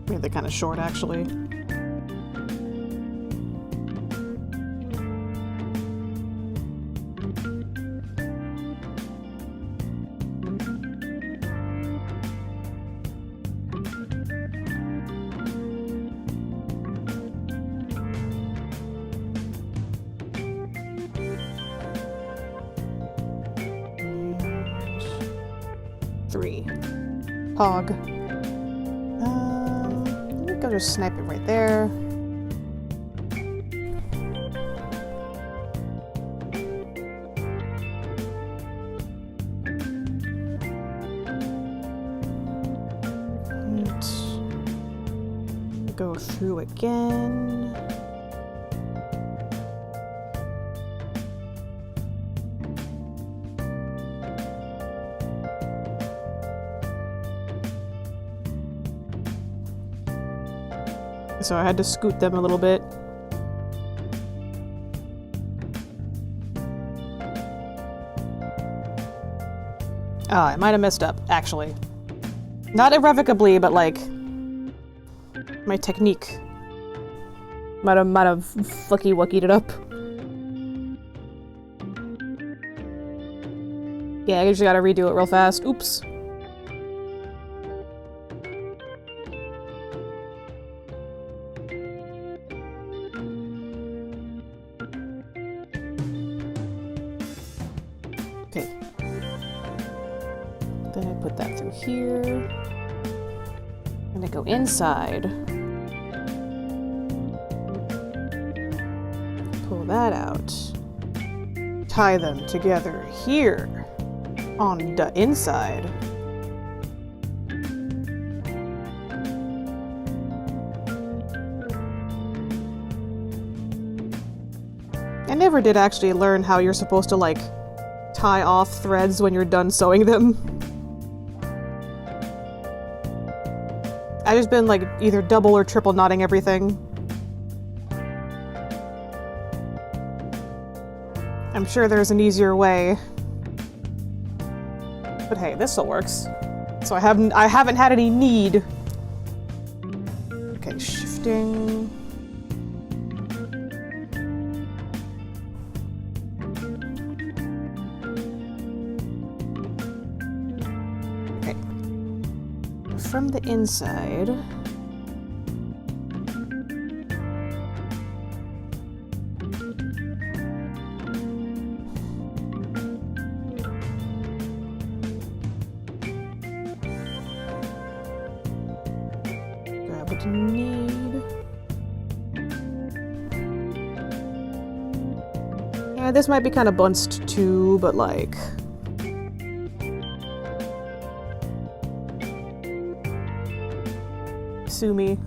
maybe they're kind of short, actually. Three. Hog. I'll just snipe it right there. And go through again. So I had to scoot them a little bit. I might have messed up, actually. Not irrevocably, but like my technique might have fucky-wuckied it up. Yeah, I just gotta redo it real fast. Oops. Okay. Then I put that through here. And I go inside. Pull that out. Tie them together here on the inside. I never did actually learn how you're supposed to, like, tie off threads when you're done sewing them. I've just been, like, either double or triple knotting everything. I'm sure there's an easier way. But hey, this still works. So I haven't had any need. Okay, shifting. from the inside. Grab what you need. Yeah, this might be kind of bunched too, but like... Sue me.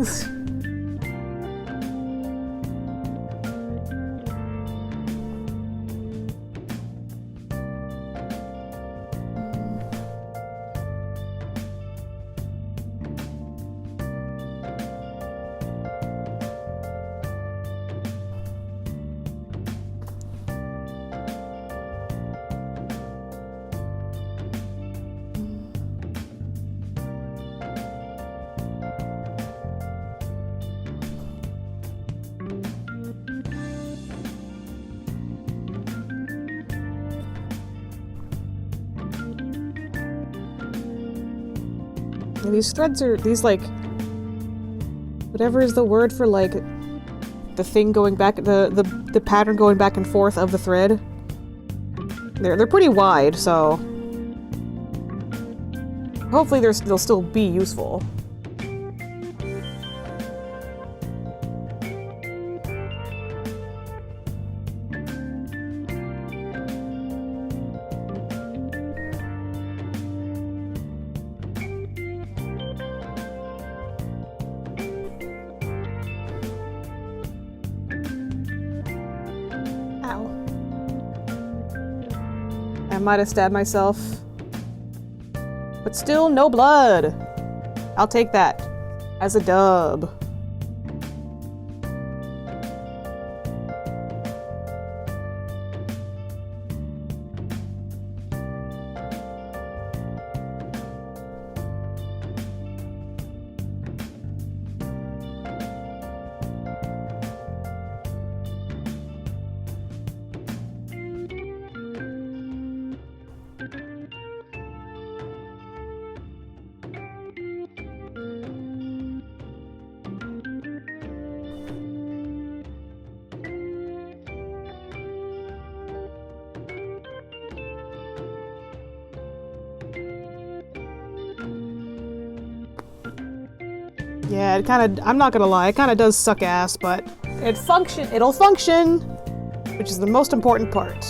And these threads are, these like, whatever is the word for like, the thing going back, the pattern going back and forth of the thread. They're pretty wide, so hopefully they'll still be useful. I might have stabbed myself. But still, no blood! I'll take that as a dub. Yeah, it kinda, I'm not gonna lie, it kinda does suck ass, but it'll function, which is the most important part.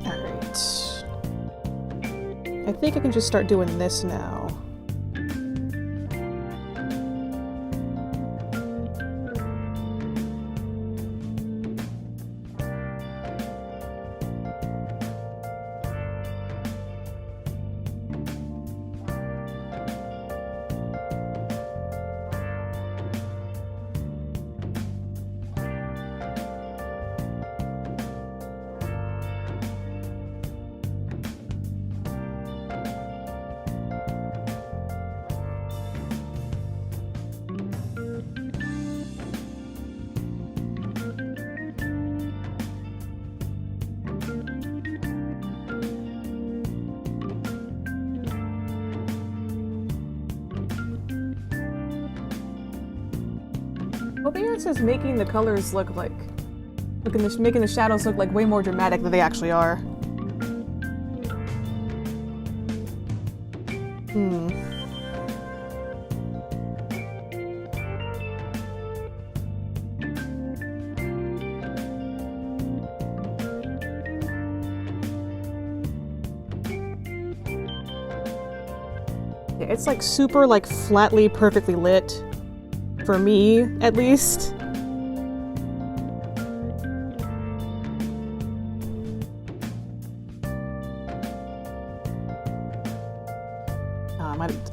Alright. I think I can just start doing this now. OBS is making the colors look like, making the shadows look like way more dramatic than they actually are. Yeah, it's like super like flatly perfectly lit. For me, at least.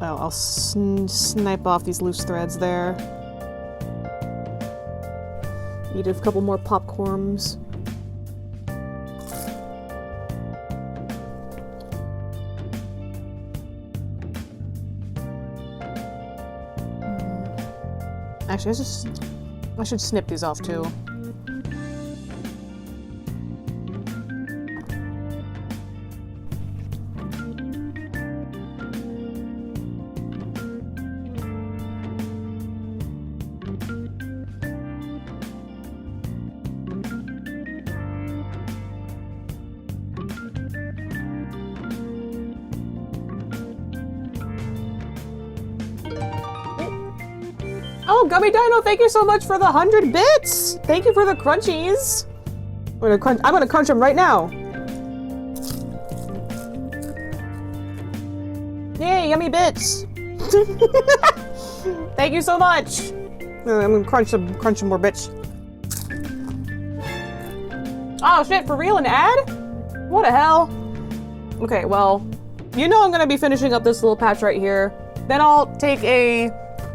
I'll snipe off these loose threads there. Need a couple more popcorns. Actually, I should snip these off too. Oh, Gummy Dino, thank you so much for the 100 bits! Thank you for the crunchies! I'm gonna crunch them right now. Yay, yummy bits! Thank you so much! I'm gonna crunch some more bits. Oh shit, for real, an ad? What the hell? Okay, well, you know I'm gonna be finishing up this little patch right here. Then I'll take a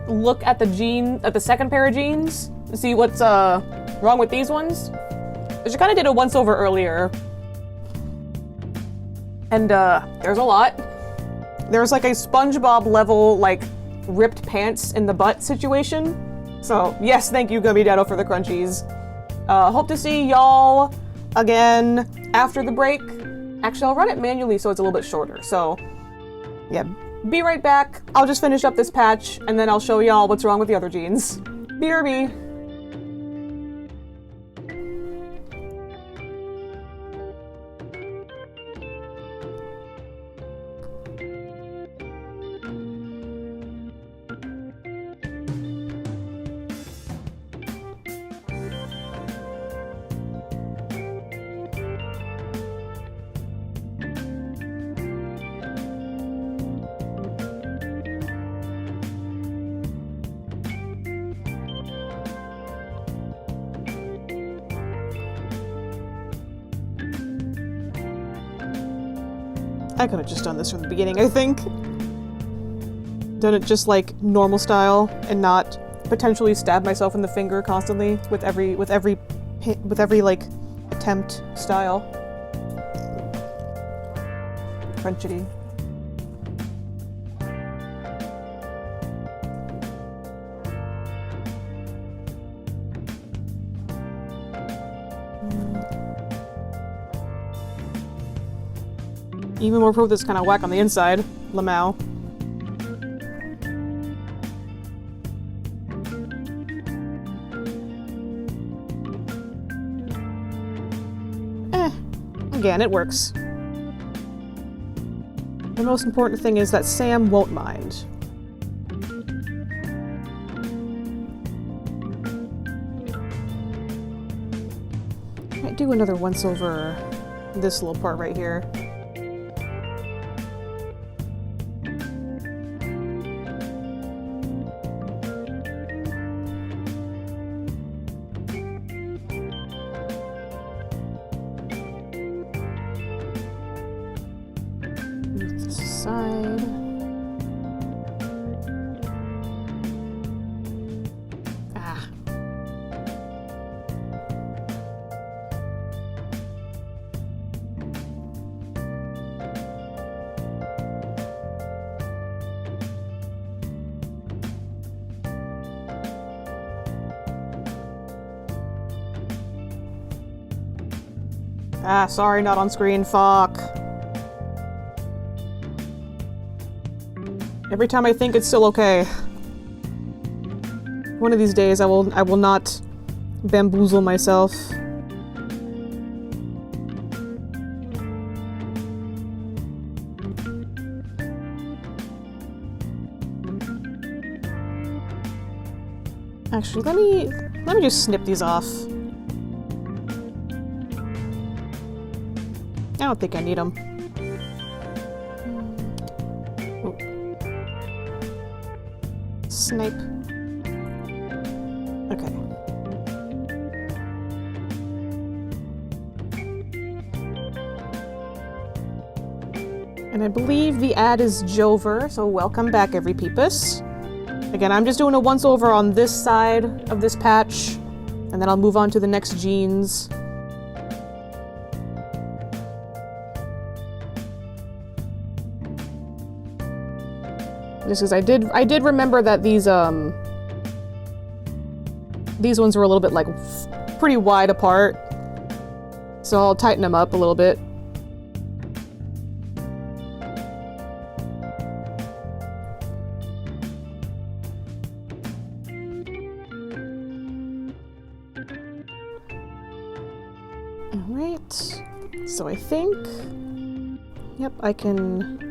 look at the second pair of jeans to see what's wrong with these ones. Which I kind of did a once over earlier. And there's a lot. There's like a SpongeBob level, like, ripped pants in the butt situation. So, yes, thank you, Gummy Dino, for the crunchies. Hope to see y'all again after the break. Actually, I'll run it manually so it's a little bit shorter. So, yeah, be right back. I'll just finish up this patch, and then I'll show y'all what's wrong with the other jeans. BRB. I could have just done this from the beginning, I think. Done it just like normal style and not potentially stab myself in the finger constantly with every like attempt style. Crunchity. Even more proof that's kind of whack on the inside. Lmao. Again, it works. The most important thing is that Sam won't mind. I might do another once over this little part right here. Ah, sorry, not on screen, fuck. Every time I think it's still okay. One of these days I will not bamboozle myself. Actually, let me just snip these off. I don't think I need them. Oh. Snipe. Okay. And I believe the ad is Jover, so welcome back, every peepus. Again, I'm just doing a once over on this side of this patch, and then I'll move on to the next jeans. Just because I did remember that these ones were a little bit like pretty wide apart, so I'll tighten them up a little bit. All right, so I think, yep, I can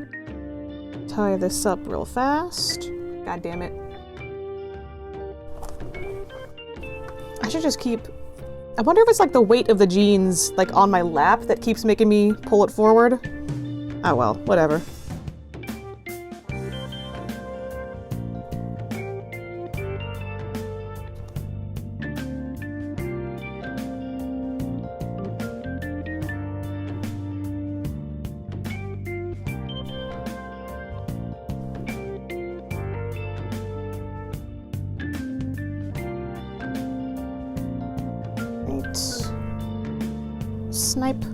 tie this up real fast. God damn it. I should just keep... I wonder if it's like the weight of the jeans like on my lap that keeps making me pull it forward. Oh well, whatever. Snipe.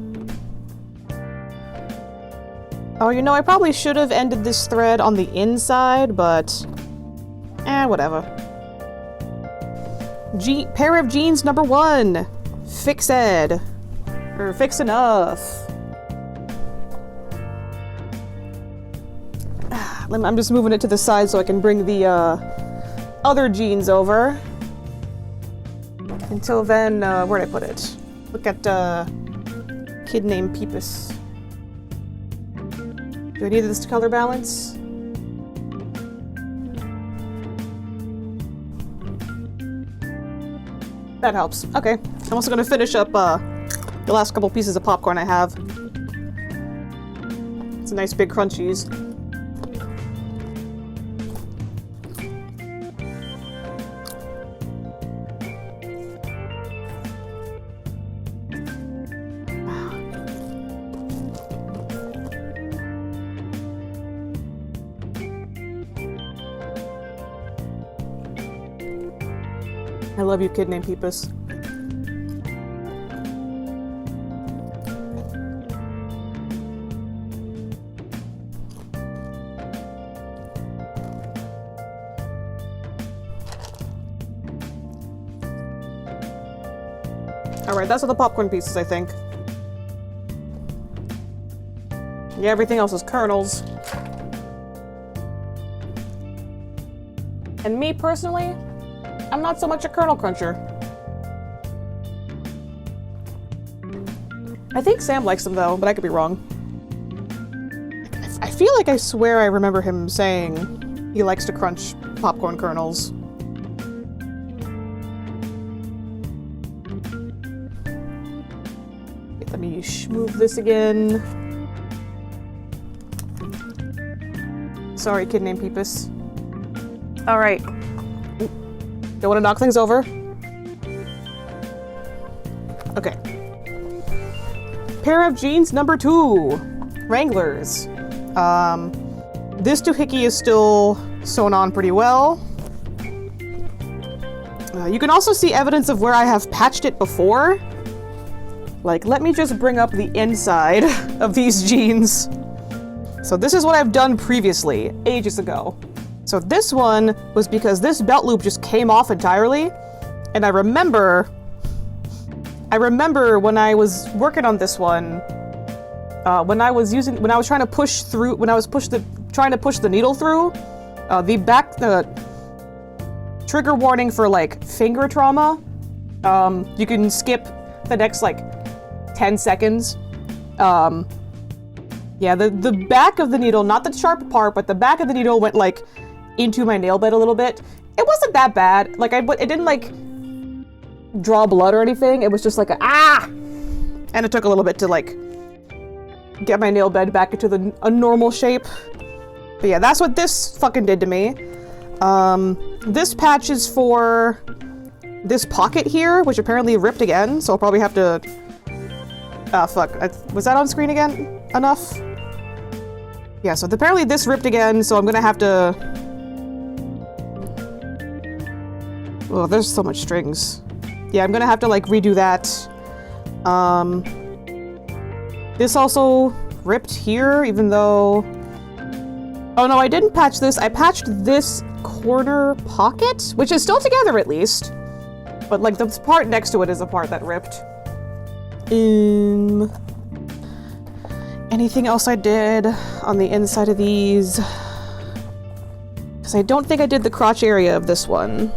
Oh, you know, I probably should have ended this thread on the inside, but... whatever. Pair of jeans number 1! Fixed. Or fix enough. I'm just moving it to the side so I can bring the, other jeans over. Until then, where'd I put it? Look at, kid named Peepus. Do I need this to color balance? That helps. Okay. I'm also gonna finish up, the last couple pieces of popcorn I have. It's a nice big crunchies. I love you, kid named Peepus. Alright, that's all the popcorn pieces, I think. Yeah, everything else is kernels. And me, personally, I'm not so much a kernel cruncher. I think Sam likes them though, but I could be wrong. I feel like I swear I remember him saying he likes to crunch popcorn kernels. Let me move this again. Sorry, kid named Peepus. Alright. Don't want to knock things over. Okay. Pair of jeans number 2. Wranglers. This doohickey is still sewn on pretty well. You can also see evidence of where I have patched it before. Like, let me just bring up the inside of these jeans. So this is what I've done previously, ages ago. So this one was because this belt loop just came off entirely, and I remember when I was working on this one, when I was trying to push the needle through, the trigger warning for like finger trauma, you can skip the next like 10 seconds. Yeah, the back of the needle, not the sharp part, but the back of the needle went like into my nail bed a little bit. It wasn't that bad. Like it didn't like draw blood or anything. It was just like and it took a little bit to like get my nail bed back into a normal shape. But yeah, that's what this fucking did to me. This patch is for this pocket here, which apparently ripped again, so I'll probably have to... fuck. Was that on screen again? Enough? Yeah, so apparently this ripped again, so I'm gonna have to... Oh, there's so much strings. Yeah, I'm gonna have to, like, redo that. This also ripped here, even though... Oh no, I didn't patch this. I patched this corner pocket, which is still together at least. But, like, the part next to it is the part that ripped. Anything else I did on the inside of these? Because I don't think I did the crotch area of this one.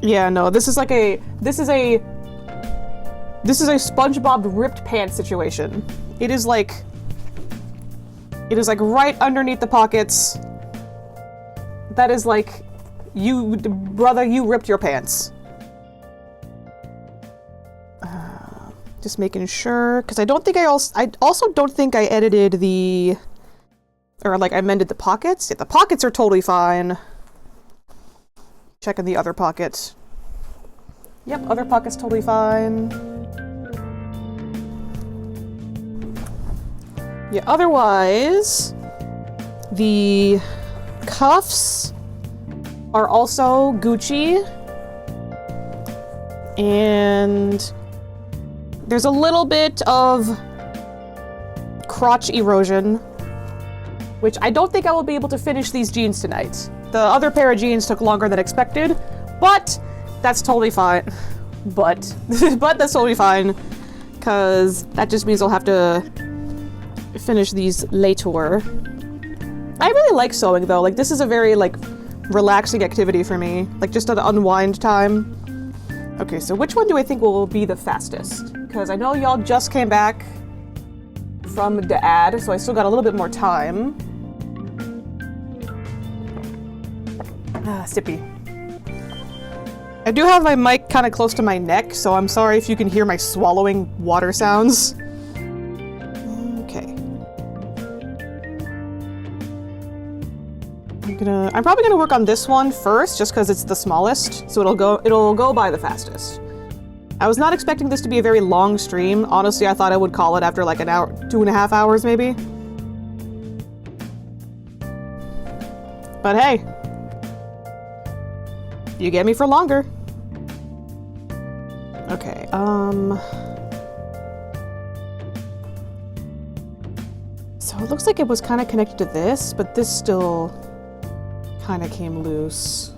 Yeah, no, this is a SpongeBob ripped pants situation. It is like right underneath the pockets. That is like brother, you ripped your pants. Just making sure, because I also don't think I edited the, or like I mended the pockets. Yeah, the pockets are totally fine. Checking the other pockets. Yep, other pockets totally fine. Yeah, otherwise, the cuffs are also Gucci. And there's a little bit of crotch erosion, which I don't think I will be able to finish these jeans tonight. The other pair of jeans took longer than expected, but that's totally fine. But that's totally fine, because that just means I'll have to finish these later. I really like sewing though. Like, this is a very like relaxing activity for me. Like, just an unwind time. Okay, so which one do I think will be the fastest? Because I know y'all just came back from the ad, so I still got a little bit more time. Sippy. I do have my mic kind of close to my neck, so I'm sorry if you can hear my swallowing water sounds. Okay. I'm probably gonna work on this one first, just because it's the smallest, so it'll go by the fastest. I was not expecting this to be a very long stream. Honestly, I thought I would call it after like an hour, 2.5 hours maybe. But hey, you get me for longer. Okay, so it looks like it was kind of connected to this, but this still kind of came loose.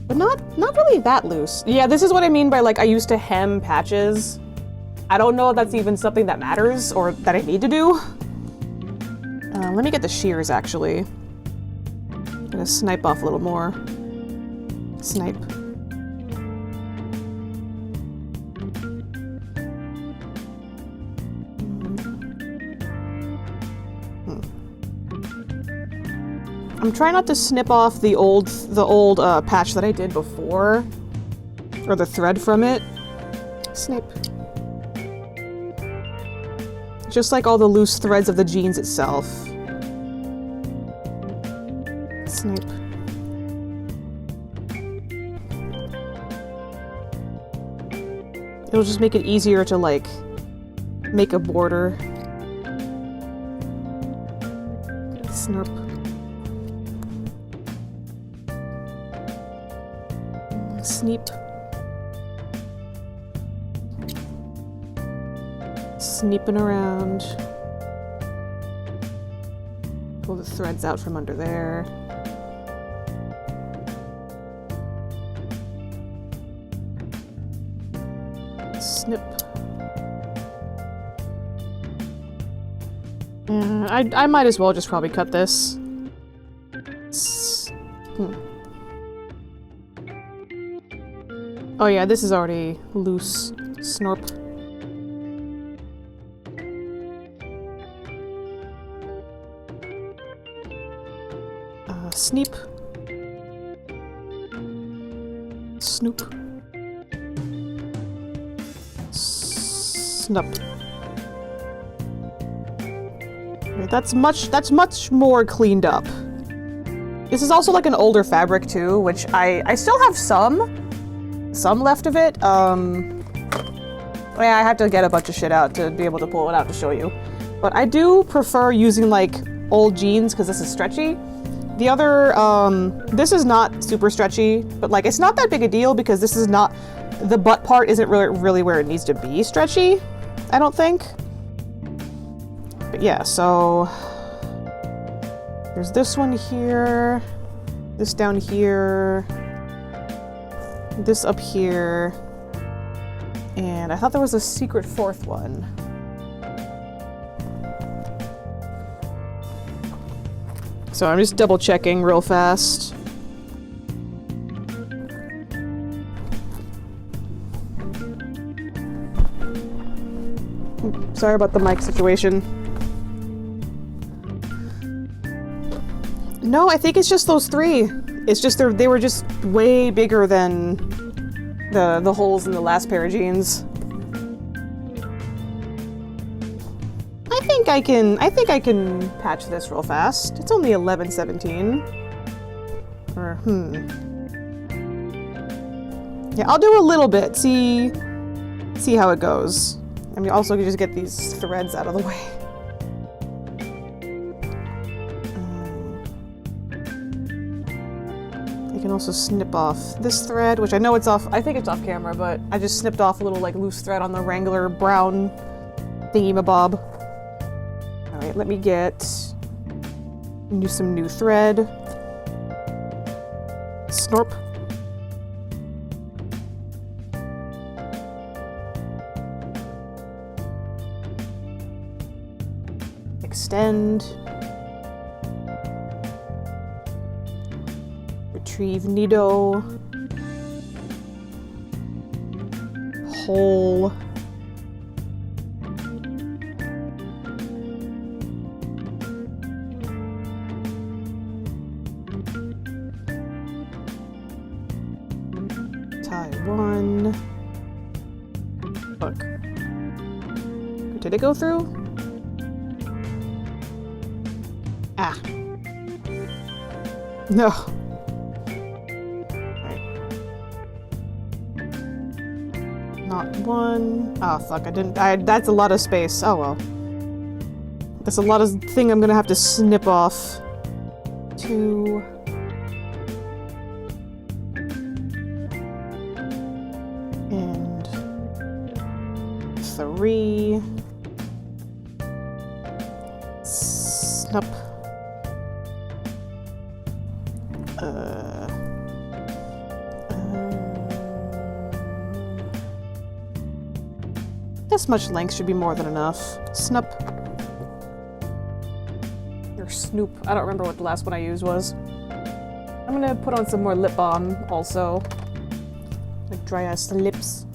But not really that loose. Yeah, this is what I mean by like I used to hem patches. I don't know if that's even something that matters or that I need to do. Let me get the shears actually. I'm gonna snipe off a little more. Snipe. I'm trying not to snip off the old patch that I did before, or the thread from it. Snip. Just like all the loose threads of the jeans itself. Snip. It'll just make it easier to like make a border. Snorp. Sneep. Sneeping around. Pull the threads out from under there. Snip. I might as well just probably cut this. Oh yeah, this is already loose. Snorp. Sneep. Snoop. Snup. Right, that's much more cleaned up. This is also like an older fabric too, which I still have some left of it. Yeah, I had to get a bunch of shit out to be able to pull it out to show you. But I do prefer using like old jeans because this is stretchy. The other, this is not super stretchy, but like it's not that big a deal because this is not, the butt part isn't really where it needs to be stretchy, I don't think. But yeah, so there's this one here, this down here, this up here, and I thought there was a secret fourth one. So I'm just double checking real fast. Sorry about the mic situation. No, I think it's just those three. It's just they were just way bigger than the holes in the last pair of jeans. I think I can patch this real fast. It's only 11:17. Or yeah, I'll do a little bit. See how it goes. I mean, also just get these threads out of the way. I can also snip off this thread, which I know it's off. I think it's off camera, but I just snipped off a little like loose thread on the Wrangler brown thingamabob. All right, let me get some new thread. Snorp. Extend. Retrieve needle. Hole. Tie one. Look. Did it go through? Ah. No. Right. Not one. Oh, fuck. I didn't. That's a lot of space. Oh, well. That's a lot of thing I'm gonna have to snip off. 2. And 3. Snip. This much length should be more than enough. Snup. Or Snoop. I don't remember what the last one I used was. I'm gonna put on some more lip balm also. Like dry ass lips.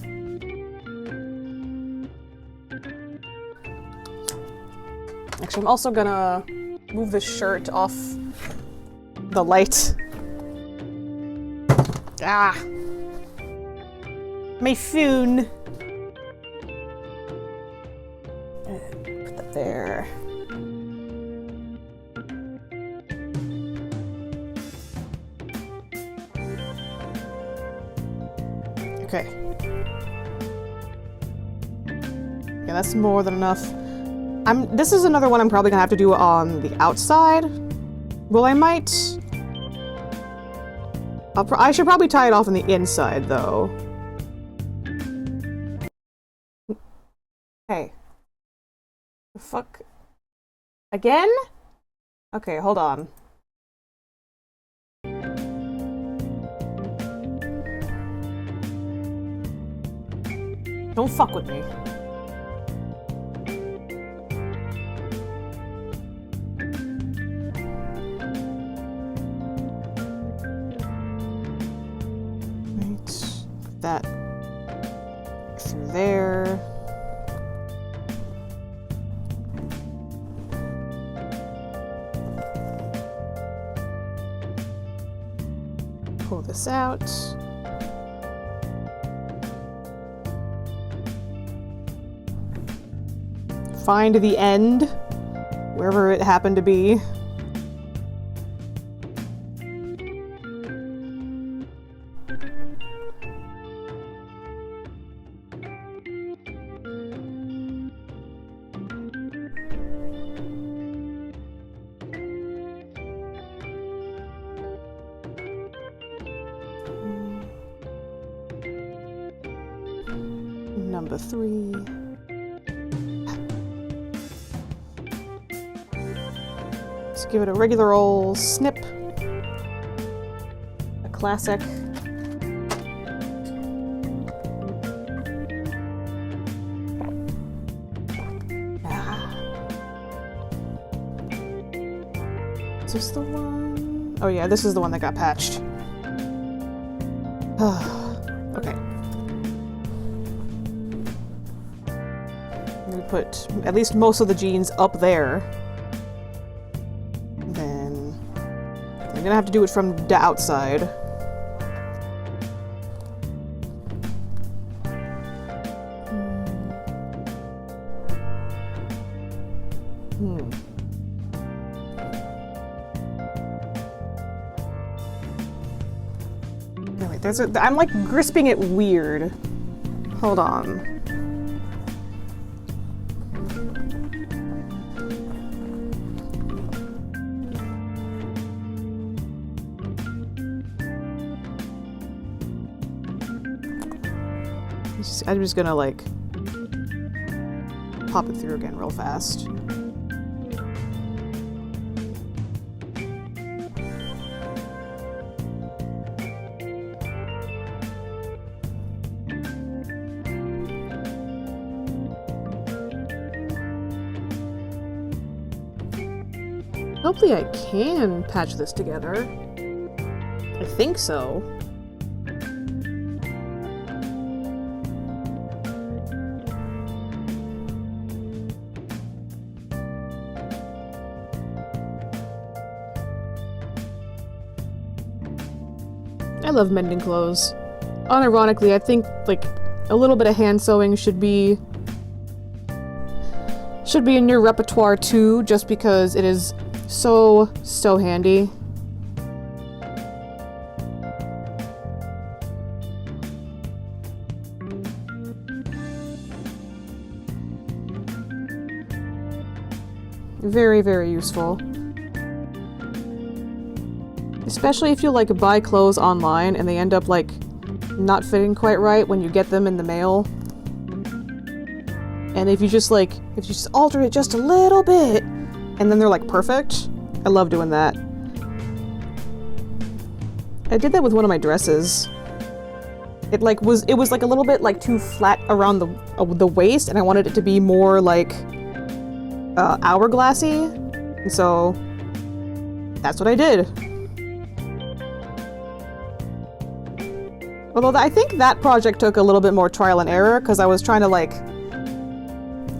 Actually, I'm also gonna move this shirt off the light. Ah! My phone! Put that there. Okay. Yeah, that's more than enough. This is another one I'm probably gonna have to do on the outside. Well, I might... I should probably tie it off on the inside, though. Hey. The fuck? Again? Okay, hold on. Don't fuck with me. That through there. Pull this out. Find the end, wherever it happened to be. Number 3. Let's give it a regular old snip. A classic. Is this the one? Oh yeah, this is the one that got patched. Okay. We put at least most of the jeans up there. Then I'm gonna have to do it from the outside. No, wait, I'm like grisping it weird. Hold on. I'm just gonna like pop it through again real fast. Hopefully I can patch this together. I think so. I love mending clothes. Unironically, I think like a little bit of hand sewing should be in your repertoire too, just because it is so handy. Very, very useful. Especially if you like buy clothes online and they end up like not fitting quite right when you get them in the mail. And if you just alter it just a little bit and then they're like perfect. I love doing that. I did that with one of my dresses. It was like a little bit like too flat around the waist, and I wanted it to be more like hourglassy. And so that's what I did. Although I think that project took a little bit more trial and error because I was trying to like...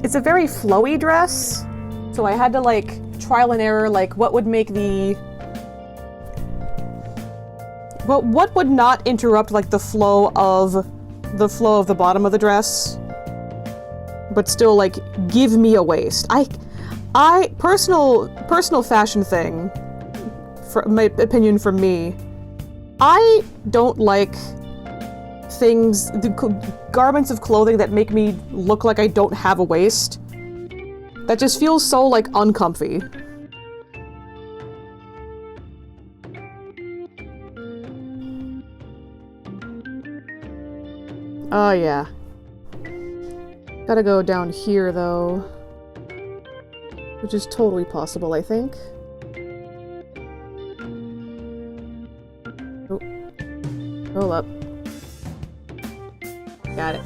It's a very flowy dress, so I had to like trial and error like what would make the... What would not interrupt like the flow of the bottom of the dress, but still like give me a waist. I personal fashion thing, for my opinion from me, I don't like garments of clothing that make me look like I don't have a waist. That just feels so like uncomfy. Oh yeah. Gotta go down here though. Which is totally possible, I think. Oh. Roll up. Got it.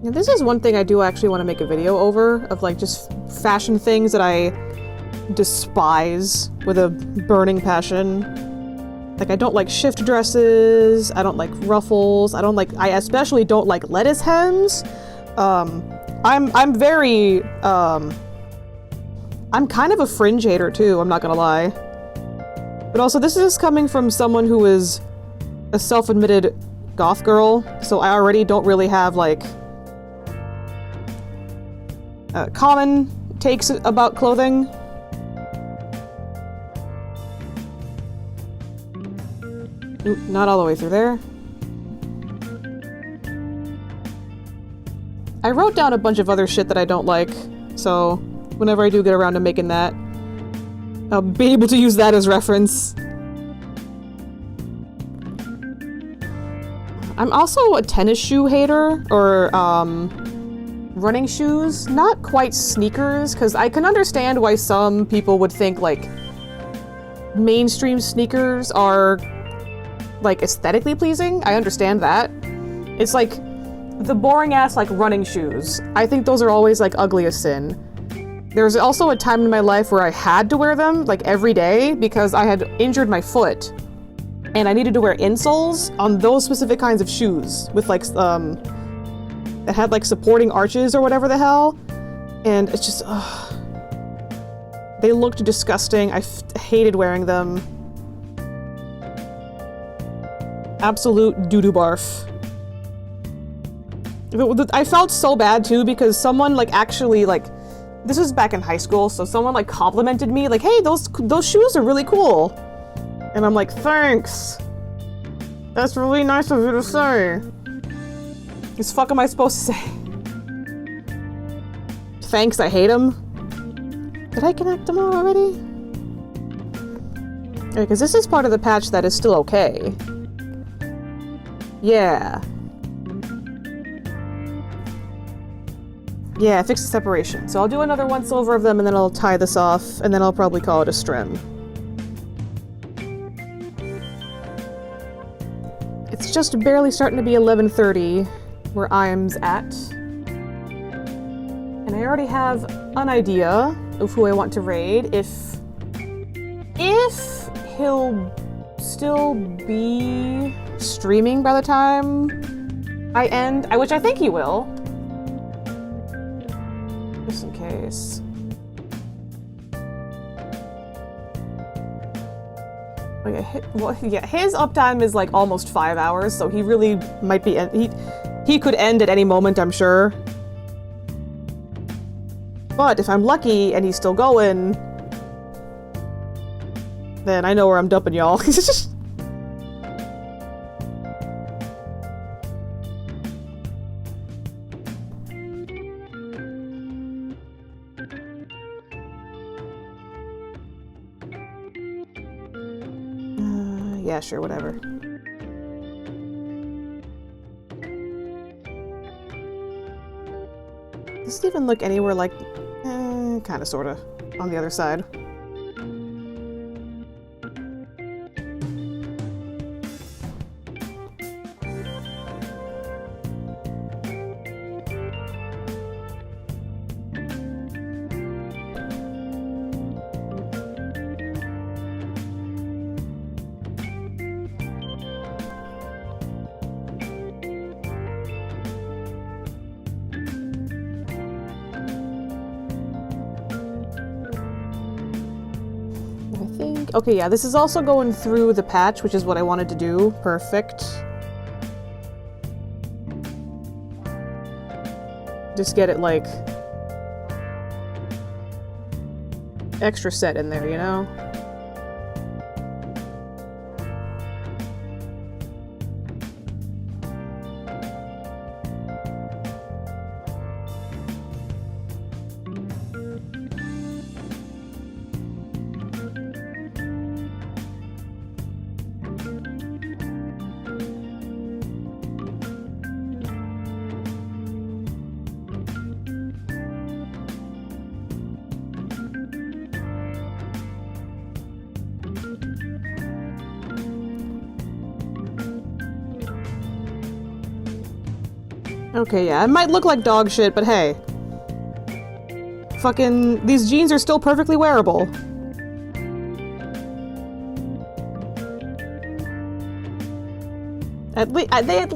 Now, this is one thing I do actually want to make a video over, of like just fashion things that I despise with a burning passion. Like, I don't like shift dresses, I don't like ruffles, I especially don't like lettuce hems. I'm very, I'm kind of a fringe hater too, I'm not gonna lie. But also, this is coming from someone who is a self-admitted goth girl, so I already don't really have, like, common takes about clothing. Ooh, not all the way through there. I wrote down a bunch of other shit that I don't like, so whenever I do get around to making that, I'll be able to use that as reference. I'm also a tennis shoe hater, or running shoes. Not quite sneakers, because I can understand why some people would think like mainstream sneakers are like aesthetically pleasing. I understand that. It's like the boring ass like running shoes. I think those are always like ugly as sin. There's also a time in my life where I had to wear them like every day because I had injured my foot. and I needed to wear insoles on those specific kinds of shoes with like that had like supporting arches or whatever the hell, and it's just they looked disgusting. I hated wearing them. Absolute doo-doo barf. I felt so bad too because someone like actually like, this was back in high school, so someone like complimented me like, hey, those shoes are really cool. And I'm like, thanks. That's really nice of you to say. What the fuck am I supposed to say? Thanks, I hate them. Did I connect them all already? Okay, because this is part of the patch that is still okay. Yeah. Yeah, fix the separation. So I'll do another once over of them and then I'll tie this off and then I'll probably call it a strim. It's just barely starting to be 11:30 where I'm at. And I already have an idea of who I want to raid if he'll still be streaming by the time I end, which I think he will. Just in case. Oh yeah, his uptime is like almost 5 hours, so he really might be, he could end at any moment, I'm sure. But if I'm lucky and he's still going, then I know where I'm dumping y'all. Yeah, sure, whatever. Does it even look anywhere like... kinda, sorta. On the other side. Okay, yeah, this is also going through the patch, which is what I wanted to do. Perfect. Just get it, like, extra set in there, you know? Okay, yeah, it might look like dog shit, but hey. Fucking, these jeans are still perfectly wearable. I at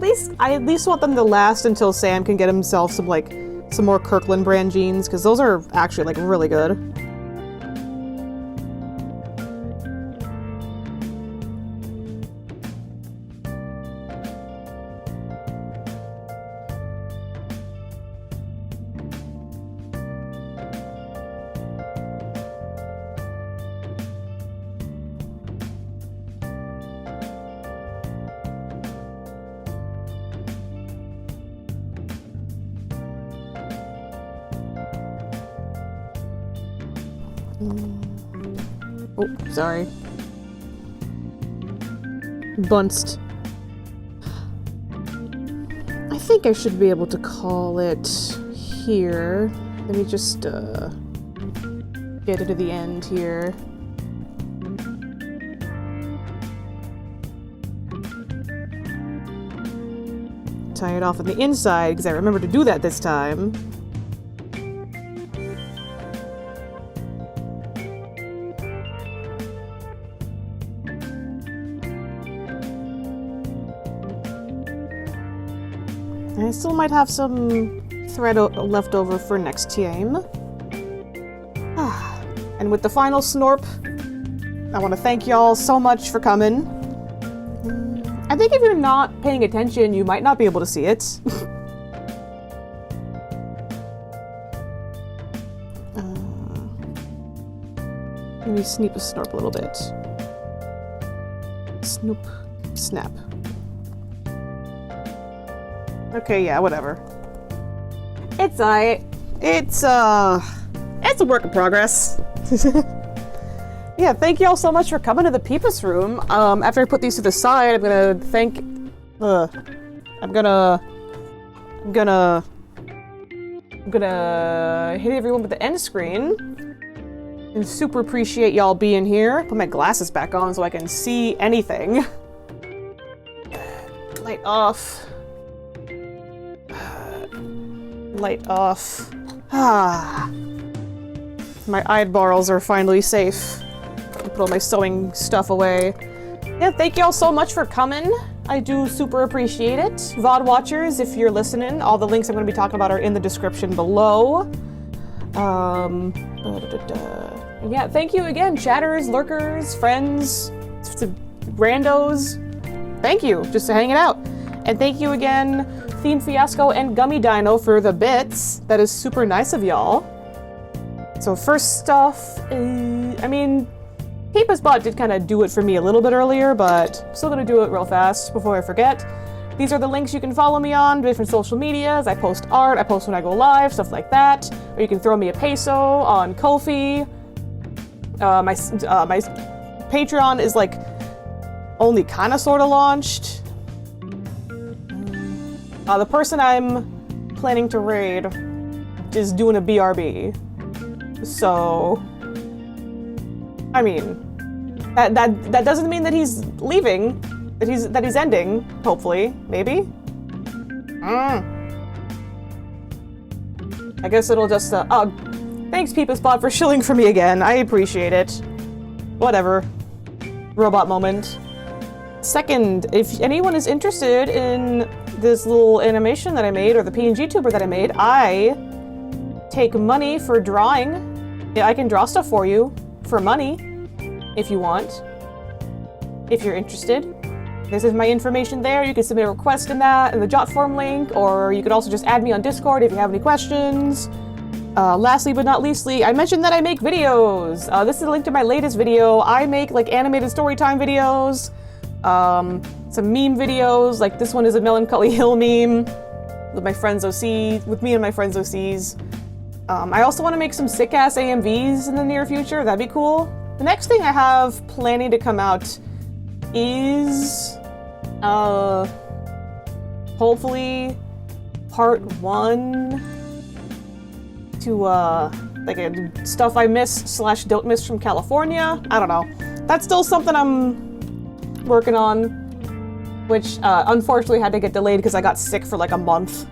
least want them to last until Sam can get himself some more Kirkland brand jeans, because those are actually like really good. Oh, sorry. Bunst. I think I should be able to call it here. Let me just, get it to the end here. Tie it off on the inside, because I remember to do that this time. I still might have some thread left over for next time. And with the final Snorp, I want to thank y'all so much for coming. I think if you're not paying attention, you might not be able to see it. Let me sneep a Snorp a little bit. Snoop. Snap. Okay, yeah, whatever. It's alright. It's a work in progress. Yeah, thank you all so much for coming to the Peepus room. After I put these to the side, I'm gonna hit everyone with the end screen. And super appreciate y'all being here. Put my glasses back on so I can see anything. Light off. Light off. My eyeballs are finally safe. Put all my sewing stuff away. Yeah, thank y'all so much for coming. I do super appreciate it. VOD watchers, if you're listening, all the links I'm going to be talking about are in the description below. Yeah, thank you again, chatters, lurkers, friends, randos. Thank you, just for hanging out. And thank you again, Theme Fiasco and Gummy Dino for the bits. That is super nice of y'all. So first off, I mean, PeepusBot did kind of do it for me a little bit earlier, but I'm still gonna do it real fast before I forget. These are the links you can follow me on, different social medias. I post art, I post when I go live, stuff like that. Or you can throw me a peso on Ko-fi. My Patreon is like only kind of sort of launched. The person I'm planning to raid is doing a BRB. So, I mean, that doesn't mean that he's leaving, that he's ending, hopefully, maybe. I guess it'll just, thanks PeepusBot for shilling for me again, I appreciate it. Whatever. Robot moment. Second, if anyone is interested in this little animation that I made, or the PNG tuber that I made, I take money for drawing. Yeah, I can draw stuff for you for money, if you want. If you're interested. This is my information there. You can submit a request in the jot form link, or you could also just add me on Discord if you have any questions. Lastly but not leastly, I mentioned that I make videos. This is a link to my latest video. I make like animated storytime videos, some meme videos, like this one is a Melancholy Hill meme with my friends OC, with me and my friends OCs. I also want to make some sick-ass AMVs in the near future. That'd be cool. The next thing I have planning to come out is, hopefully, part 1 to, like, stuff I miss / don't miss from California. I don't know. That's still something I'm working on, which, unfortunately had to get delayed because I got sick for like a month.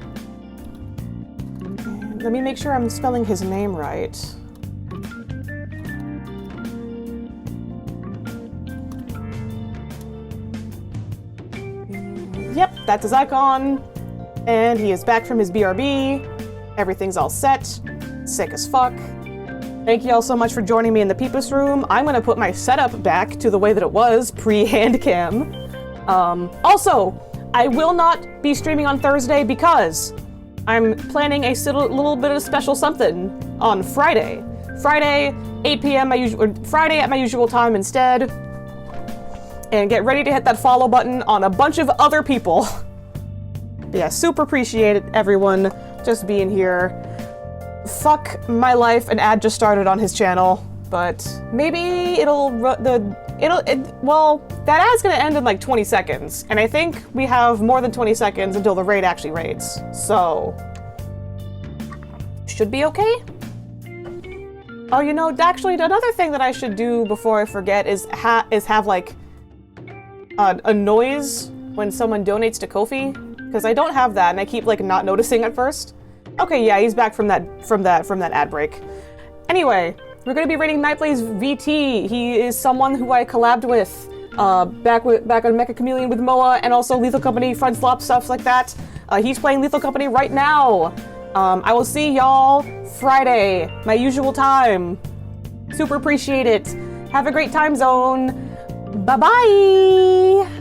Let me make sure I'm spelling his name right. Yep, that's his icon. And he is back from his BRB. Everything's all set. Sick as fuck. Thank you all so much for joining me in the Peepus room. I'm gonna put my setup back to the way that it was pre-Handcam. Also, I will not be streaming on Thursday because I'm planning a little bit of a special something on Friday. Friday, 8 p.m. Friday at my usual time instead. And get ready to hit that follow button on a bunch of other people. Yeah, super appreciate it, everyone, just being here. Fuck my life, an ad just started on his channel, but maybe well, that ad's gonna end in like 20 seconds, and I think we have more than 20 seconds until the raid actually raids, so should be okay. Oh, you know, actually, another thing that I should do before I forget is have like a noise when someone donates to Ko-fi, because I don't have that, and I keep like not noticing at first. Okay, yeah, he's back from that ad break. Anyway, we're gonna be rating Nightblaze VT. He is someone who I collabed with back on Mecha Chameleon with Moa, and also Lethal Company, Front Slop, stuff like that. He's playing Lethal Company right now. I will see y'all Friday, my usual time. Super appreciate it. Have a great time zone. Bye-bye.